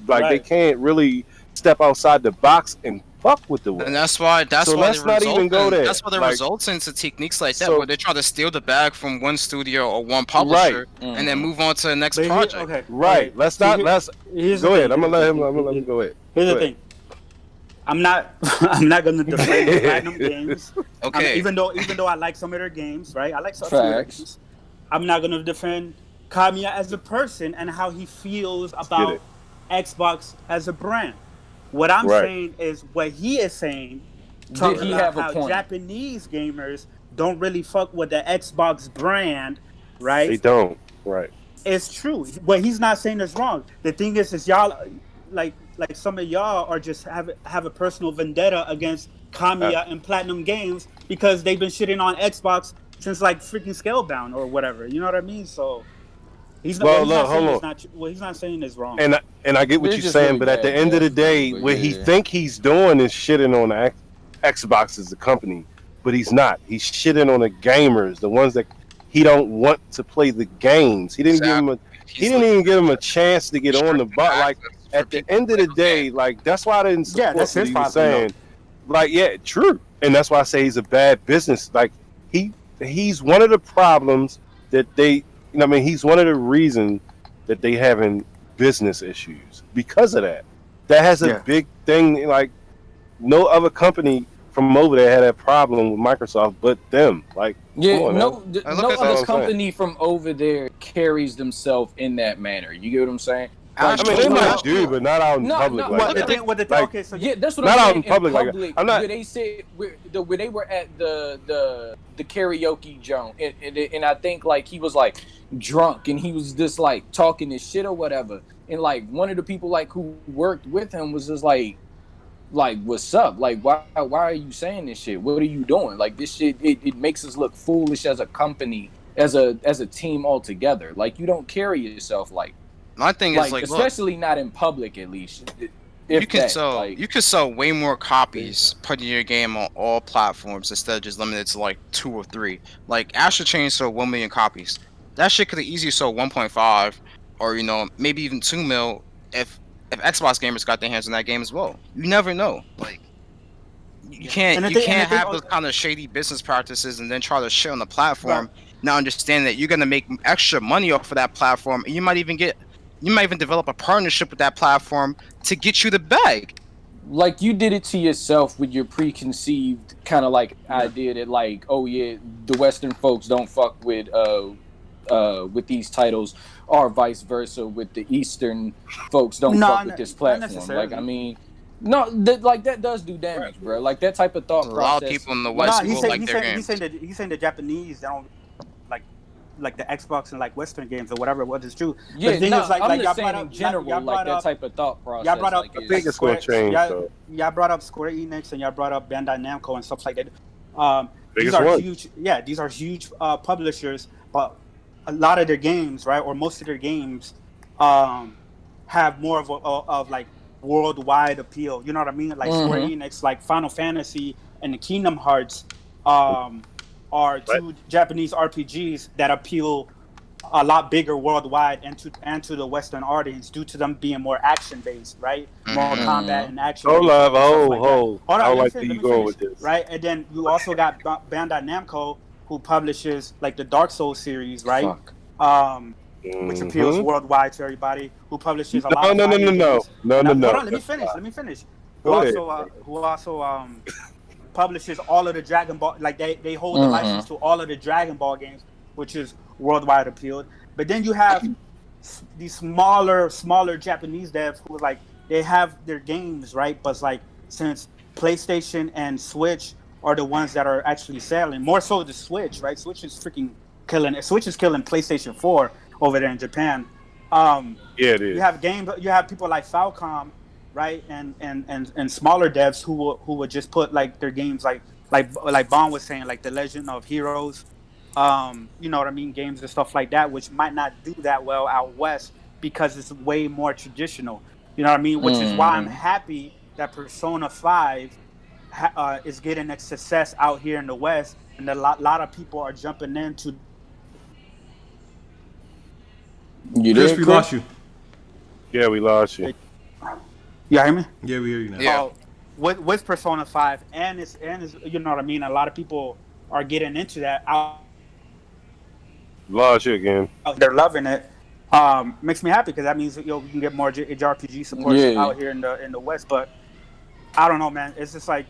can't really step outside the box and fuck with the West. And that's why let's not even go there. That's why there results into techniques like that, where they try to steal the bag from one studio or one publisher, and then move on to the next project. Right. Let's go ahead. I'm gonna let him go ahead. Here's the thing. I'm not gonna defend Platinum Games. Okay. Even though I like some of their games, right? I like some of their games. I'm not gonna defend Kamiya as a person and how he feels about Xbox as a brand. What I'm saying is what he is saying, talking about how Japanese gamers don't really fuck with the Xbox brand, right? They don't, right? It's true. What he's not saying is wrong. The thing is y'all, like some of y'all are just have a personal vendetta against Kamiya and Platinum Games because they've been shitting on Xbox since like freaking Scalebound or whatever. You know what I mean? So he's not. What he's not saying is wrong. And I get what you're saying, really, but at the end of the day, what he think he's doing is shitting on Xbox as a company, but he's not. He's shitting on the gamers, the ones that he don't want to play the games. He didn't even give him a chance to get on the bus. Like at the end of the day, like that's why I didn't support what he was saying. Like, true, and that's why I say he's a bad business. Like he's one of the problems that they. I mean, he's one of the reasons that they having business issues because of that. That has a big thing. Like no other company from over there had that problem with Microsoft, but them. Like, no other company from over there carries themselves in that manner. You get what I'm saying? Like, I mean, they might do, but not out in public like What the that. thing? What the thing? Like, Okay, so yeah, that's what not I'm out saying. in public like that. I'm not. Where they said where they were at the karaoke joint, and I think like he was like drunk and he was just like talking this shit or whatever, and like one of the people like who worked with him was just like what's up, like why are you saying this shit, what are you doing, like this shit it makes us look foolish as a company, as a team altogether, like you don't carry yourself like My thing is like, look, especially not in public at least. If you can that, sell like, you can sell way more copies putting your game on all platforms instead of just limited to like 2 or 3. Like Astral Chain sold 1 million copies. That shit could have easily sold 1.5 or maybe even 2 mil if Xbox gamers got their hands on that game as well. You never know. Like you can't have those kind of shady business practices and then try to shit on the platform. Now understand that you're gonna make extra money off of that platform, and you might even develop a partnership with that platform to get you the bag. like you did it to yourself with your preconceived kind of like idea that like, oh yeah, the Western folks don't fuck with these titles, or vice versa with the Eastern folks don't fuck with this platform. Like, I mean, no, that does do damage, bro. Like that type of thought process. A lot of people in the West will like their games. He's saying the Japanese don't like the Xbox and like Western games or whatever. What is true? Yeah, the thing no, is, like, I'm like just saying in general, like that type of thought process. Y'all brought up, like, I think it's going to change. Y'all brought up Square Enix and y'all brought up Bandai Namco and stuff like that. These are one. huge. Yeah, these are huge publishers, but a lot of their games, right, or most of their games, have more of like worldwide appeal. You know what I mean? Like Square Enix, like Final Fantasy and the Kingdom Hearts, are two Japanese RPGs that appeal a lot bigger worldwide and to the Western audience due to them being more action based, right? More combat and action. I Like like where you going with this, right? And then you also got Bandai Namco, who publishes like the Dark Souls series, right? Which appeals worldwide to everybody. Who publishes a lot of no. Hold on, let me finish. Who also publishes all of the Dragon Ball, like they hold the license to all of the Dragon Ball games, which is worldwide appealed. But then you have these smaller Japanese devs who like they have their games, right? But like since PlayStation and Switch are the ones that are actually selling, more so the Switch, right? Switch is freaking killing. Switch is killing PlayStation 4 over there in Japan. Yeah, it is. You have people like Falcom, right, and smaller devs who would just put like their games like Bond was saying, like the Legend of Heroes, you know what I mean, games and stuff like that, which might not do that well out west because it's way more traditional. You know what I mean? Which is why I'm happy that Persona 5 is getting its success out here in the West, and a lot of people are jumping into. Chris, we lost you. Yeah, we lost you. You hear me? Yeah, we hear you now. Yeah. With Persona 5 and it's you know what I mean, a lot of people are getting into that out. Lost you again. They're loving it. Makes me happy because that means we can get more JRPG support out here in the West. But I don't know, man. It's just like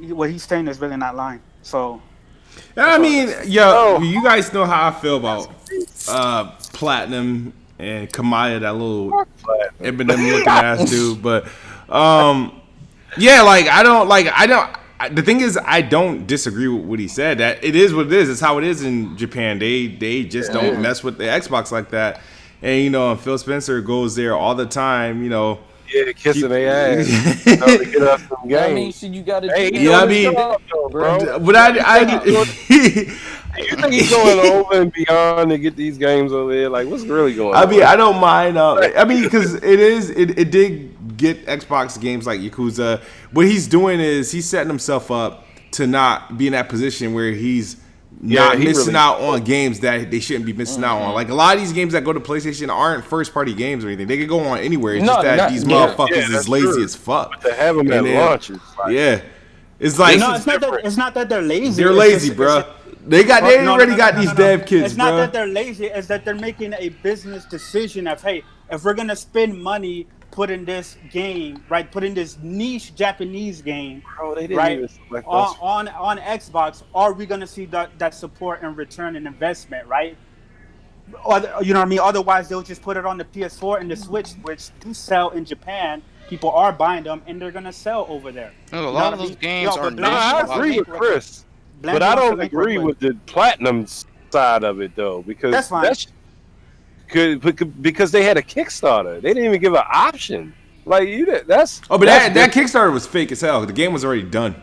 what he's saying is really not lying. So I mean, you guys know how I feel about Platinum and Kamaya, that little Eminem looking ass dude. But yeah, like I don't. The thing is, I don't disagree with what he said. That it is what it is. It's how it is in Japan. They just don't mess with the Xbox like that. And Phil Spencer goes there all the time. Yeah, kissing their ass. To get us some games. I mean, shit, you got to. I mean, bro. But you think he's going over and beyond to get these games over there? Like, what's really going on? I mean, I don't mind. I mean, because it did get Xbox games like Yakuza. What he's doing is he's setting himself up to not be in that position where he's not missing out on games that they shouldn't be missing out on. Like a lot of these games that go to PlayStation aren't first party games or anything. They could go on anywhere. It's just that these motherfuckers is lazy as fuck. But to have them at launches, it's like it's not that they're lazy. They're lazy, bro. They already got these dev kids. It's not that they're lazy. It's that they're making a business decision of, hey, if we're gonna spend money putting this game, right, putting this niche Japanese game, right, on Xbox, are we gonna see that support and return and investment, right? Or you know what I mean. Otherwise, they'll just put it on the PS4 and the Switch, which do sell in Japan. People are buying them, and they're gonna sell over there. No, a You know lot what of I those mean? games are But No, Bland, niche. he I A wants lot to of agree link with real quick. Chris, Bland, but he I wants to don't link real agree quick. with the platinum side of it though, because That's fine. because they had a Kickstarter. They didn't even give an option. Like that's Oh, but that's that different. Kickstarter was fake as hell. The game was already done.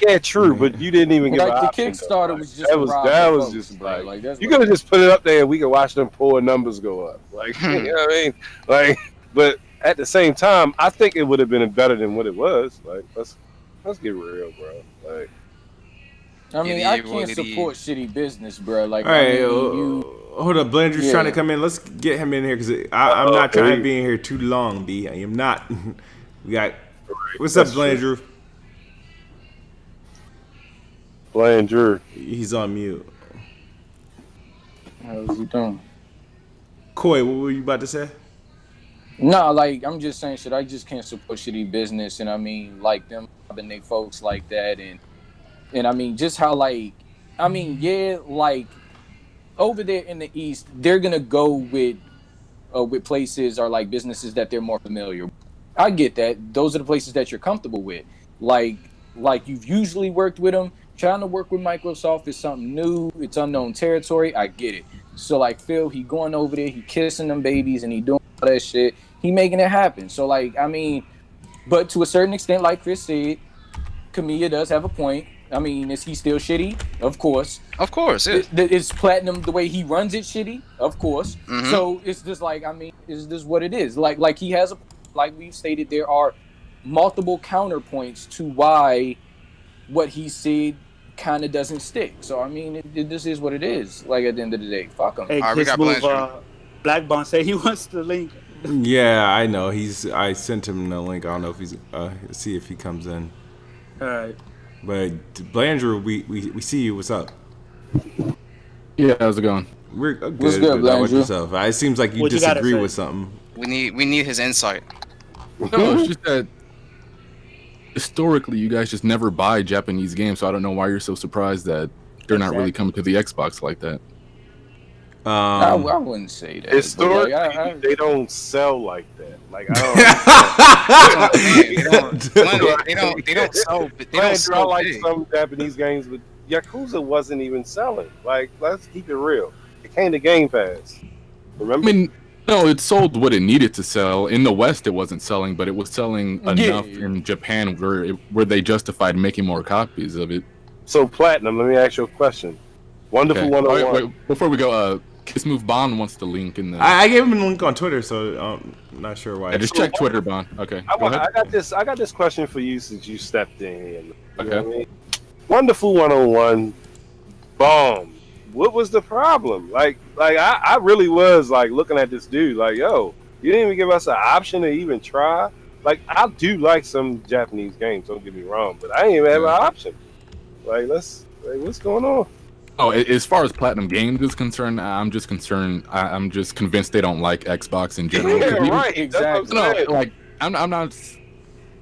Yeah, true, but you didn't even give an Like the option. Though. Kickstarter Like, was just to rob that the was folks, just bro. like Like that's you what could it have just put it up there and we could watch them poor numbers go up. Like you know what I mean? Like, but at the same time, I think it would have been better than what it was. Like let's get real, bro. Like I mean, It I is what can't it support is. shitty business, bro. Like, All right, I mean, you. hold up. Blander's Yeah. trying to come in. Let's get him in here because I'm not trying to hey. be in here too long, B. I am not. We got. What's That's up, true. Blandrew? Blandrew. He's on mute. How's he doing? Coy, what were you about to say? No, like I'm just saying, shit. I just can't support shitty business, and I mean, like them robbing they folks like that, and I mean, just how like, I mean, yeah, like over there in the East, they're gonna go with places or like businesses that they're more familiar with. I get that. Those are the places that you're comfortable with. Like you've usually worked with them. Trying to work with Microsoft is something new. It's unknown territory. I get it. So like Phil, he going over there, he kissing them babies and he doing all that shit. He making it happen. So like, I mean, but to a certain extent, like Chris said, Camilla does have a point. I mean, is he still shitty? Of course. Of course, yeah. Is Platinum the way he runs it shitty? Of course. Mhm. So it's just like, I mean, is this what it is? Like he has a, like we've stated, there are multiple counterpoints to why what he said kind of doesn't stick. So I mean, this is what it is. Like at the end of the day, fuck him. Hey, All right, we Chris got move. Blanchard. Black Bond say he wants to link. Yeah, I know. I sent him the link. I don't know if he's. See if he comes in. All right. But Blandrew, we see you. What's up? Yeah, how's it going? We're good. What's good, How about Blandrew? yourself? It seems like you What you gotta disagree say? with something. We need his insight. No, it's just that historically, you guys just never buy Japanese games, so I don't know why you're so surprised that they're not really coming to the Xbox like that. I wouldn't say that. Historically, But, like, they don't sell like that. Like I They don't sell. They don't don't sell like big. some Japanese games, but Yakuza wasn't even selling. Like let's keep it real. It came to Game Pass. I Remember? mean, no, it sold what it needed to sell. In the West, it wasn't selling, but it was selling enough in Japan where they justified making more copies of it. So Platinum, let me ask you a question. Wonderful Okay. 101. Wait, before we go, Kiss Move Bond wants the link in the. I gave him a link on Twitter, so I'm not sure why. Yeah, just check Twitter, Bond. Okay. Go ahead. I got this question for you since you stepped in here. You know Okay. what I mean? Wonderful 101. Bomb. What was the problem? Like I really was like looking at this dude like, yo, you didn't even give us an option to even try. Like I do like some Japanese games, don't get me wrong, but I didn't even have an option. Like what's going on? Oh, as far as Platinum Games is concerned, I'm just concerned. I'm just convinced they don't like Xbox in general. 'Cause even- right. Exactly. That's what I'm saying. No, like I'm not.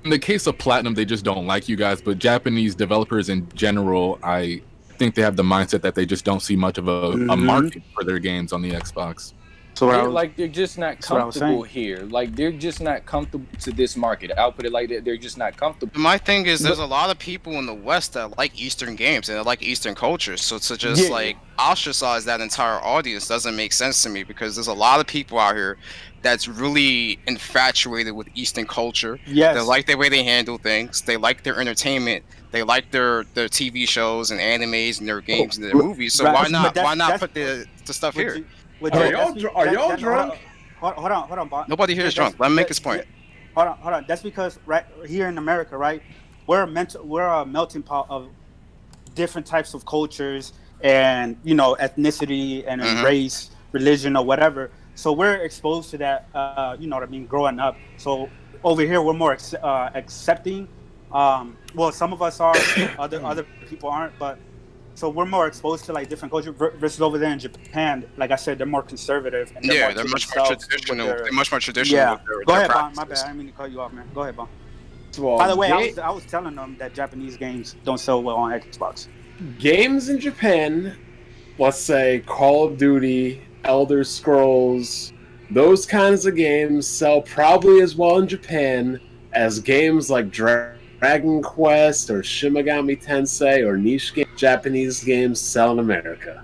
In the case of Platinum, they just don't like you guys. But Japanese developers in general, I think they have the mindset that they just don't see much of a market for their games on the Xbox. So what I was, like they're just not what I was comfortable here. Like they're just not comfortable to this market. I'll put it like that. They're just not comfortable. My thing is, there's a lot of people in the West that like Eastern games and they like Eastern culture. So to just like ostracize that entire audience doesn't make sense to me because there's a lot of people out here that's really infatuated with Eastern culture. yes. They like the way they handle things. They like their entertainment. They like their TV shows and animes and their games and their movies. So Right, why but not that's- put the stuff Would here? you- would Are you- y'all that's dr- are that- y'all that- drunk? Hold on, Bond. Nobody here is drunk. Let me make this point. Hold on. That's because right here in America, right, we're a melting pot of different types of cultures and ethnicity and race, religion, or whatever. So we're exposed to that. You know what I mean, growing up. So over here, we're more accepting. Well, some of us are, other people aren't, but. So we're more exposed to like different culture versus over there in Japan. Like I said, they're more conservative. And Yeah, more they're to much more themselves with traditional. their- They're much more traditional. Yeah. With their, Go their ahead, Bond. My bad. practices. I didn't mean to cut you off, man. Go ahead, Bond. Well, By the way, I was telling them that Japanese games don't sell well on Xbox. games in Japan, let's say Call of Duty Elder Scrolls, those kinds of games sell probably as well in Japan as games like Dragon Quest or Shin Megami Tensei or niche Japanese games sell in America.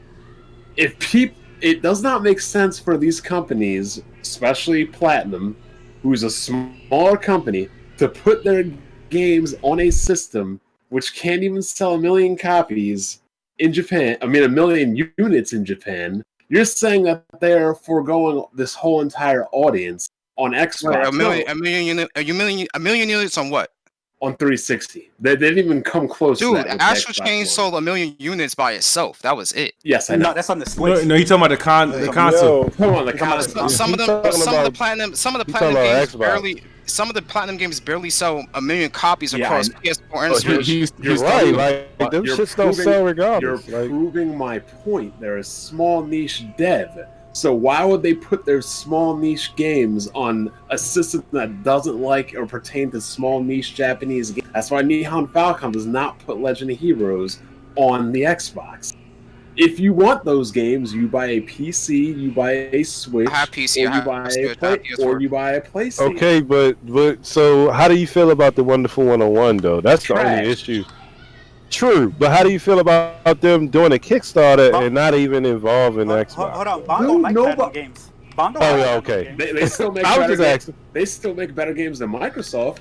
It does not make sense for these companies, especially Platinum, who's a smaller company, to put their games on a system which can't even sell 1 million copies in Japan. I mean, 1 million units in Japan. You're saying that they're foregoing this whole entire audience on Xbox. Wait, a million units on what? On 360. They didn't even come close to that. Dude, Astral Chain sold 1 million units by itself. That was it. Yes, I know. No, that's on the Switch. No, you talking about the console. Yo, come on, the console. Some of the platinum games barely. Some of the platinum games barely sell 1 million copies across PS4 and Switch. You're right. Like them shits don't sell regardless. You're proving my point. They're a small niche dev. So why would they put their small niche games on a system that doesn't like or pertain to small niche Japanese games? That's why Nihon Falcom does not put Legend of Heroes on the Xbox. If you want those games, you buy a PC, you buy a Switch, or you buy a PlayStation. Okay, but so how do you feel about the Wonderful 101 though? That's the only issue. True, but how do you feel about them doing a Kickstarter and not even involving Xbox? Hold on, Bond don't like Platinum games. Okay. They still make I was just asking. They still make better games than Microsoft.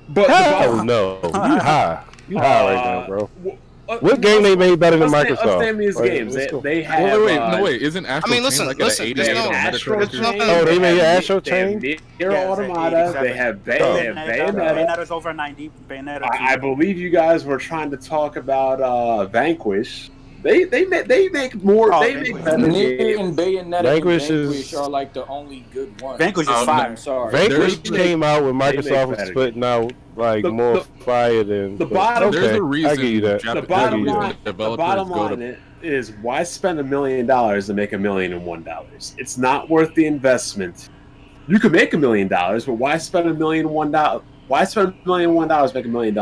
But no, you high right now, bro. What game they made better than Microsoft? Let's name these games. They have. Wait. Isn't Astral Chain like an 88 on Metacritic? Oh, they made Astral Chain? They have Automata. They have Bayonetta. Bayonetta's over 90. Bayonetta. I believe you guys were trying to talk about Vanquish. They make more. They make better games. And Bayonetta Vanquish are like the only good ones. Vanquish is fire. I'm sorry. Vanquish came out when Microsoft was putting out like more fire than the bottom. Okay, there's a reason I give you that. The bottom line is why spend $1 million to make $1,001? It's not worth the investment. You could make $1 million, but why spend $1,001? Why spend $1,001 to make $1 million?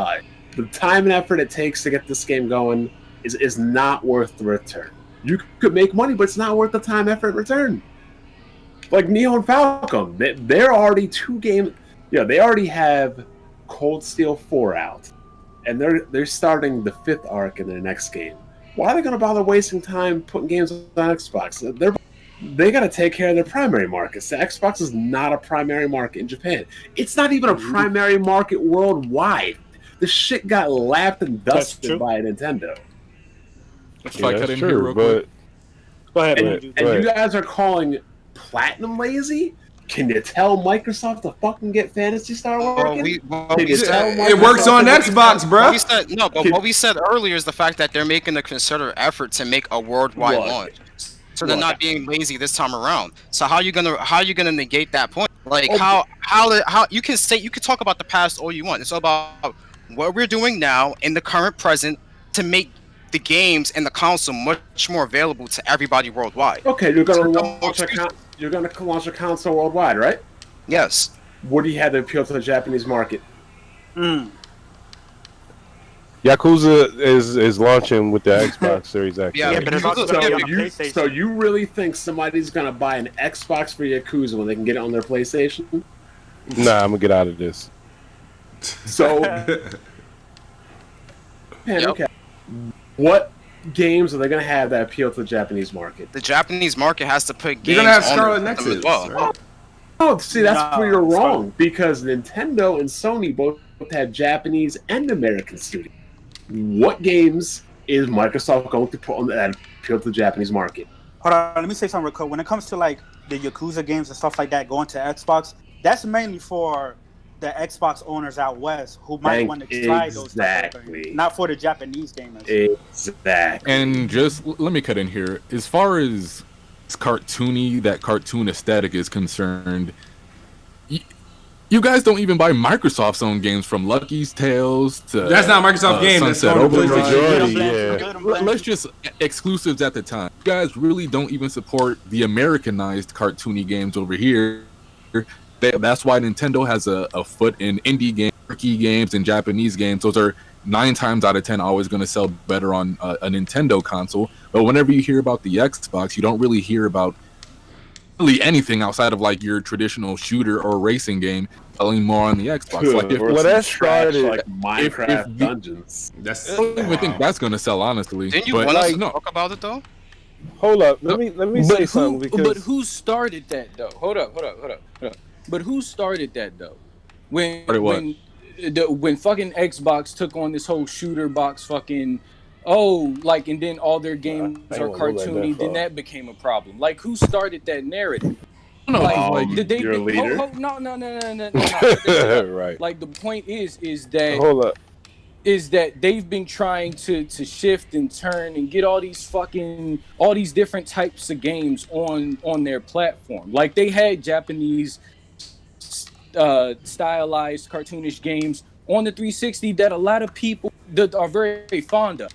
The time and effort it takes to get this game going is not worth the return. You could make money, but it's not worth the time, effort, return. Like Neo and Falcom, they're already 2 games. Yeah, they already have Cold Steel 4 out, and they're starting the 5th arc in their next game. Why are they going to bother wasting time putting games on Xbox? They got to take care of their primary markets. The Xbox is not a primary market in Japan. It's not even a primary market worldwide. The shit got lapped and dusted by Nintendo. If I cut in here real quick. Go ahead, and you guys are calling Platinum lazy? Can you tell Microsoft to fucking get Phantasy Star working? It works on Xbox, bro. What we said earlier is the fact that they're making a concerted effort to make a worldwide launch. So they're not being lazy this time around. So how are you gonna negate that point? Like how you can talk about the past all you want. It's all about what we're doing now in the current present to make the games and the console much more available to everybody worldwide. Okay, you're gonna launch a console worldwide, right? Yes. What do you have to appeal to the Japanese market? Yakuza is launching with the Xbox Series X. Yeah, but it's also gonna be on PlayStation. So you really think somebody's gonna buy an Xbox for Yakuza when they can get it on their PlayStation? Nah, I'm gonna get out of this. So, okay. What games are they going to have that appeal to the Japanese market? The Japanese market has to put games You're gonna have on Scarlet them Nexus as well. right? Oh, see, that's where you're wrong. Because Nintendo and Sony both have Japanese and American studios. What games is Microsoft going to put on that appeal to the Japanese market? Hold on, let me say something real quick. When it comes to like the Yakuza games and stuff like that going to Xbox, that's mainly for the Xbox owners out west who might want to try those stuff, not for the Japanese gamers. Exactly. And just let me cut in here. As far as cartoony, that cartoon aesthetic is concerned, you guys don't even buy Microsoft's own games, from Lucky's Tales to that's not Microsoft game. That's Sunset Overdrive. Let's just exclusives at the time. You guys really don't even support the Americanized cartoony games over here. That's why Nintendo has a foot in indie games, quirky games, and Japanese games. Those are 9 times out of 10 always going to sell better on a Nintendo console. But whenever you hear about the Xbox, you don't really hear about really anything outside of like your traditional shooter or racing game selling more on the Xbox. Like, if, Well, that started like if Minecraft Dungeons. I don't even think that's going to sell, honestly. Didn't you But, want us to no. talk about it though? Hold up, let me say something because But who started that though? Hold up. But who started that though? When fucking Xbox took on this whole shooter box fucking and then all their games are cartoony, then that became a problem. Like, who started that narrative? No, Did they? your leader? No. right. Like, the point is that Hold up. is that they've been trying to shift and turn and get all these different types of games on their platform. Like, they had Japanese stylized cartoonish games on the 360 that a lot of people that are very, very fond of.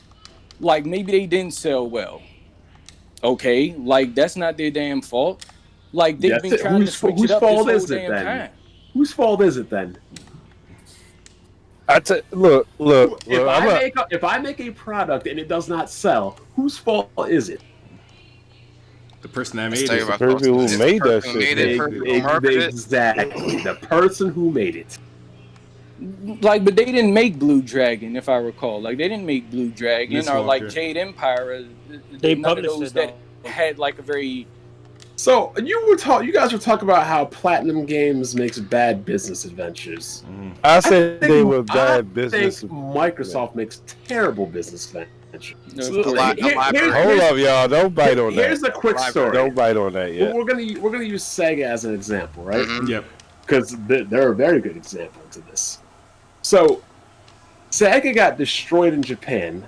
Like, maybe they didn't sell well. Okay, like, that's not their damn fault. Like, they've been trying to switch it up this whole damn time. Whose fault is it then? Look. If I make a product and it does not sell, whose fault is it? The person that made it. The person who made that shit. Exactly, the person who made it. Like, but they didn't make Blue Dragon, if I recall. Like, they didn't make Blue Dragon Miss or like Walker. Jade Empire. They none of published those it, that though. had like a very. So you guys were talking about how Platinum Games makes bad business adventures. I said they were bad business. I think Microsoft makes terrible business adventures. Hold up, y'all! Don't bite on that. Here's a quick story. Don't bite on that yet. We're gonna use SEGA as an example, right? Mhm. Yep. Because they're a very good example to this. So, SEGA got destroyed in Japan,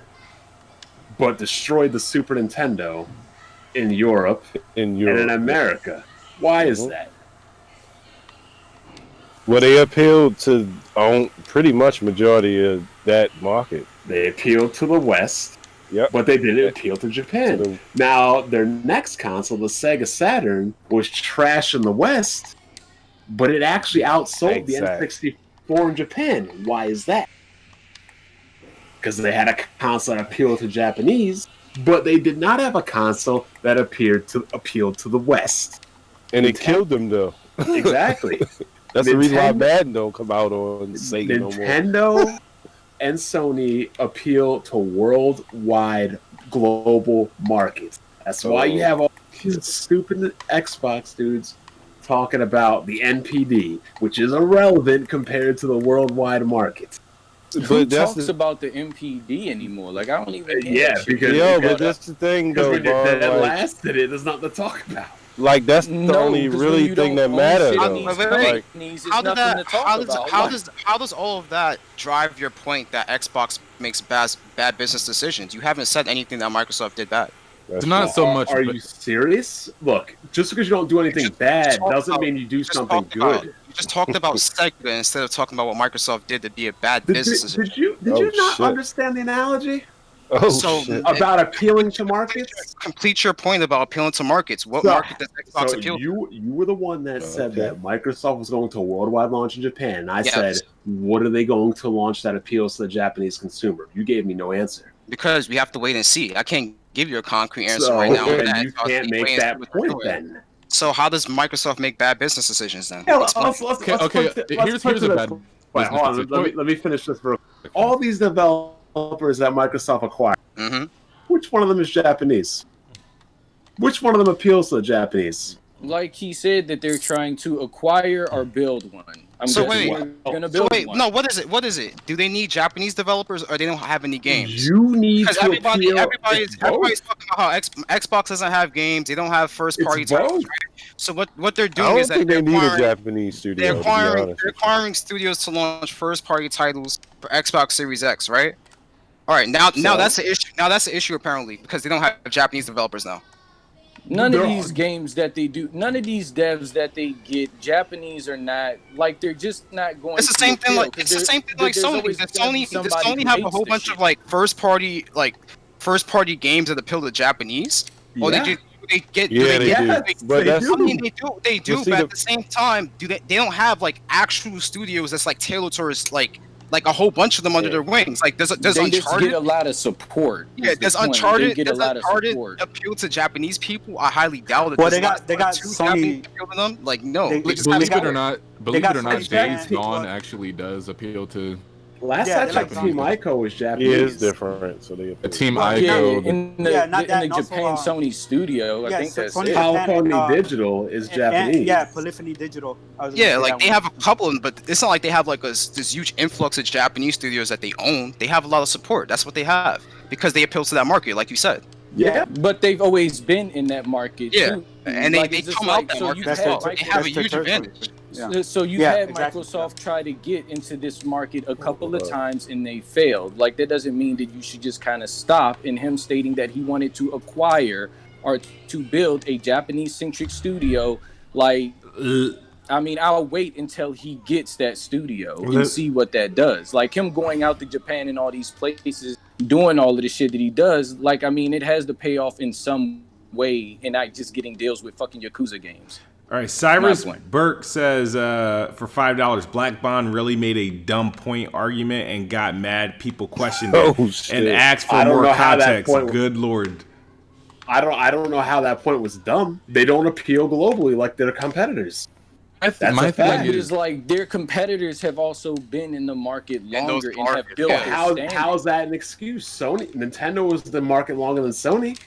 but destroyed the Super Nintendo in Europe, and in America. Why is that? Well, they appealed to pretty much majority of that market. They appealed to the West, but they didn't appeal to Japan. Now, their next console, the Sega Saturn, was trash in the West, but it actually outsold the N64 in Japan. Why is that? Because they had a console that appealed to Japanese, but they did not have a console that appealed to the West. And it killed them, though. Exactly. That's the reason why Madden don't come out on Sega no more. Nintendo and Sony appeal to worldwide global markets. That's why you have all these stupid Xbox dudes talking about the NPD, which is irrelevant compared to the worldwide market. Who talks about the MPD anymore? Like, I don't even hear that shit. But that's the thing, though, when it lasted, there's nothing to talk about. Like, that's the only really thing that matters. How does all of that drive your point that Xbox makes bad business decisions? You haven't said anything that Microsoft did bad. It's not so much. Are you serious? Look, just because you don't do anything bad doesn't mean you do something good. You just talked about Sega instead of talking about what Microsoft did to be a bad business decision. Did you not understand the analogy? About appealing to markets? Complete your point about appealing to markets. What market does Xbox appeal to? You were the one that said that Microsoft was going to worldwide launch in Japan. And I said, what are they going to launch that appeals to the Japanese consumer? You gave me no answer. Because we have to wait and see. I can't give you a concrete answer right now. You can't make that point then. So how does Microsoft make bad business decisions then? Here's a bad. Hold on, let me finish this real quick. All these developers that Microsoft acquired, which one of them is Japanese? Which one of them appeals to the Japanese? Like he said that they're trying to acquire or build one. What is it? Do they need Japanese developers or they don't have any games? You need because everybody's talking about how Xbox doesn't have games. They don't have first party titles. Right? So what they're doing is that they need a Japanese studio. They're acquiring studios to launch first party titles for Xbox Series X, right? All right, now that's the issue. Now that's the issue apparently because they don't have Japanese developers now. None of these games that they do, none of these devs that they get, Japanese or not, like they're just not going. It's the same thing. Like Sony. Does Sony have a whole bunch of like first party games that appeal to Japanese? Or they do. They do. But at the same time, they don't have like actual studios that's like tailored towards like like a whole bunch of them under their wings. Like there's they Uncharted. just get a lot of support. Yeah, is the does point. Uncharted, They get a does lot of Uncharted support. appeal to Japanese people? I highly doubt it. Well, Does they got Two Sony. Japanese appeal to them? Like no. They- They just Believe have it or not, believe got it or not, Sony Days fans. Gone actually does appeal to Last Yeah, I they checked, like Team zombies. Ico was Yeah, Japanese. it's different. So they a Team Well, Ico. in the, Yeah, not in that, the and also, Japan Sony studio, I yeah, think so that's Sony it. Japan California and, Digital is Japanese. Yeah, Polyphony Digital. I was gonna Yeah, say like that they one. have a couple of them, but it's not like they have like this huge influx of Japanese studios that they own. They have a lot of support. That's what they have because they appeal to that market, like you said. Yeah. But they've always been in that market Yeah, too. and like, they it's just come like, out that so market you've as had well. They Microsoft- have a That's their huge territory. advantage. Yeah. So you've Yeah, had exactly. Microsoft try to get into this market a couple of times and they failed. Like that doesn't mean that you should just kind of stop. In him stating that he wanted to acquire or to build a Japanese-centric studio, like I mean, I'll wait until he gets that studio and see what that does. Like him going out to Japan and all these places, doing all of the shit that he does. Like I mean, it has to pay off in some way, and not just getting deals with fucking Yakuza games. All right, Cyrus My point. Burke says for $5, Black Bond really made a dumb point argument and got mad. People questioned it Oh, shit. and asked for I don't more know how that context. point- Good lord. I don't know how that point was dumb. They don't appeal globally like their competitors. That's my a thing fact. Like, it is like their competitors have also been in the market those longer and have markets, built yeah. their How is standing. that an excuse? Nintendo was the market longer than Sony.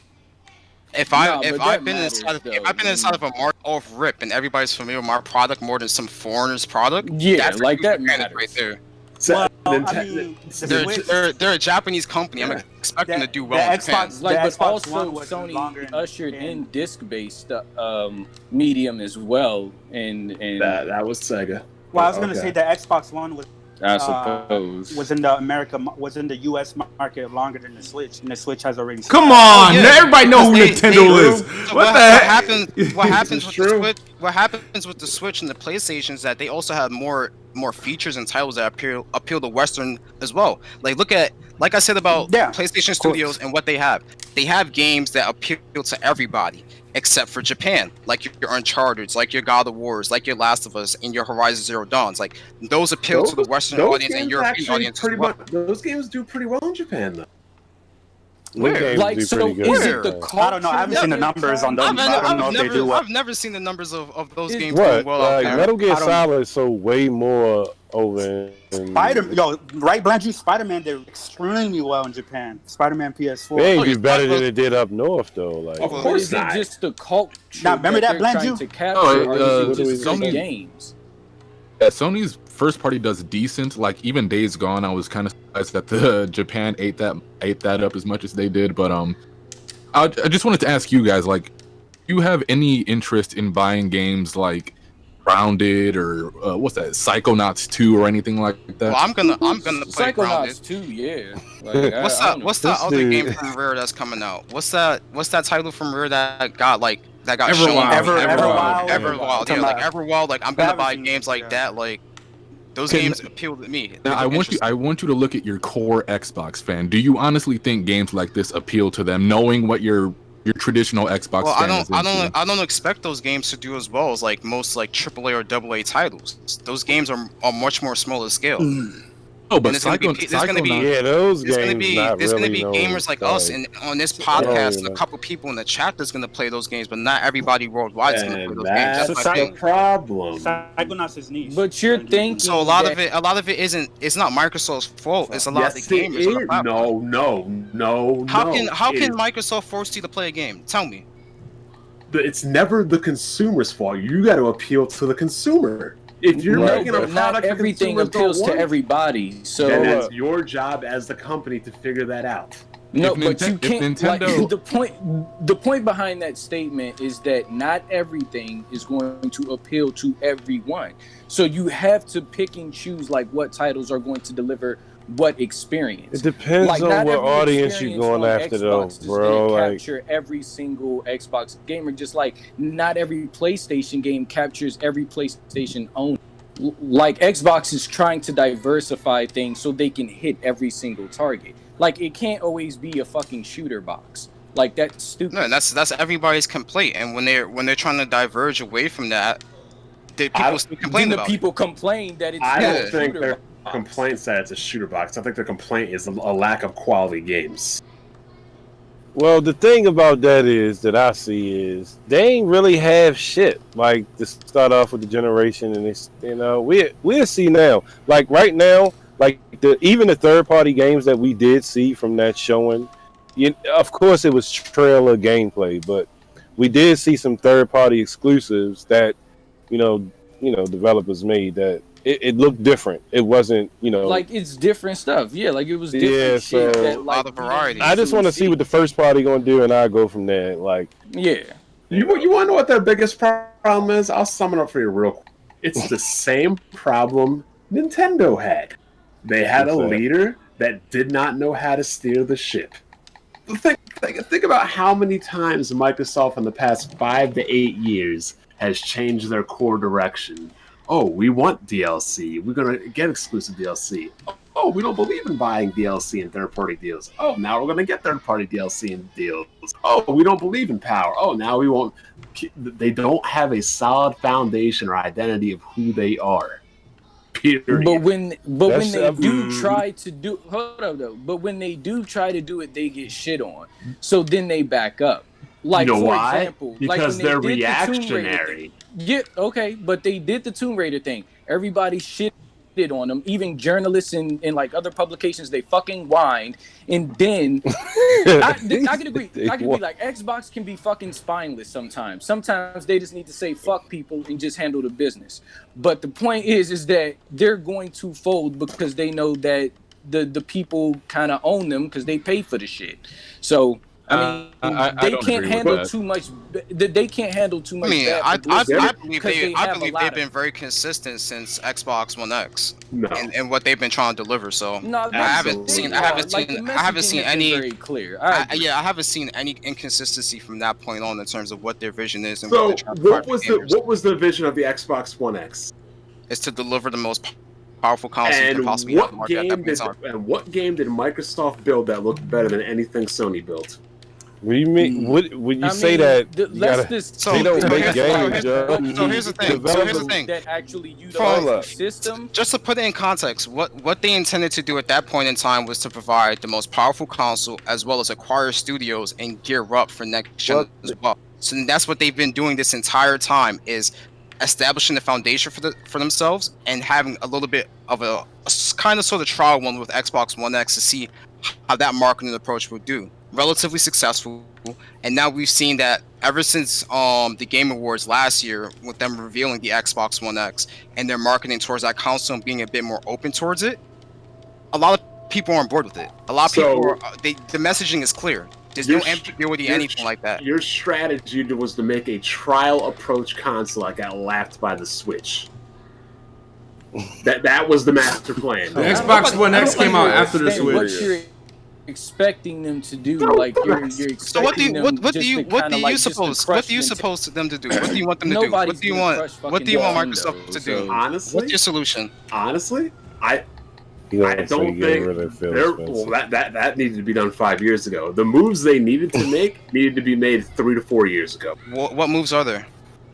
If No, I've but that been matters, inside of though, if I've been man. inside of a market off rip and everybody's familiar with my product more than some foreigner's product, Yeah, that's a like huge that advantage matters. right there. So, Well, I Nintendo- mean, the Switch- They're a Japanese company. I'm expecting to do well the in Japan. Xbox- Like, the but Xbox also One was Sony longer ushered in- in disc-based medium as well, and that was Sega. Well, I was gonna Okay. say the Xbox One was I suppose was in the U.S. market longer than the Switch, and the Switch has already. Come on, yeah. everybody know who They- Nintendo is. So What the heck? What happens with the true. Switch? What happens with the Switch and the PlayStation is that they also have more features and titles that appeal to Western as well. Like I said about Yeah, PlayStation Studios and what they have. They have games that appeal to everybody except for Japan, like your Uncharted, like your God of Wars, like your Last of Us, and your Horizon Zero Dawns. Like those appeal to the Western Those audience and games European actually audience as pretty well. much. Those games do pretty well in Japan, though. Where? Games like do so. pretty good. Is it the Yeah. culture? I don't know. I haven't seen the numbers on those. I don't know if they do well. I've never seen the numbers of those games What? doing well out Like there. Metal Gear I don't- Solid is so way more over in Right, Blandrew, Spider-Man did extremely well in Japan. Spider-Man PS4. It ain't Okay, be better Spider- than it did up north though. Like Of But course is it not. just the culture Now, remember that, they're trying Blandrew? to capture, Oh, or is it just Sony- the games? Yeah, Sony's first party does decent. Like even Days Gone, I was kind of surprised that the Japan ate that up as much as they did. But I just wanted to ask you guys, like, do you have any interest in buying games like Grounded or what's that, Psychonauts 2 or anything like that? Well, I'm gonna play Grounded. Psychonauts 2, yeah. Like, What's I that? don't know. What's that This other dude- game from Rare that's coming out? What's that title from Rare that got Everwild. shown? Everwild. Everwild. Yeah, like Everwild. Like I'm gonna buy games like Yeah. that. Like those Can- games appeal to me. Now, I want you to look at your core Xbox fan. Do you honestly think games like this appeal to them, knowing what your traditional Xbox Well, fan is into? I don't expect those games to do as well as like most like AAA or AA titles. Those games are much more smaller scale. No, but and it's gonna be- there's gonna be- Psychonauts- yeah, those There's games gonna be not there's really gonna be no, gamers like us, and on this podcast, you know. a couple people in the chat that's gonna play those games, but not everybody worldwide is gonna play And those games. that's That's my the thing. problem. Psychonauts is niche. But you're thinking So a lot that- of it isn't. It's not Microsoft's fault. It's a lot Yes, of the it gamers on the is. platform. No. How It can is- Microsoft force you to play a game? Tell me. It's never the consumer's fault. You got to appeal to the consumer. If you're Right, making a but product not that everything consumers don't appeals to want, everybody. So then that's your job as the company to figure that out. no, If but Ninten- you if can't. Nintendo- Like, the point behind that statement is that not everything is going to appeal to everyone. So you have to pick and choose like what titles are going to deliver what experience. It depends Like, on not what every audience you're experience going on after, though, Xbox is bro. gonna Like, capture every single Xbox gamer, just like not every PlayStation game captures every PlayStation owner. Like Xbox is trying to diversify things so they can hit every single target. Like it can't always be a fucking shooter box. Like that's stupid. No, that's everybody's complaint. And when they're trying to diverge away from that, people still complain Then the about people complain that it's I not don't a think shooter they're. box. complaints that it's a shooter box. I think the complaint is a lack of quality games. Well, the thing about that is that I see is they ain't really have shit like to start off with the generation, and it's we'll see now. Like right now, like even the third party games that we did see from that showing, of course it was trailer gameplay, but we did see some third party exclusives that developers made that it looked different. It wasn't like it's different stuff. Yeah, like it was different shit so that, like, a lot of variety. I just want to see what the first party gonna do, and I go from there. Like, yeah. You want to know what their biggest problem is? I'll sum it up for you real quick. It's the same problem Nintendo had. They had a leader that did not know how to steer the ship. Think about how many times Microsoft in the past 5 to 8 years has changed their core direction. Oh, we want DLC. We're going to get exclusive DLC. Oh, we don't believe in buying DLC and third-party deals. Oh, now we're going to get third-party DLC and deals. Oh, we don't believe in power. Oh, now we won't. They don't have a solid foundation or identity of who they are. Period. But when they do try to do, hold up though. But when they do try to do it, they get shit on. So then they back up. Like, you know for why? example, Because like when they're reactionary. Yeah, okay, but they did the Tomb Raider thing. Everybody shitted on them. Even journalists in like other publications, they fucking whined. And then I can agree. I can be like, Xbox can be fucking spineless sometimes. Sometimes they just need to say fuck people and just handle the business. But the point is that they're going to fold because they know that the people kind of own them because they pay for the shit. So I mean, they can't handle too much. They can't handle too much. I mean, I believe they've been of very consistent since Xbox One X No. and what they've been trying to deliver. So No, I haven't seen any. Very clear. I haven't seen any inconsistency from that point on in terms of what their vision is. And So, what they're trying to what was the vision of the Xbox One X? Is to deliver the most powerful console you can possibly have in the market at that point in time. And what game did Microsoft build that looked better than anything Sony built? What do you mean? When you say that, they don't make games, Joe. So here's the thing. That actually utilize the system. Just to put it in context, what they intended to do at that point in time was to provide the most powerful console as well as acquire studios and gear up for next gen as well. So that's what they've been doing this entire time, is establishing the foundation for themselves and having a little bit of a kind of sort of trial one with Xbox One X to see how that marketing approach would do. Relatively successful, and now we've seen that ever since the Game Awards last year, with them revealing the Xbox One X and their marketing towards that console and being a bit more open towards it, a lot of people are on board with it. A lot of people the messaging is clear. There's no ambiguity, anything like that. Your strategy was to make a trial approach console that got lapped by the Switch. That was the master plan. The Xbox One X came out after the Switch. Expecting them to do, like you're expecting so what do you suppose them to do? What do you want them to do? What do you want Microsoft to do? Honestly, what's your solution? Honestly, I don't think that needed to be done 5 years ago. The moves they needed to make needed to be made 3 to 4 years ago. What moves are there?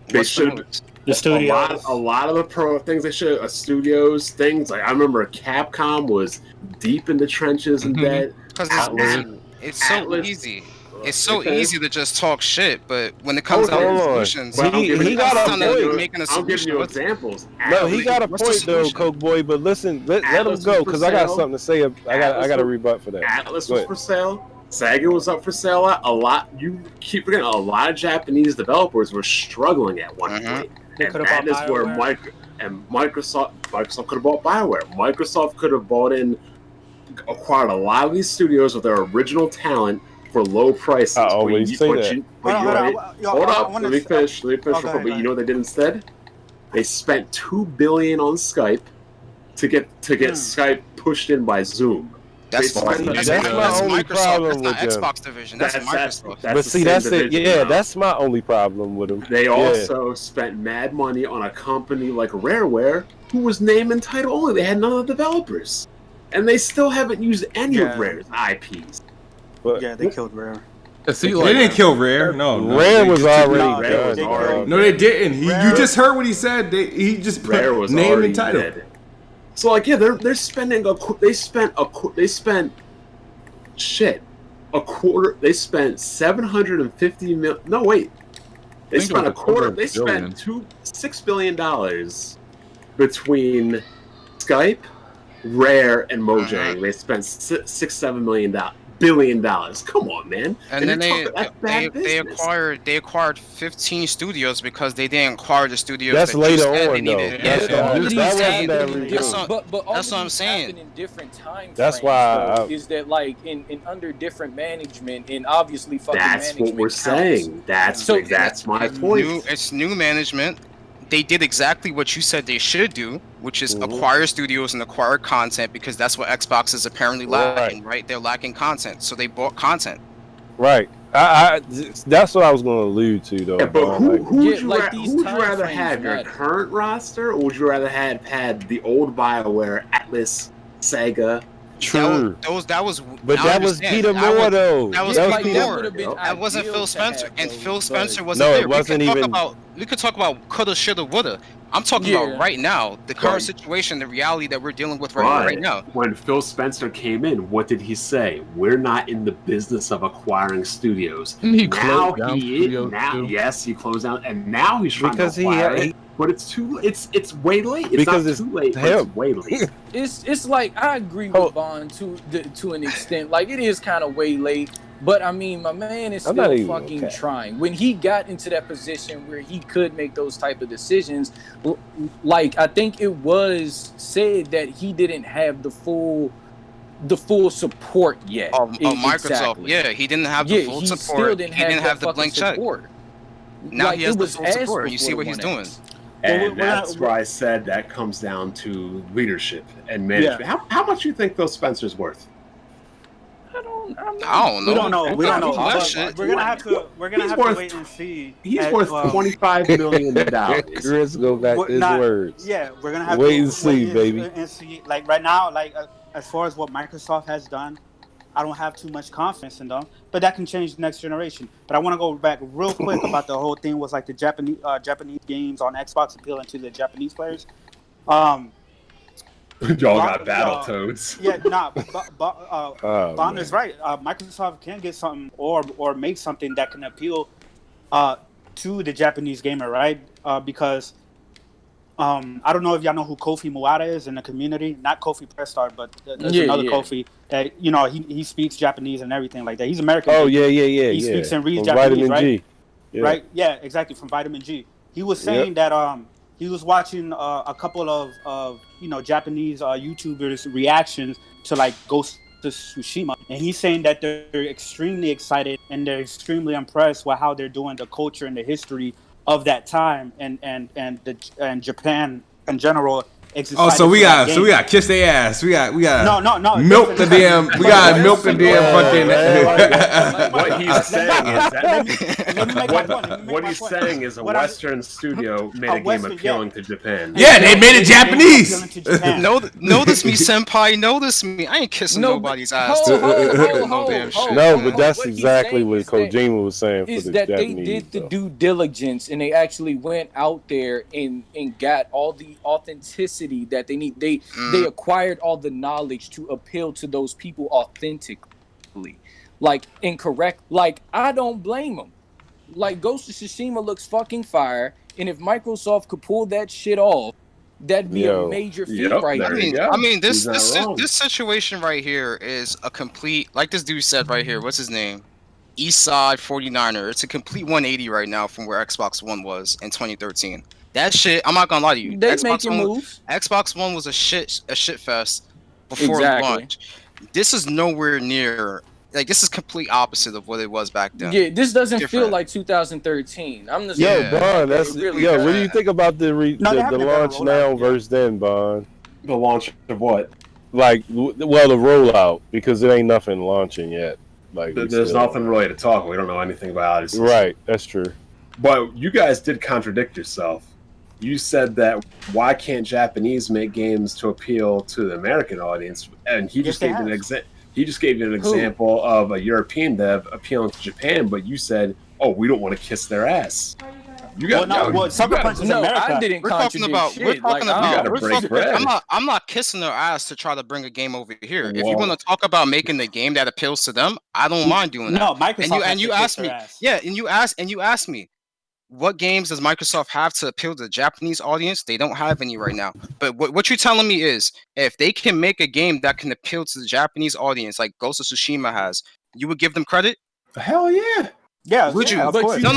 They should. The studios. A lot of the pro things they should studios things like I remember Capcom was deep in the trenches in bed. Because it's so easy. It's so easy to just talk shit, but when it comes down to solutions, he got a point. I'll give you examples. No, he got a point though, Coke Boy. But listen, let him go because I got something to say. I got a rebut for that. Atlas was for sale. SEGA was up for sale. A lot. You keep forgetting. A lot of Japanese developers were struggling at one point. And that is where Microsoft could have bought BioWare. Microsoft could have acquired a lot of these studios with their original talent for low prices. I always say that. Hold up, let me finish. But you know what they did instead? They spent $2 billion on Skype to get Skype pushed in by Zoom. That's my only problem with Xbox division. That's Microsoft. But see, that's it. Yeah, that's my only problem with them. They also spent mad money on a company like Rareware, who was name and title only. They had none of the developers, and they still haven't used any of Rare's IPs. But, they killed Rare. They didn't kill Rare. No, Rare was already done. No, they didn't. You just heard what he said. He just put Rare was name already and title. dead. So like, yeah, they're spending they spent shit a quarter. They spent 750 million. No, wait. They spent a quarter. They spent $6 billion between Skype, Rare, and Mojang. They spent $6-7 billion. Come on, man. And then they acquired 15 studios because they didn't acquire the studios. That's that later they on, though. needed. But all that's what I'm saying. In different time that's frames, why is that like in under different management and obviously fucking that's management. What we're saying. That's my point. It's new management. They did exactly what you said they should do, which is acquire studios and acquire content, because that's what Xbox is apparently lacking, right? They're lacking content, so they bought content. Right. That's what I was going to allude to, though. Yeah, but who would you rather have, your current roster, or would you rather have had the old BioWare, Atlas, Sega? True. That was Peter Moore, though. That was Peter Moore. That wasn't Phil Spencer, and Phil Spencer wasn't there. It wasn't we could talk about coulda, shoulda, woulda. I'm talking about right now, the current situation, the reality that we're dealing with right now. When Phil Spencer came in, what did he say? We're not in the business of acquiring studios. And he closed down studios. Yes, he closed down, and now he's trying to acquire it. But it's too. It's way late. It's not too late. It's way late. It's like, I agree with Bond to an extent. Like, it is kind of way late. But I mean, my man is still fucking trying. When he got into that position where he could make those type of decisions, like, I think it was said that he didn't have the full support yet of Microsoft. Yeah, he didn't have the full support. He didn't have the blank check. Now he has the full support. You see what he's doing. And that's why I said that comes down to leadership and management. Yeah. How much do you think Phil Spencer's worth? I don't know. We don't know. We're gonna have to wait and see. He's worth $25 million. Chris, go back to his words. Yeah, we're gonna have wait to and see, baby. And see, like right now, like as far as what Microsoft has done, I don't have too much confidence in them. But that can change the next generation. But I want to go back real quick about the whole thing was like the Japanese games on Xbox appealing to the Japanese players. Y'all got Battletoads. Yeah, Bond is right. Microsoft can get something or make something that can appeal to the Japanese gamer, right? Because I don't know if y'all know who Kofi Muada is in the community. Not Kofi Prestar, but there's another Kofi that he speaks Japanese and everything like that. He's American. Oh yeah. He speaks and reads Japanese, right? Yeah. Right? Yeah, exactly. From Vitamin G. He was saying that he was watching a couple of Japanese YouTubers' reactions to like Ghost of Tsushima, and he's saying that they're extremely excited and they're extremely impressed with how they're doing the culture and the history of that time and Japan in general. Oh, so we got kiss their ass. We got no milk the damn. We got milk the damn fucking. What he's saying is what he's saying is a Western studio made a game appealing to Japan. Yeah, they made it Japanese. Notice me, senpai. Notice me. I ain't kissing nobody's ass. No, but that's exactly what Kojima was saying. Is that they did the due diligence and they actually went out there and got all the authenticity that they need. They acquired all the knowledge to appeal to those people authentically. Like, incorrect. Like, I don't blame them. Like, Ghost of Tsushima looks fucking fire, and if Microsoft could pull that shit off, that'd be a major feat right there. I mean, this situation right here is a complete, like this dude said right here. What's his name? Eastside 49er. It's a complete 180 right now from where Xbox One was in 2013. That shit, I'm not gonna lie to you. They making moves. Xbox One was a shit fest before launch. This is nowhere near. Like, this is complete opposite of what it was back then. Yeah, this doesn't feel like 2013. I'm just Bond. What do you think about the launch now versus then, Bond? The launch of what? Like, well, the rollout, because there ain't nothing launching yet. Like, there's nothing really to talk. We don't know anything about it. Right, that's true. But you guys did contradict yourself. You said that why can't Japanese make games to appeal to the American audience? And he just gave you an example. He just gave you an example of a European dev appealing to Japan, but you said, "Oh, we don't want to kiss their ass." You got Sucker Punch is America. I didn't contradict shit. I'm not kissing their ass to try to bring a game over here. If you want to talk about making the game that appeals to them, I don't mind doing that. No, Microsoft and you asked me, and you asked me, what games does Microsoft have to appeal to the Japanese audience? They don't have any right now. But what you're telling me is, if they can make a game that can appeal to the Japanese audience, like Ghost of Tsushima has, you would give them credit? Hell yeah. Yeah, would you? Of course. No.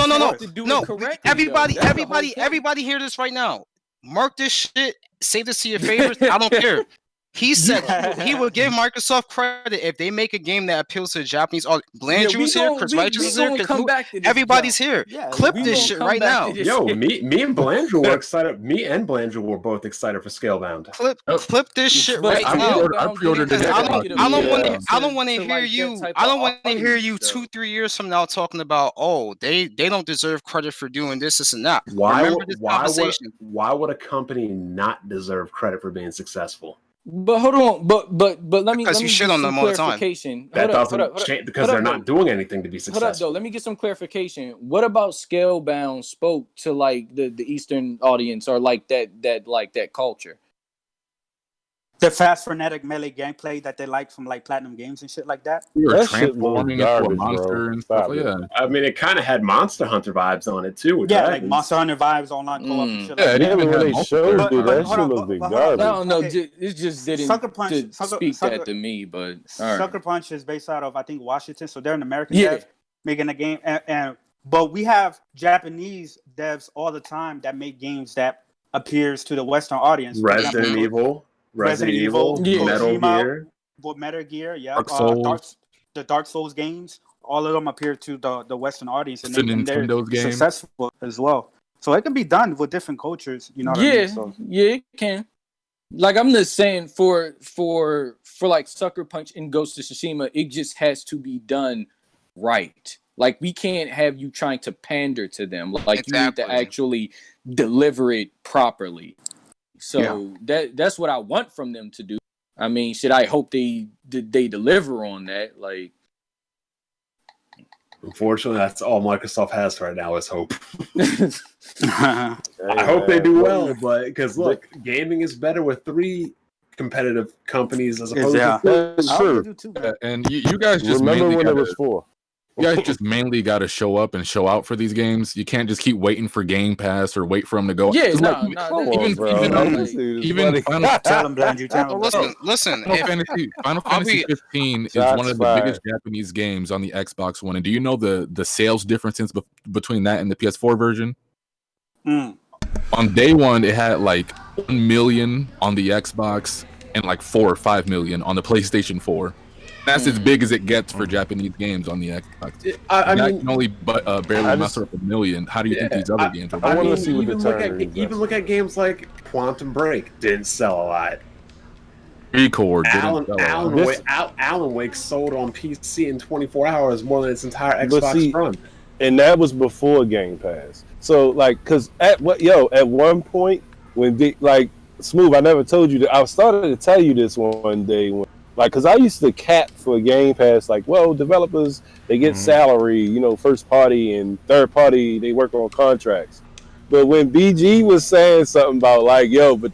Everybody hear this right now. Mark this shit. Save this to your favorites. I don't care. He said he would give Microsoft credit if they make a game that appeals to the Japanese audience. Blandrew is here, Chris Righteous is here, everybody's here. Clip this shit right now. Yo, me and Blandrew were excited. Me and Blandrew were both excited for Scalebound. Clip this shit right now. I pre-ordered it. I don't want to hear you. I don't want to hear you 2-3 years from now talking about, oh, they don't deserve credit for doing this and that. Why would a company not deserve credit for being successful? But hold on, but let me shit on them all the time. That doesn't change because they're not doing anything to be successful. Hold up, though. Let me get some clarification. What about Scalebound spoke to like the Eastern audience or like that culture? The fast, frenetic melee gameplay that they like from like Platinum Games and shit like that. You were That transforming shit was into a monster garbage, and stuff. bro. Yeah. I mean, it kind of had Monster Hunter vibes on it too. Yeah, like Monster Hunter vibes, online co-op and shit like that. Yeah, When they showed it, that hold shit on, was big but garbage. I don't know. Okay. It just didn't Sucker Punch- speak Sucker- that to me. But all right. Sucker Punch is based out of, I think, Washington, so they're an American Yeah. dev making a game, but we have Japanese devs all the time that make games that appeals to the Western audience. Resident Evil, Yeah. Metal Kojima, Gear. Metal Gear, yeah, Dark Souls. the Dark Souls games, all of them appeal to the Western audience, and The they're Nintendo's game. successful as well. So it can be done with different cultures, you know what I mean? So, Yeah, it can. Like I'm just saying, for like Sucker Punch and Ghost of Tsushima, it just has to be done right. Like we can't have you trying to pander to them. Like you need to actually deliver it properly. So that's what I want from them to do. I mean, I hope they deliver on that. Like, Unfortunately, that's all Microsoft has right now is hope. yeah, I hope they do well, but because look, gaming is better with 3 competitive companies as opposed to 4. That's true. And you guys just Remember mainly when it gotta, was 4? you guys just mainly got to show up and show out for these games. You can't just keep waiting for Game Pass or wait for them to go. yeah, 'Cause, no, like, no, even Final tell them, Bland, you tell them. Listen. Final Fantasy 15 is one of the biggest Japanese games on the Xbox One. And do you know the sales differences between that and the PS4 version? On day one, it had like 1 million on the Xbox and like 4 or 5 million on the PlayStation 4. That's as big as it gets for Japanese games on the Xbox. I mean, can only barely muster up 1 million. How do you think these other games are? I doing? want to see what the even turn is. even look at games like Quantum Break didn't sell a lot. Record didn't sell a lot. Alan Wake sold on PC in 24 hours more than its entire But Xbox see, run. And that was before Game Pass. So like, cause at one point when Smooth, I never told you that. I started to tell you this one day when, like, cause I used to cap for Game Pass, like, well, developers, they get salary, first party and third party, they work on contracts. But when BG was saying something about like, but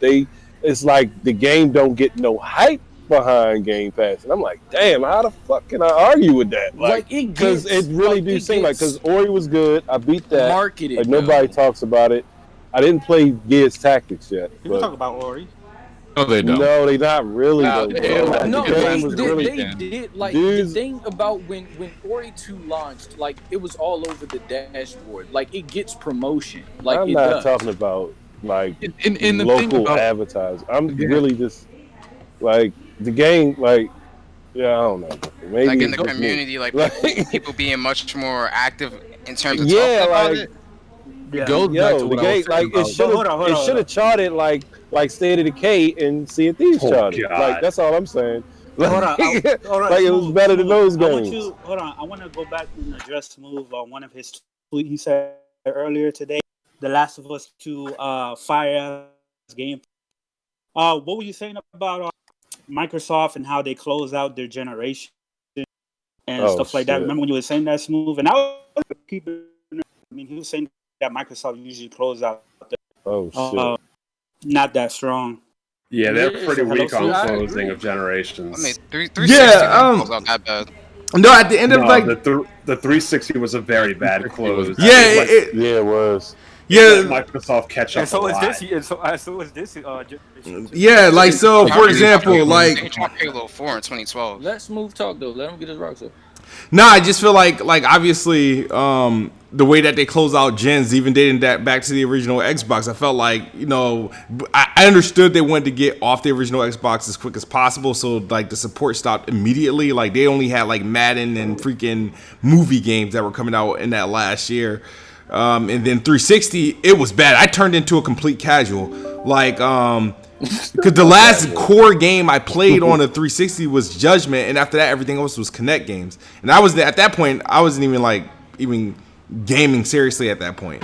it's like the game don't get no hype behind Game Pass, and I'm like, damn, how the fuck can I argue with that? Like, because it really do seem like, because Ori was good, I beat that. Marketed. Like nobody talks about it. I didn't play Gears Tactics yet. People talk about Ori. No, they don't. No, they not really. No, though, they bro. did. Like the thing about when Ori 2 launched, like it was all over the dashboard. Like it gets promotion. Like I'm it not does. talking about like in the local thing about advertising. I'm really just like the game. Like, I don't know. Maybe Like in the it's just me. community, like people being much more active in terms of Yeah, talking about like- it. goes back to the what I game was like saying it about- should have charted like State of Decay and Sea of Thieves charted. God. Like that's all I'm saying. Like, Hold on, like it was better than those games. I want to go back and address Smooth on one of his tweets. He said earlier today, The Last of Us 2 fire game. What were you saying about Microsoft and how they close out their generation and stuff like that? Shit. Remember when you were saying that, Smooth? And I was keeping. I mean, he was saying that Microsoft usually close out. Oh shit. Not that strong. Yeah, they're Yeah, pretty so weak on I closing agree. of generations. I mean, 360 was not that bad. No, at the end of No, like the 360 was a very bad 360 was close. bad. yeah, Yeah, it was. yeah, Let Microsoft catch up And so a is lot. this. And so is this. Generation too. yeah. Like so, for example, They like dropped Halo 4 in 2012. Let Smooth talk though. Let him get his rocks up. no, I just feel like obviously the way that they close out gens, even dating that back to the original Xbox, I felt like I understood they wanted to get off the original Xbox as quick as possible, so like the support stopped immediately. Like they only had like Madden and freaking movie games that were coming out in that last year. And then 360, it was bad. I turned into a complete casual. Like, because the last core game I played on a 360 was Judgment, and after that, everything else was Kinect games. And I was at that point, I wasn't even gaming seriously at that point.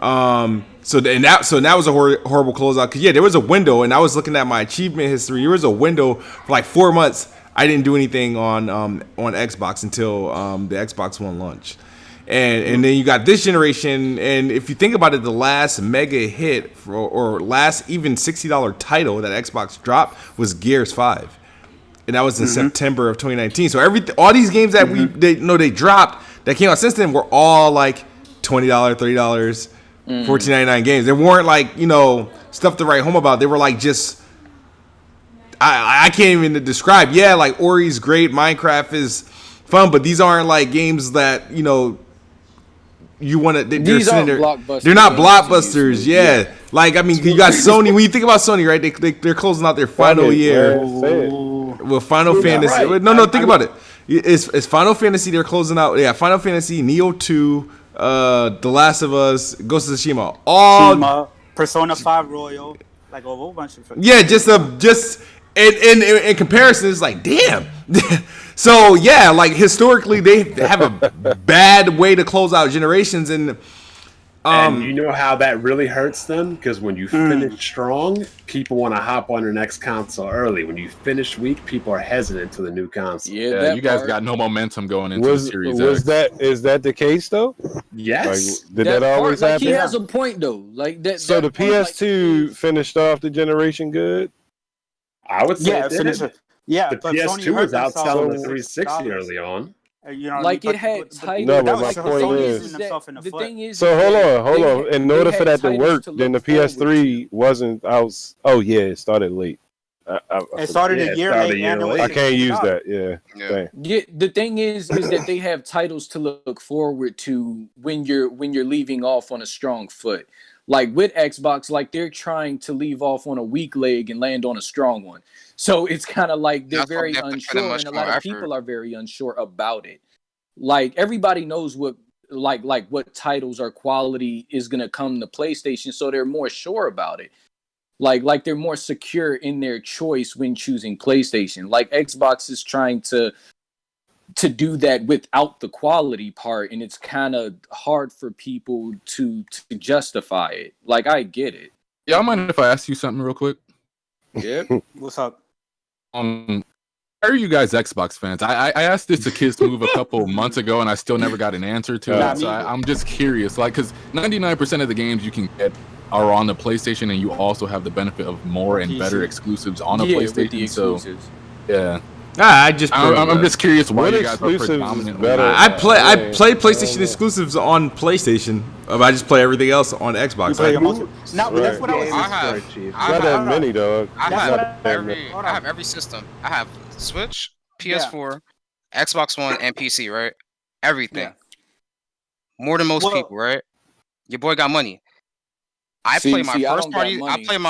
So that was a horrible closeout. Cause yeah, there was a window, and I was looking at my achievement history. There was a window for like 4 months. I didn't do anything on Xbox until the Xbox One launch. And then you got this generation, and if you think about it, the last mega hit or last even $60 title that Xbox dropped was Gears 5, and that was in September of 2019. So all these games that they dropped that came out since then were all like $20, $30, $14.99 games. They weren't like stuff to write home about. They were like just I can't even describe. Yeah, like Ori's great, Minecraft is fun, but these aren't like games that you want to. These aren't blockbusters. They're not blockbusters. Yeah. Like I mean, you got Sony. When you think about Sony, right? They're closing out their final year with Final Fantasy. Right. No, think about it. It's Final Fantasy. They're closing out. Yeah, Final Fantasy, Neo 2, The Last of Us, Ghost of Tsushima. All Persona 5 Royal, like a whole bunch of. Yeah, just in comparison, it's like damn. So yeah, like historically, they have a bad way to close out generations, and you know how that really hurts them? Because when you finish strong, people want to hop on their next console early. When you finish weak, people are hesitant to the new console. Yeah, you guys got no momentum going into the Series X. Is that the case though? Yes. Did that always happen? He has a point though. Like that. So the PS2 finished off the generation good. I would say Yeah, finish it. Yeah, the PS2 was outselling the 360 early on. Like it had titles. No, but my point is, the thing is. so hold on. In order for that to work, then the PS3 wasn't out. Oh yeah, it started late. It started a year late. I can't use that. Yeah. Yeah. The thing is that they have titles to look forward to when you're leaving off on a strong foot. Like with Xbox, like they're trying to leave off on a weak leg and land on a strong one. So it's kind of like they're very unsure, and a lot of people are very unsure about it. Like everybody knows what what titles or quality is gonna come to PlayStation, so they're more sure about it. Like they're more secure in their choice when choosing PlayStation. Like Xbox is trying to do that without the quality part, and it's kind of hard for people to justify it. Like I get it. Yeah, I mind if I ask you something real quick? Yeah. What's up? How are you guys Xbox fans? I asked this to Kids Move a couple months ago, and I still never got an answer to it. So I'm just curious, like, because 99% of the games you can get are on the PlayStation, and you also have the benefit of more and better exclusives on a PlayStation. So yeah. I'm just curious why you guys are predominantly. I play PlayStation exclusives on PlayStation. I just play everything else on Xbox. No, but that's what I was. Not that many, dog. I have every system. I have Switch, PS4, Xbox One, and PC. Right, everything. More than most people, right? Your boy got money. I play my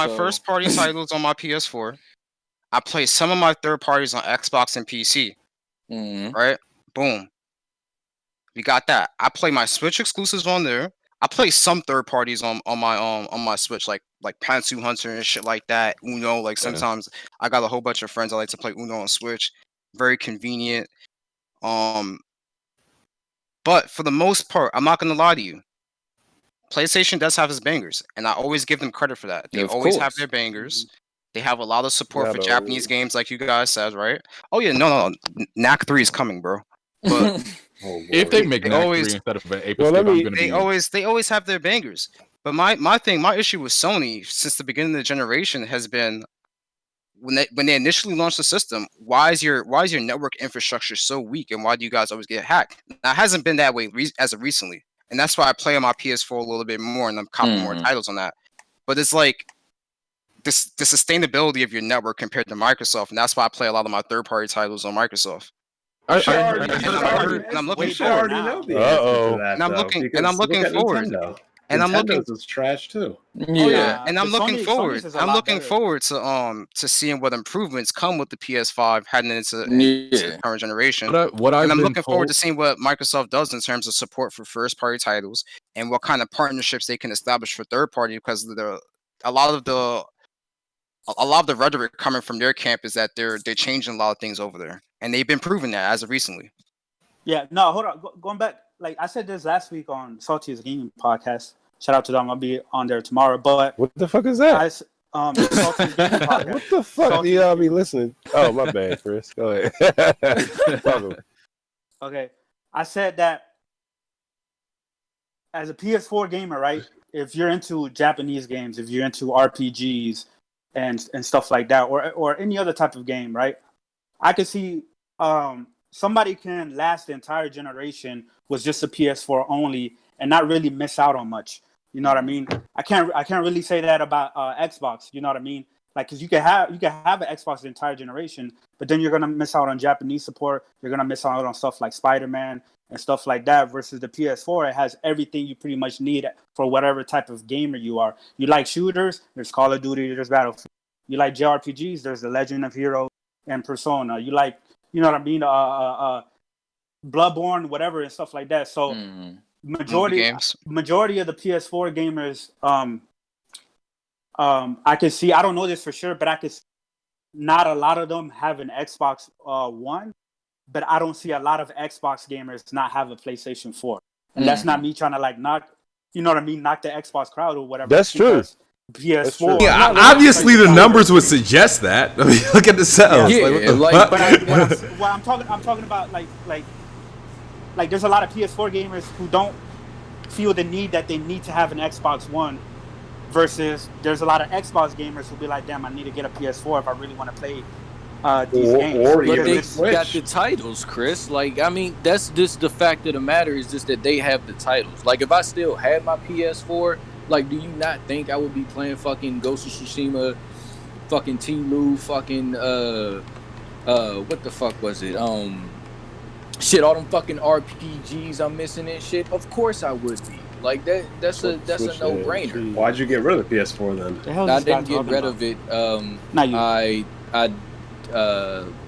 first party titles on my PS4. I play some of my third parties on Xbox and PC. Right? Boom. We got that. I play my Switch exclusives on there. I play some third parties on my Switch, like Pantsu Hunter and shit like that. Uno, like sometimes I got a whole bunch of friends I like to play Uno on Switch. Very convenient. But for the most part, I'm not gonna lie to you. PlayStation does have its bangers, and I always give them credit for that. They always have their bangers. They have a lot of support for Japanese games, like you guys said, right? Oh yeah, no, NAC 3 is coming, bro. But if they make They an Act always- 3 instead of an Ape Well, Escape, let me- I'm gonna they be. always have their bangers. But my issue with Sony since the beginning of the generation has been when they initially launched the system, why is your network infrastructure so weak, and why do you guys always get hacked? Now, it hasn't been that way as of recently, and that's why I play on my PS4 a little bit more, and I'm copping more titles on that. But it's like the sustainability of your network compared to Microsoft, and that's why I play a lot of my third-party titles on Microsoft. I'm way sure better already now. know the answer Uh-oh. to that, And I'm though, looking- because and I'm looking look at forward. Nintendo. And I'm looking- Nintendo's is trash too. Yeah. And I'm the looking Sony's forward. is a I'm lot looking better. forward to seeing what improvements come with the PS5 heading into Yeah. the current generation. What I've And I'm been looking forward told, to seeing what Microsoft does in terms of support for first-party titles and what kind of partnerships they can establish for third-party. Because a lot of the rhetoric coming from their camp is that they're changing a lot of things over there, and they've been proving that as of recently. Yeah, no, hold on. Going back, like I said this last week on Salty's Gaming podcast. Shout out to them. I'll be on there tomorrow. But What the fuck is that? Salty's Gaming podcast. What the fuck do y'all be listening? Oh, my bad, Chris. Go ahead. Welcome. Okay, I said that as a PS4 gamer, right? If you're into Japanese games, if you're into RPGs and stuff like that, or any other type of game, right? I could see somebody can last the entire generation with just a PS4 only and not really miss out on much. You know what I mean? I can't really say that about Xbox. You know what I mean? Like, because you can have an Xbox the entire generation, but then you're gonna miss out on Japanese support. You're gonna miss out on stuff like Spider-Man and stuff like that. Versus the PS4, it has everything you pretty much need for whatever type of gamer you are. You like shooters? There's Call of Duty. There's Battlefield. You like JRPGs? There's The Legend of Heroes and Persona. You like, you know what I mean? Bloodborne, whatever, and stuff like that. So majority of the PS4 gamers, I can see. I don't know this for sure, but I could. Not a lot of them have an Xbox One, but I don't see a lot of Xbox gamers not have a PlayStation 4. And that's not me trying to like knock, you know what I mean, knock the Xbox crowd or whatever. That's true. PS4. Yeah, obviously the numbers would suggest that. I mean, look at the sales. Yeah, But I'm talking about like there's a lot of PS4 gamers who don't feel the need that they need to have an Xbox One, versus there's a lot of Xbox gamers who'll be like, damn, I need to get a PS4 if I really want to play these games. Or But even they the Switch. got the titles, Chris. Like, I mean, that's just the fact of the matter is just that they have the titles. Like, if I still had my PS4, like, do you not think I would be playing fucking Ghost of Tsushima, fucking TLOU, fucking what the fuck was it? Shit, all them fucking RPGs I'm missing and shit. Of course I would be. Like that's a no-brainer. Why'd you get rid of the PS4 then? I didn't get rid of it. Not you. I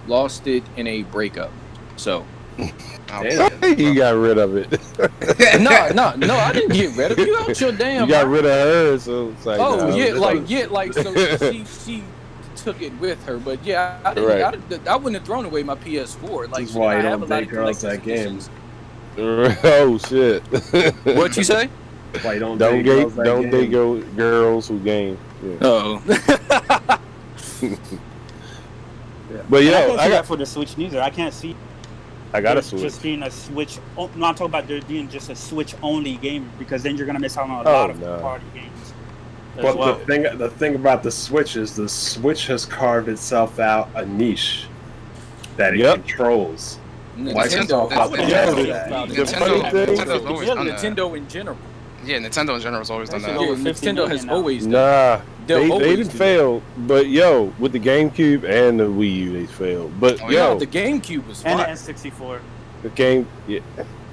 lost it in a breakup. So You got rid of it. no, I didn't get rid of you. Out your damn. You got rid of her, so it's like. Oh nah, like so she took it with her, but yeah, I wouldn't have thrown away my PS4. Like, This is why you I have don't a lot date of girls collector's that game. editions. Oh shit! What you say? Why you don't Don't date girls that don't date game. girls who game. Yeah. Oh. But And I yo, can't I see got that for the Switch neither. I can't see a there Switch. just being a Switch. No, I'm talking about there being just a Switch only game, because then you're gonna miss out on a lot of party games. But well. the thing about the Switch is the Switch has carved itself out a niche that it controls. Nintendo. I would Yeah, never do Nintendo's always done that. Nintendo in general. Yeah, Nintendo in general has always done That that. shit Yeah, over 50 Nintendo has million now. always done. Nah, They'll they always didn't do fail. But yo, with the GameCube and the Wii U, they failed. But Oh, yo, No, the GameCube was And the fun. N64. the game,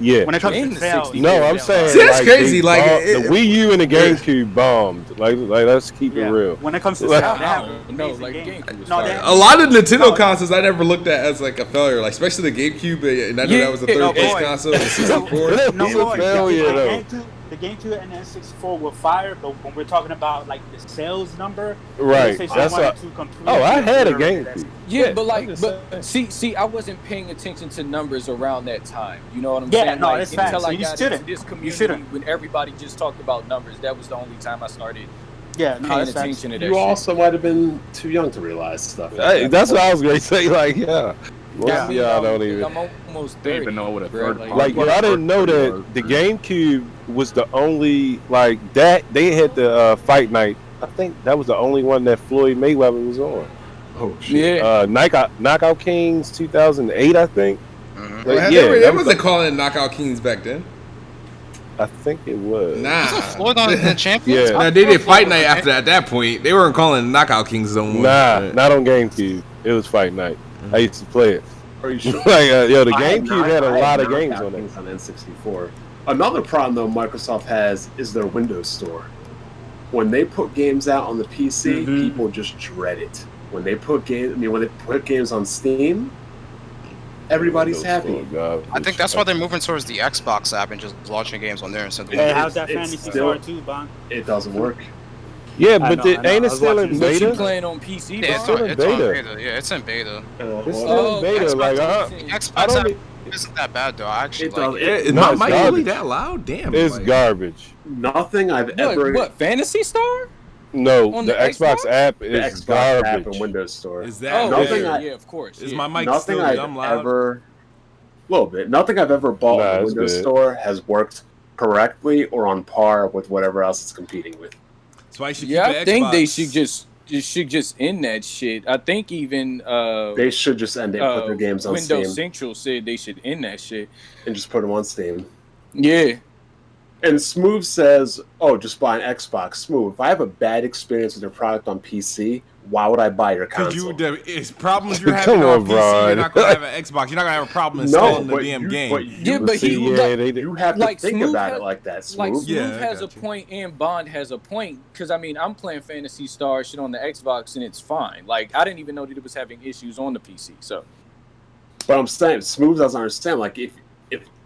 yeah. When it comes And to the sales, 60. No, I'm saying See, that's like, crazy, they like, the Wii U and the GameCube bombed. Like let's keep it real. When it comes to Like, sales, they have no, amazing like, games. GameCube was No, fire. they have- a lot of Nintendo consoles I never looked at as like a failure, like especially the GameCube, and I know Yeah, that was a no, third place boy. console, the 64. No, It's a boy, failure, though. the GameCube and the N64 were fire, but when we're talking about like the sales number, Right, PlayStation that's wanted what. to completely Oh, I had a obliterate that. GameCube. Yeah, but I'm like, just but see, I wasn't paying attention to numbers around that time. You know what I'm Yeah, saying? no, like, it's facts. until So I you got shouldn't. into this You community shouldn't. when everybody just talked about numbers, that was the only time I started Yeah, no, paying that's facts. attention to that You shit. also might have been too young to realize stuff. Hey, that's what I was going to say. Like, yeah, Most of y'all don't even. I'm almost I 30. didn't even know what a bro. third party Like, yo, I didn't know that the GameCube was the only like that. They had the Fight Night. I think that was the only one that Floyd Mayweather was on. Oh shit! Yeah. Knockout Kings 2008, I think. Mhm. Like, They wasn't calling it Knockout Kings back then. I think it was. Nah. Wasn't Floyd on the Champions? Yeah. Nah, they did Fight Night after that. At that point, they weren't calling it Knockout Kings no more. Nah, not on GameCube. It was Fight Night. I used to play it. Are you sure? Like, yo, the I GameCube had a lot of games knockout on it. games on N64. Another problem though Microsoft has is their Windows Store. When they put games out on the PC, people just dread it. When they put games on Steam, everybody's happy. I think that's why they're moving towards the Xbox app and just launching games on there instead of. Hey, how's that It's Fantasy still- Star 2, Bon? It doesn't work. Yeah, I but know, I know. ain't I it was still watching in But you beta? playing on PC, Yeah, bro? in it's on beta. beta. Yeah, it's in beta. It's still in beta. Xbox Like, I Xbox don't. app isn't that bad though. I actually It like does. it. Is No, my it's mic really garbage. that loud? Damn. It's like, garbage. Nothing I've ever. What? Fantasy Star? No, On the the Xbox Xbox? app The is Xbox app garbage. and Windows Store. Is that Oh, Nothing yeah, I- yeah, of course. Is yeah. my mic Nothing still I've dumb loud? ever. Little bit. Nothing I've ever bought Nah, on the it's Windows good. Store has worked correctly or on par with whatever else it's competing with. That's why you should Yeah, keep I the think they Xbox. should just end that shit. I think even They should just end it and put their games on Windows Steam Central said they should end that shit. and just put them on Steam. Yeah. And Smooth says, "Oh, just buy an Xbox." Smooth. If I have a bad experience with your product on PC, why would I buy your Because console? it's problems you're Come having on on, PC, you're Bron. not going to have an Xbox. You're not going to have a problem installing the damn game. Yeah, but See, he yeah, they did. you have to like think Smooth about has- it like that, Smooth. like Smooth Yeah, I has a got you. point and Bond has a point because I mean I'm playing Fantasy Star shit on the Xbox and it's fine. Like I didn't even know that it was having issues on the PC. So But I'm saying, Smooth doesn't understand. Like, if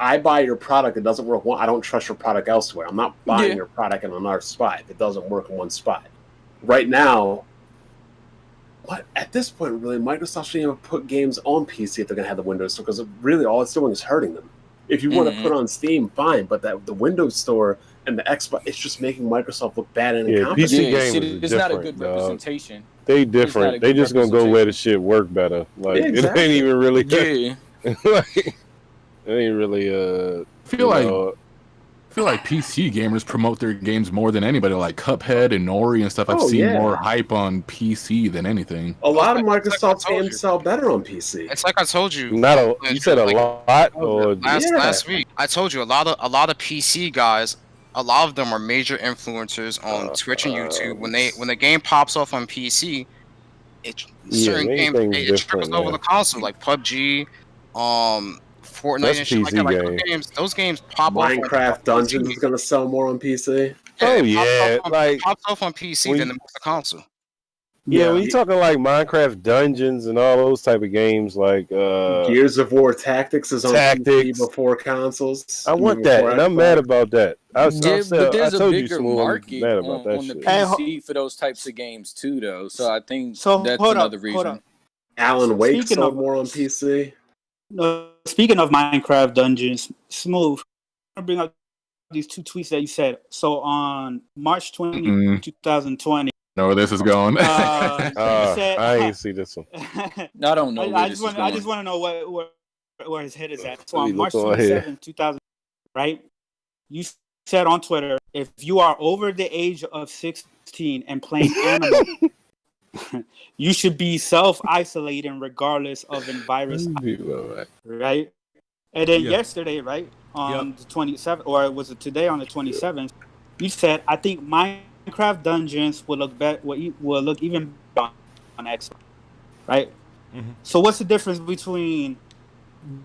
I buy your product, it doesn't work. I don't trust your product elsewhere. I'm not buying Yeah. your product in another spot if it doesn't work in one spot. Right now, what at this point, really, Microsoft shouldn't even put games on PC if they're gonna have the Windows Store, because really all it's doing is hurting them. If you want to put on Steam, fine, but the Windows Store and the Xbox, it's just making Microsoft look bad and Yeah, incompetent. PC yeah, games shit, is it's not a different, good dog. representation. They It's not a different. They good just gonna go where the shit work better. Like Yeah, exactly. it ain't even really. Yeah. Like, it ain't really. I feel like PC gamers promote their games more than anybody, like Cuphead and Ori and stuff. I've Oh, seen yeah. more hype on PC than anything. A lot of It's like I Microsoft's told games you. sell better on PC. It's like I told you. not a. You said a like, lot or last week. I told you a lot of PC guys. A lot of them are major influencers on Twitch and YouTube. When the game pops off on PC, certain games it trickles over the console, like PUBG, Fortnite That's and shit like that. PC Like those games pop off. Minecraft Dungeons is gonna sell more on PC. Oh it yeah, pops pops off on PC when than you- the console. yeah. When you talking like Minecraft Dungeons and all those type of games, like Gears of War Tactics is on PC before consoles. I want even that, before and I'm Xbox. mad about that. Yeah, but there's I a told you, bigger Smooth, I'm market mad about that on the shit. PC for those types of games too, though. So I think So, that's hold up, another reason. hold up. Alan Wake Speaking sold of- more on PC. Speaking of Minecraft Dungeons, Smooth, I bring up these two tweets that you said. So on March 20, Mm-mm. 2020, Know where this is going. you said, I ain't see this one. I don't know. I just want to know where his head is at. So Let me on March look on here. 27, 2000, right? You said on Twitter, if you are over the age of 16 and playing Animal, you should be self-isolating regardless of a virus, right? And then yesterday, right, on the 27th, or was it today on the 27th, you said, I think Minecraft Dungeons will look will look even better on Xbox, right? Mm-hmm. So what's the difference between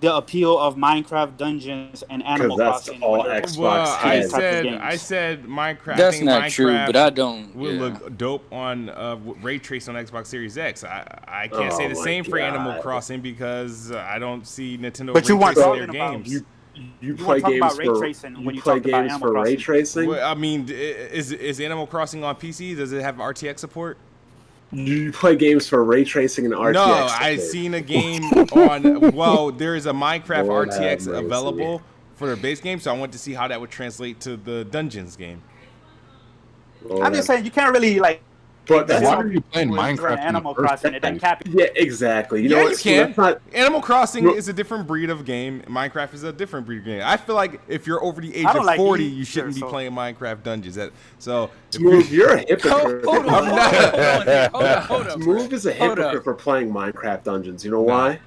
the appeal of Minecraft Dungeons and Animal that's Crossing? all when they're Xbox Well, I has. said Minecraft. That's I think not Minecraft true, but I don't. will Yeah. look dope on ray trace on Xbox Series X. I can't say the my same for Animal God. Crossing because I don't see Nintendo But you ray weren't tracing their talking about- games. You You play weren't talking games about ray for tracing when you you play talked about games Animal for ray Crossing. tracing. Well, I mean, is Animal Crossing on PC? Does it have RTX support? You play games for ray tracing and RTX. No, I support. seen a game on. Well, there is a Minecraft Lord have RTX mercy. available for their base game, so I want to see how that would translate to the Dungeons game. Lord I'm just have- saying you can't really like But that's Why not are you playing Minecraft During in the Animal first Crossing, it doesn't place? cap you. Yeah, exactly. You know Yeah, what? you So can. that's not. Animal Crossing No. is a different breed of game. Minecraft is a different breed of game. I feel like if you're over the age I don't of like 40, either, you shouldn't be so- playing Minecraft Dungeons. So if Smooth, you're a hypocrite. Hold on, hold on. Smooth is a Hold hypocrite up. for playing Minecraft Dungeons. You know Nah. why?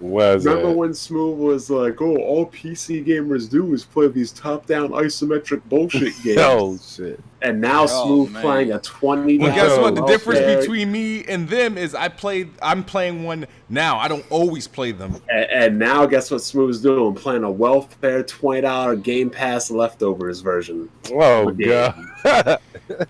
Was Remember it? when Smooth was like, "Oh, all PC gamers do is play these top-down isometric bullshit games," Oh shit! and now Oh, Smooth man. playing a $20. Well, guess what? The Oh, difference welfare- between me and them is I'm playing one now. I don't always play them. and now guess what Smooth's doing? Playing a welfare $20 Game Pass leftovers version. Oh of a game. god!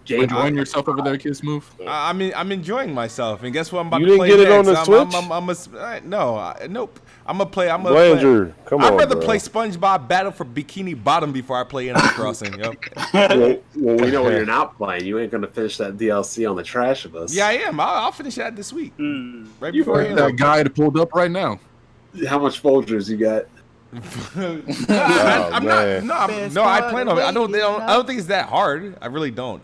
Game Enjoying yourself over there, Kid Smooth? I'm enjoying myself, and guess what? I'm about You to didn't play get it on next. the Switch? Nope. I'm gonna play. Blandrew, come on, I'd rather bro. play SpongeBob Battle for Bikini Bottom before I play Animal Crossing. Yep. well, we know what you're not playing. You ain't gonna finish that DLC on the Trash of Us. Yeah, I am. I'll finish that this week. Right You before heard Halo. That guide pulled up right now. How much Folgers you got? I'm man. not. No, I plan on it. I don't think it's that hard. I really don't.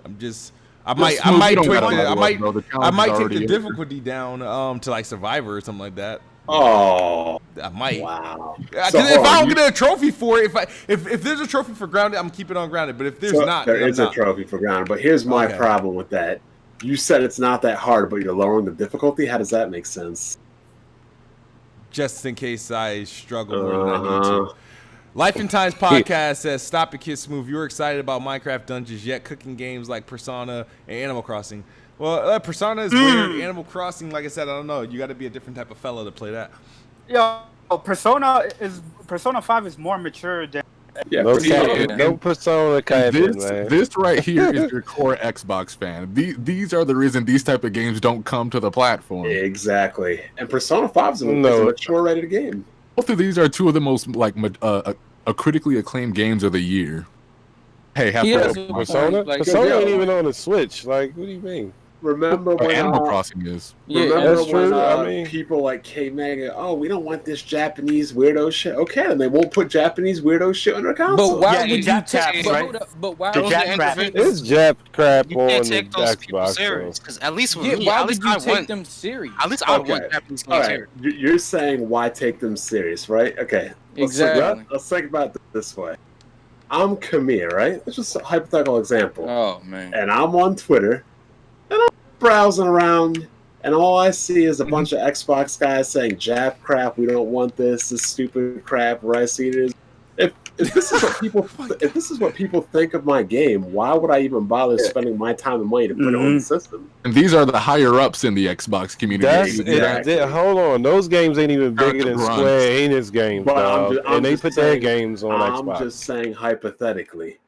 I might Smooth, you don't tweak gotta the, level up, bro. The challenge I is might take already the in there. difficulty down to like Survivor or something like that. Oh, I might. wow. 'Cause So, if hold I on, don't you- get a trophy for it, if there's a trophy for grounded, I'm keeping it on grounded. But if there's so not, there then I'm is a not. trophy for ground. But here's my Okay. problem with that. You said it's not that hard, but you're lowering the difficulty. How does that make sense? Just in case I struggle more than I need to. Uh-huh. Life and Times podcast says, "Stop it, Kid Smooth. You're excited about Minecraft Dungeons, yet cooking games like Persona and Animal Crossing. Well, Persona is weird. Animal Crossing, like I said, I don't know. You got to be a different type of fella to play that. Yo, Persona 5 is more mature than. Yeah, No pretty capping. much. No persona capping, man. This right here is your core Xbox fan. These are the reason these type of games don't come to the platform. Exactly. And Persona 5 is a No. mature rated game. Both of these are two of the most a critically acclaimed games of the year. Hey, have He has fun. a Persona? Like, Persona yo. ain't even on the Switch. Like, what do you mean? Remember when Animal Crossing is. Yeah, Remember that's when true. I mean- people like K-Mega, oh, we don't want this Japanese weirdo shit. Okay, then they won't put Japanese weirdo shit on their console. but why Yeah, would the you Jap take? Traps, But right? hold up. But why The would Jap you Traps. take It's Jap crap You on can't the take those people Xbox. serious because at least with Yeah, me, why at would least you I take want. them serious? At least I Okay. want Japanese All games right, here. you're saying why take them serious, right? Okay. Exactly. Let's think about it this way. I'm Kamir, right? It's just a hypothetical example. Oh man. And I'm on Twitter, and I'm browsing around, and all I see is a Mm-hmm. bunch of Xbox guys saying "Jap crap, we don't want this stupid crap." Where I see it is, if this is what people if this is what people think of my game, why would I even bother spending my time and money to put it on the system? And these are the higher ups in the Xbox community. That's Exactly. hold on. Those games ain't even bigger than Grunts. Square Enix games, But dog. I'm And they just put their saying- games on I'm Xbox. just saying hypothetically.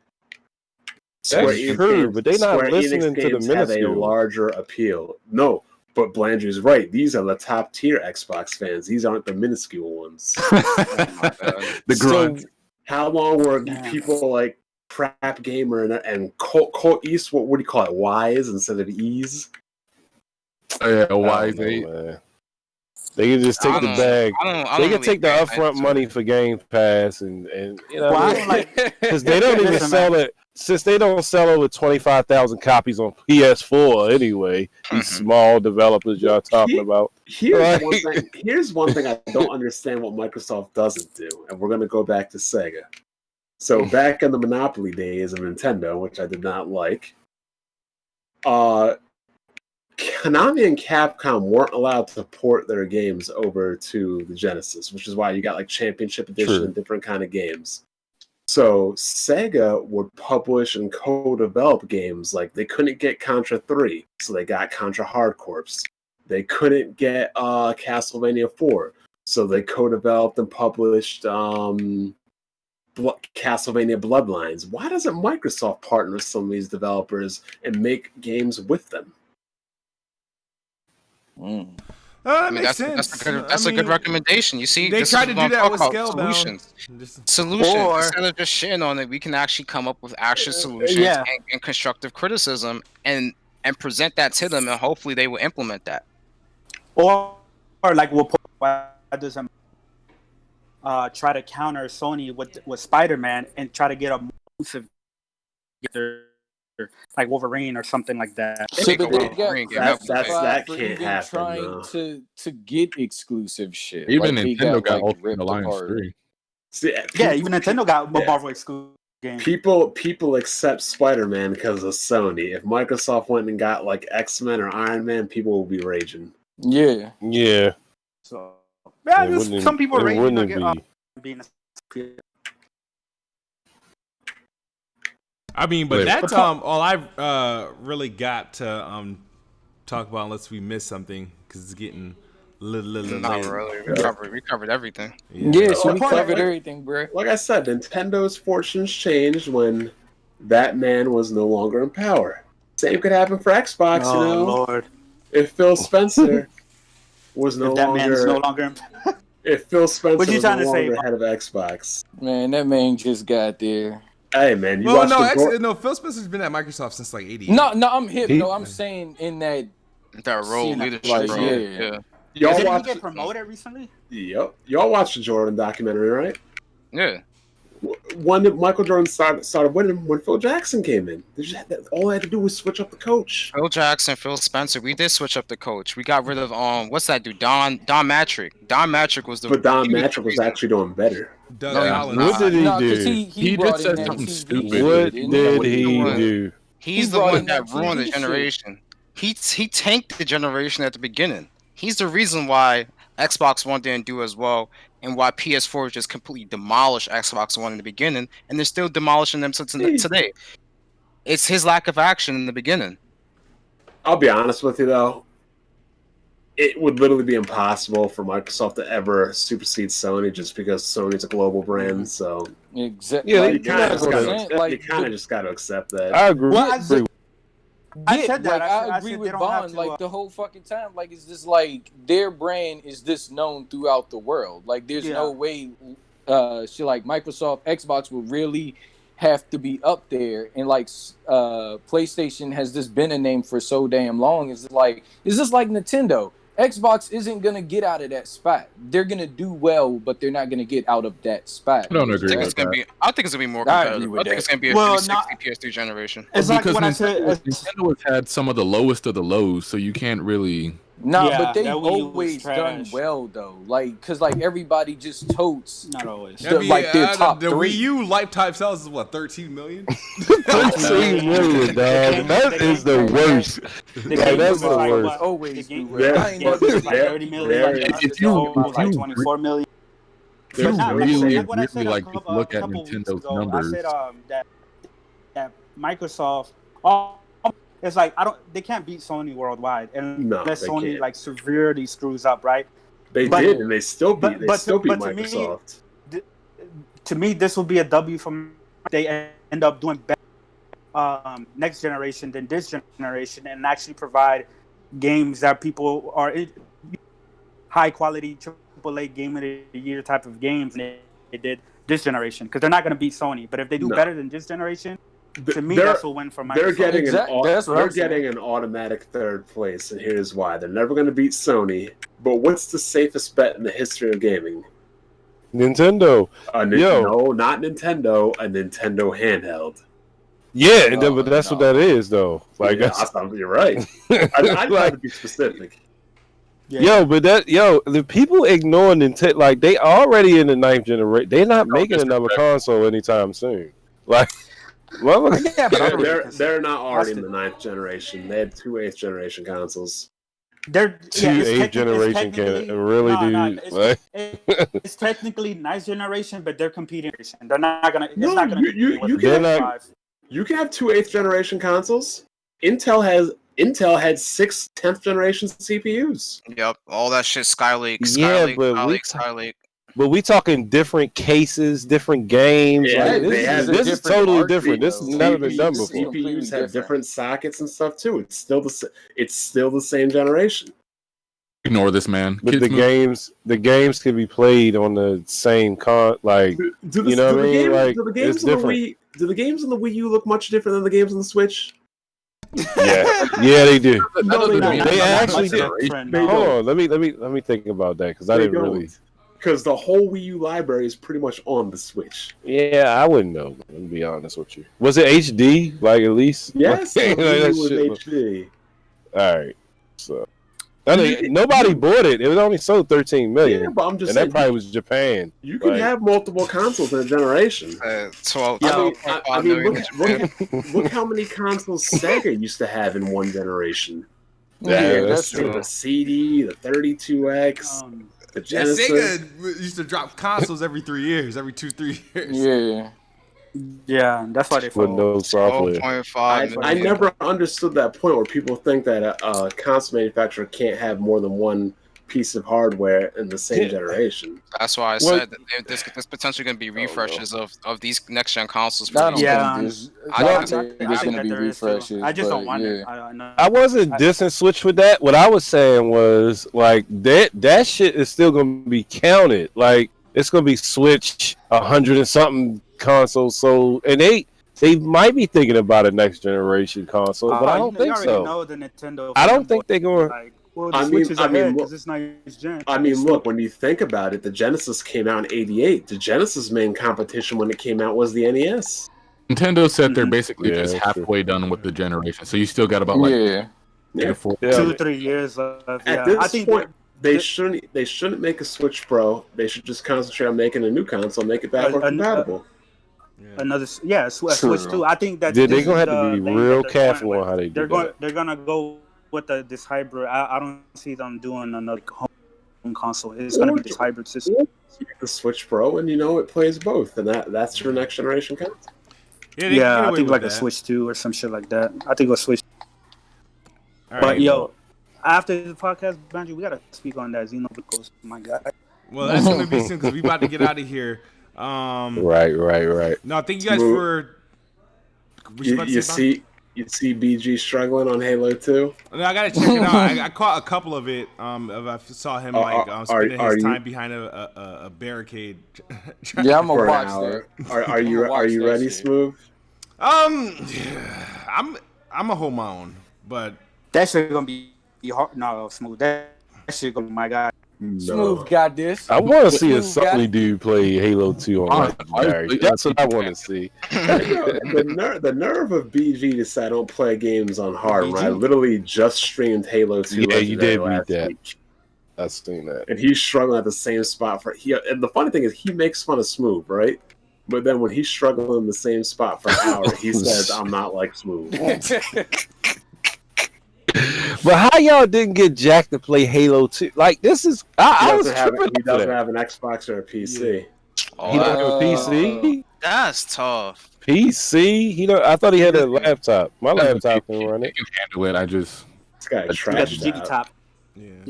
That's true, but they not Square listening Enix to the games have a minuscule. larger appeal. No, but Blandrew's right. These are the top tier Xbox fans. These aren't the minuscule ones. The grunt. How long were people like Crap Gamer and Colt East? What do you call it? Y's instead of E's? Yeah, I why don't know, man. They can just take the bag. I They don't can really take the care. upfront money for Game Pass and you know Well, I don't like. because they don't even Listen, sell it. Since they don't sell over 25,000 copies on PS4 anyway, these small developers y'all talking about. Here's one thing I don't understand what Microsoft doesn't do, and we're going to go back to Sega. So back in the Monopoly days of Nintendo, which I did not like, Konami and Capcom weren't allowed to port their games over to the Genesis, which is why you got like Championship Edition True. and different kind of games. So Sega would publish and co-develop games. Like they couldn't get Contra 3, so they got Contra Hard Corps. They couldn't get Castlevania 4, so they co-developed and published Castlevania Bloodlines. Why doesn't Microsoft partner with some of these developers and make games with them? That I mean, makes that's sense. that's a good recommendation. You see, They this tried is to what do I'm that with talking about, Scalebound. solutions. Just- Solutions. Or- Instead of just shitting on it, we can actually come up with actual solutions yeah. and constructive criticism and present that to them, and hopefully they will implement that. Or like we'll put why doesn't try to counter Sony with Spider-Man and try to get a exclusive get their like Wolverine or something like that. So Make a that they Wolverine got game. crucified for can't even happen, trying to get exclusive shit. Even like, they Nintendo got like, Ultimate ripped Alliance apart. 3. See, Yeah, even Nintendo got a yeah. Marvel exclusive game. People accept Spider-Man because of Sony. If Microsoft went and got like X-Men or Iron Man, people will be raging. Yeah. Yeah. So yeah, It wouldn't- some people it raging wouldn't against be. being I mean, but Wait. that's all I've really got to talk about, unless we missed something, because it's getting little Not late. really. We covered everything. Yeah, so Well, we like- covered like- everything, bro. Like I said, Nintendo's fortunes changed when that man was no longer in power. Same could happen for Xbox, Oh you know. Lord! If Phil Spencer was If that man is no longer, if Phil Spencer What you was trying no to say, longer head of Xbox. Man, that man just got there. Hey man, you Well, watched no, Phil Spencer's been at Microsoft since like '88. No, I'm hip. He- No, I'm saying in that. That role, Scene, leadership like, role. yeah. Yeah. y'all did he watched get promoted recently? Yep. Y'all watched the Jordan documentary, right? Yeah. When did Michael Jordan started winning? When Phil Jackson came in. All I had to do was switch up the coach. Phil Jackson, Phil Spencer. We did switch up the coach. We got rid of what's that dude? Don Matrick. Don Matrick was the. But Don he was the Matrick was reason. actually doing better. Doug No, Collins. nah. What did he No, because do? he He brought just in said that something TV stupid. shit, What didn't did he he doing? do? He's He the brought one in that that ruined the TV shit. generation. He tanked the generation at the beginning. He's the reason why Xbox One didn't do as well, and why PS4 just completely demolished Xbox One in the beginning, and they're still demolishing them since today. It's his lack of action in the beginning. I'll be honest with you though. It would literally be impossible for Microsoft to ever supersede Sony just because Sony's a global brand. So Exactly. Yeah, like, you kind of like, just got to accept that. I agree. Well, I yeah, said that. like, I I said agree they with don't have Bond. to, Like the whole fucking time, like it's just like their brand is this known throughout the world. Like there's no way, shit like Microsoft, Xbox will really have to be up there. And like PlayStation has just been a name for so damn long. It's just like Nintendo. Xbox isn't gonna get out of that spot. They're gonna do well, but they're not gonna get out of that spot. I don't agree I think with that. I think it's gonna be more I agree competitive. with I think it's that. gonna be a Well, 360 PS3 generation. It's like Because what I said. Nintendo has had some of the lowest of the lows, so you can't really. Nah, Yeah, but they've that Wii U was always done trash. well though. Like, cause like everybody just totes Not always. the- like their top the three. Wii U lifetime sales is what, 13 million? 13 million, dog. That is the worst. The Like, game that's was the like, worst. what? Always The game do was well. Yeah. I ain't like never seen 30 million. If you- sold if like you- 24 million. If you There's Not, no really, saying- what I said really a like couple- look a at couple weeks Nintendo's ago, numbers. I said that Microsoft, it's like they can't beat Sony worldwide unless they Sony can't. like severely screws up, right? They But- did, and they still beat. but to me- Microsoft. To me, this will be a W from they end up doing better next generation than this generation, and actually provide games that people are high quality AAA game of the year type of games. And they did this generation because they're not going to beat Sony. But if they do No. better than this generation, to me, They're- that's a win for Microsoft. They're getting That's what they're I'm saying. getting an automatic third place, and here's why: they're never going to beat Sony. But what's the safest bet in the history of gaming? Nintendo. No, not Nintendo. A Nintendo handheld. Yeah, and then, No, but that's no. what that is, though. Like, yeah, that's, you're right. I'd try to be specific. Yeah. the people ignore Nintendo. Like, they already in the 9th generation. They're not making just another respect. console anytime soon. Like, motherfucker. Yeah, but They're not already in the 9th generation. They had 2 8th generation consoles. they're Two it's 8th generation can really do. It's technically 9th generation, but they're competing. They're not gonna. It's No, not gonna. you compete with can the have- PS5. You can have 2 8th generation consoles. Intel had 6 10th generation CPUs. Yep, all that shit. Skylake, Yeah, Skylake, but we Skylake. But we talking different cases, different games. Yeah, like, they have this is different totally art different. This has never been done CPUs. before. Completely CPUs have different. different sockets and stuff too. It's still the same generation. Ignore this man. But Kids the games can be played on the same like you know what I mean? Like, do the games it's on the different. Wii? Do the games on the Wii U look much different than the games on the Switch? Yeah, they do. No, they don't. They actually Not did. much different, Hold no. on, let me think about that because I They didn't don't. really. because the whole Wii U library is pretty much on the Switch. Yeah, I wouldn't know. To be honest with you, was it HD? Like at least? Yes, like, the Wii U was shit HD. All right, so. I mean, nobody bought it. It was only sold 13 million. Yeah, but I'm just and saying, that probably was Japan. You can have multiple consoles in a generation. 12. I mean, look how many consoles Sega used to have in one generation. Yeah, that's true. The CD, the 32X, the Genesis. Sega used to drop consoles every 3 years, every 2-3 years. Yeah. Yeah, that's why they with no software. I never understood that point where people think that a console manufacturer can't have more than one piece of hardware in the same generation. That's why I said that there's potentially going to be refreshes of these next gen consoles. I think there's going to be refreshes. I just don't want it. I wasn't dissing Switch with that. What I was saying was like that shit is still going to be counted. Like it's going to be Switch 100 and something consoles sold, and they might be thinking about a next generation console, but I don't think so. Know the Nintendo I don't think they're going. Like, well, the Switch is ahead because it's next gen. I mean, look, when you think about it, the Genesis came out in '88. The Genesis main competition when it came out was the NES. Nintendo said they're basically just halfway done with the generation, so you still got about 2-3 years left. At this point, they shouldn't make a Switch Pro. They should just concentrate on making a new console, make it backward compatible. Another Switch 2. I think that they're gonna have to be real careful on how they do that. They're gonna go with this hybrid. I don't see them doing another home console. It's gonna be this hybrid system. The Switch Pro, and it plays both, and that's your next generation console. Yeah, I think like a Switch 2 or some shit like that. I think a Switch. But after the podcast, Banjo, we gotta speak on that Xenoblade. My God. Well, that's gonna be soon because we about to get out of here. Right. No, thank you guys for. You see BG struggling on Halo 2. No, I gotta check it out. I caught a couple of it. I saw him spending his time behind a barricade. Yeah, I'm gonna watch that. Are you ready, Smooth? I'm gonna hold my own, but that shit gonna be hard. No, Smooth. That shit gonna be my God. No. Smooth got this. I want to see a Sully dude play Halo 2 on Legendary. That's what I want to see. The nerve of BG to say I don't play games on hard. When I literally just streamed Halo 2. Yeah, you did beat that. Week. I've seen that. And he's struggling at the same spot and the funny thing is he makes fun of Smooth, right? But then when he's struggling in the same spot for an hour, he says, "I'm not like Smooth." But how y'all didn't get Jack to play Halo 2? Like this is I was tripping. He doesn't have an Xbox or a PC. He doesn't have a PC. That's tough. PC? I thought he had a laptop. My laptop can run it. He can handle it. This guy trashed out. Top. Yeah.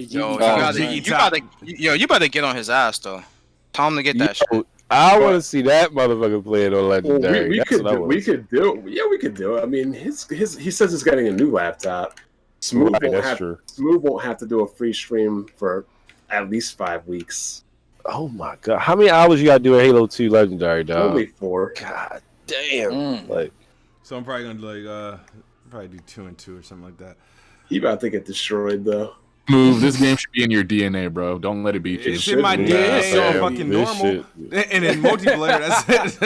You better get on his ass though. Tell him to get that shit. I want to see that motherfucker play it on Legendary. We could do it. Yeah, we could do it. I mean, he says he's getting a new laptop. Smooth won't have to do a free stream for at least 5 weeks. Oh my God! How many hours you got to do a Halo 2 Legendary, dog? Only 4. God damn! So I'm probably gonna probably do 2 and 2 or something like that. He about to get destroyed though. Smooth. This game should be in your DNA, bro. Don't let it beat you. It's in my DNA. So fucking normal. And in multiplayer, that's it.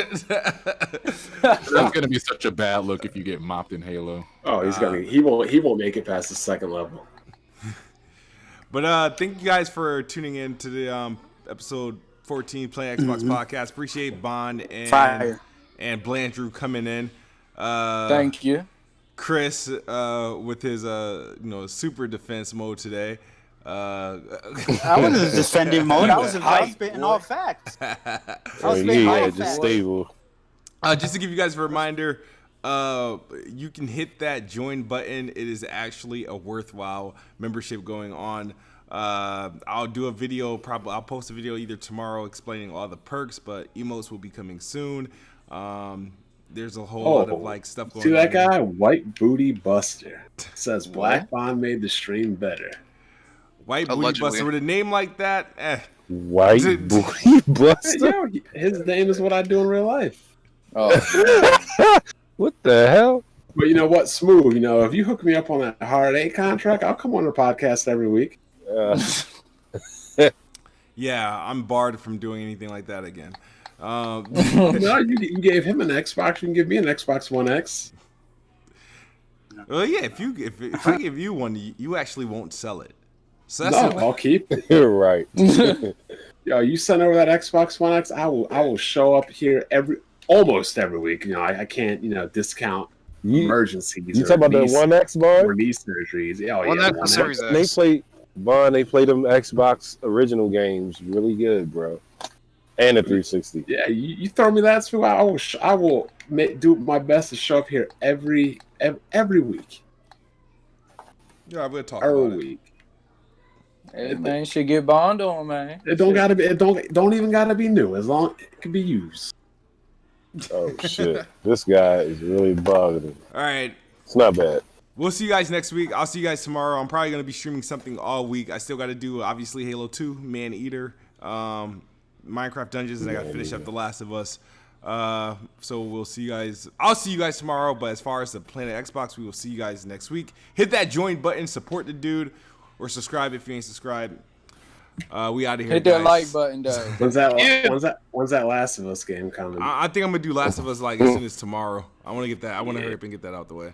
That's gonna be such a bad look if you get mopped in Halo. Oh, he won't make it past the second level. But thank you guys for tuning in to the episode 14 Play Xbox podcast. Appreciate Bond and Blandrew coming in. Thank you. Chris with his super defense mode today. I wasn't defending mode. I was spitting all facts. Just stable. Just to give you guys a reminder, you can hit that join button. It is actually a worthwhile membership going on. I'll do a video. I'll post a video either tomorrow explaining all the perks, but emotes will be coming soon. There's a whole lot of stuff going on. See that guy, White Booty Buster, says Black Bond made the stream better. White Booty Buster with a name like that, White Booty Buster. Hey, his name is what I do in real life. Oh, what the hell? But you know what, Smooth? If you hook me up on that Hard 8 contract, I'll come on the podcast every week. Yeah, I'm barred from doing anything like that again. No, you gave him an Xbox. You can give me an Xbox One X. Well, yeah. If I give you one, you actually won't sell it. So that's No, I'll keep it. You're right. Yo, you send over that Xbox One X, I will show up here almost every week. I can't discount emergencies. You talking about the One X bar? Or knee surgeries? One X Series X. They play them Xbox original games really good, bro. And the 360. Yeah, you throw me that too. I will do my best to show up here every week. Yeah, we'll talk every about it. week. Hey, man, should get bond on, man. It don't gotta be. It don't even gotta be new. As long it can be used. Oh shit! This guy is really bothering me. All right, it's not bad. We'll see you guys next week. I'll see you guys tomorrow. I'm probably gonna be streaming something all week. I still got to do obviously Halo 2, Man Eater, Minecraft Dungeons, and I got to finish up The Last of Us. So we'll see you guys. I'll see you guys tomorrow. But as far as the Planet Xbox, we will see you guys next week. Hit that join button, support the dude, or subscribe if you ain't subscribed. We out of here. Hit that like button, though. When's that Last of Us game coming? I think I'm gonna do Last of Us as soon as tomorrow. I want to get that. I want to hurry up and get that out the way.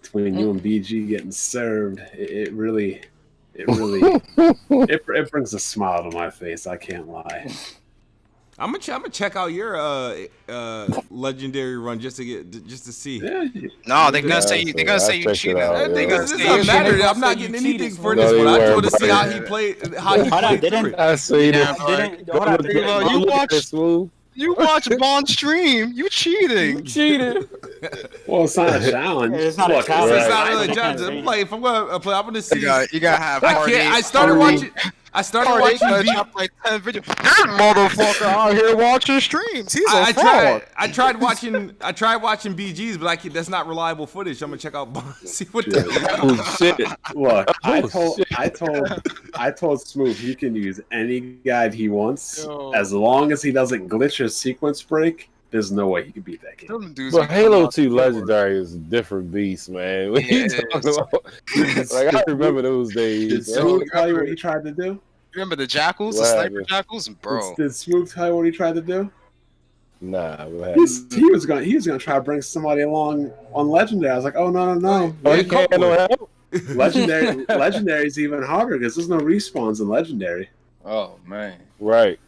Between you and BG getting served, it really brings a smile to my face. I can't lie. I'm gonna check out your legendary run just to see. Yeah. No, they're gonna say you cheated. This doesn't matter. I'm not getting anything for this one. I told to see how he played. I see You watch Bond stream. You cheating. You cheated. Well, it's not a challenge. It's not a challenge. It's not really a challenge. If I'm gonna see. You gotta have. I started watching. I started watching. Like 10 videos. That motherfucker out here watching streams. He's a fraud. I tried watching BGs, but that's not reliable footage. I'm gonna check out see what the Oh shit! Look, I told Smooth he can use any guide he wants as long as he doesn't glitch or sequence break. There's no way he can beat that game. But Halo 2 Legendary is a different beast, man. What you talking about? Like, I remember those days. Did Smooth tell you what he tried to do? Remember the jackals, the sniper jackals, bro? Did Smooth tell you what he tried to do? Nah, he was gonna try to bring somebody along on Legendary. I was like, oh no. Oh, he can't no help. Legendary is even harder because there's no respawns in Legendary. Oh man, right.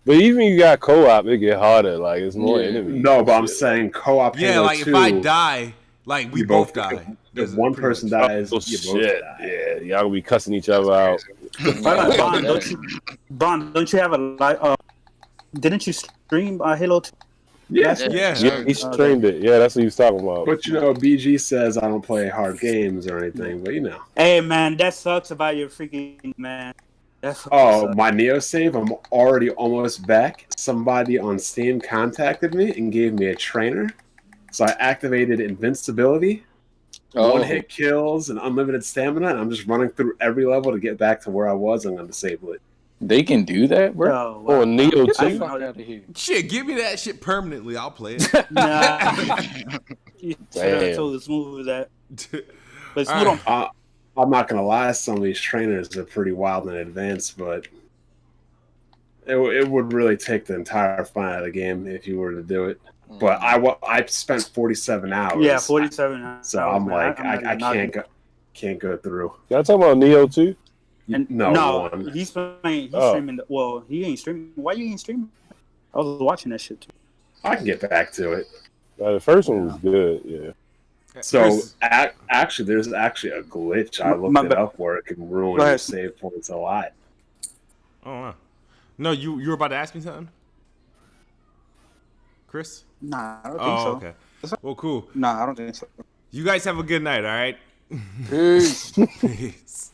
But even you got co-op, it get harder. Like it's more enemies. No, but I'm saying co-op. Yeah, Halo like 2, if I die, like we both die. If one person dies, you both die. Yeah, y'all gonna be cussing each other out. Bond, don't you have a didn't you stream Halo 2? Yeah, he streamed it. Yeah, that's what he was talking about. But BG says I don't play hard games or anything. But hey man, that sucks about your freaking man. My Neo save, I'm already almost back. Somebody on Steam contacted me and gave me a trainer. So I activated invincibility, one-hit kills, and unlimited stamina, and I'm just running through every level to get back to where I was. I'm going to disable it. They can do that, bro? Oh, Neo 2? Out of here. Shit, give me that shit permanently. I'll play it. Nah. You should have told Smooth that. But Smooth don't... I'm not gonna lie, some of these trainers are pretty wild and advanced, but it would really take the entire fun out of the game if you were to do it. But I spent 47 hours. Yeah, 47 hours. So I'm like, I can't go through. Y'all talking about Neo 2? No, he's playing. He's streaming. He ain't streaming. Why you ain't streaming? I was watching that shit too. I can get back to it. The first one was good. Yeah. So actually, there's actually a glitch. I looked it up where it can ruin your save points a lot. Oh, wow. No, you were about to ask me something, Chris? Nah, I don't think so. Okay. Well, cool. Nah, I don't think so. You guys have a good night. All right. Peace. Peace.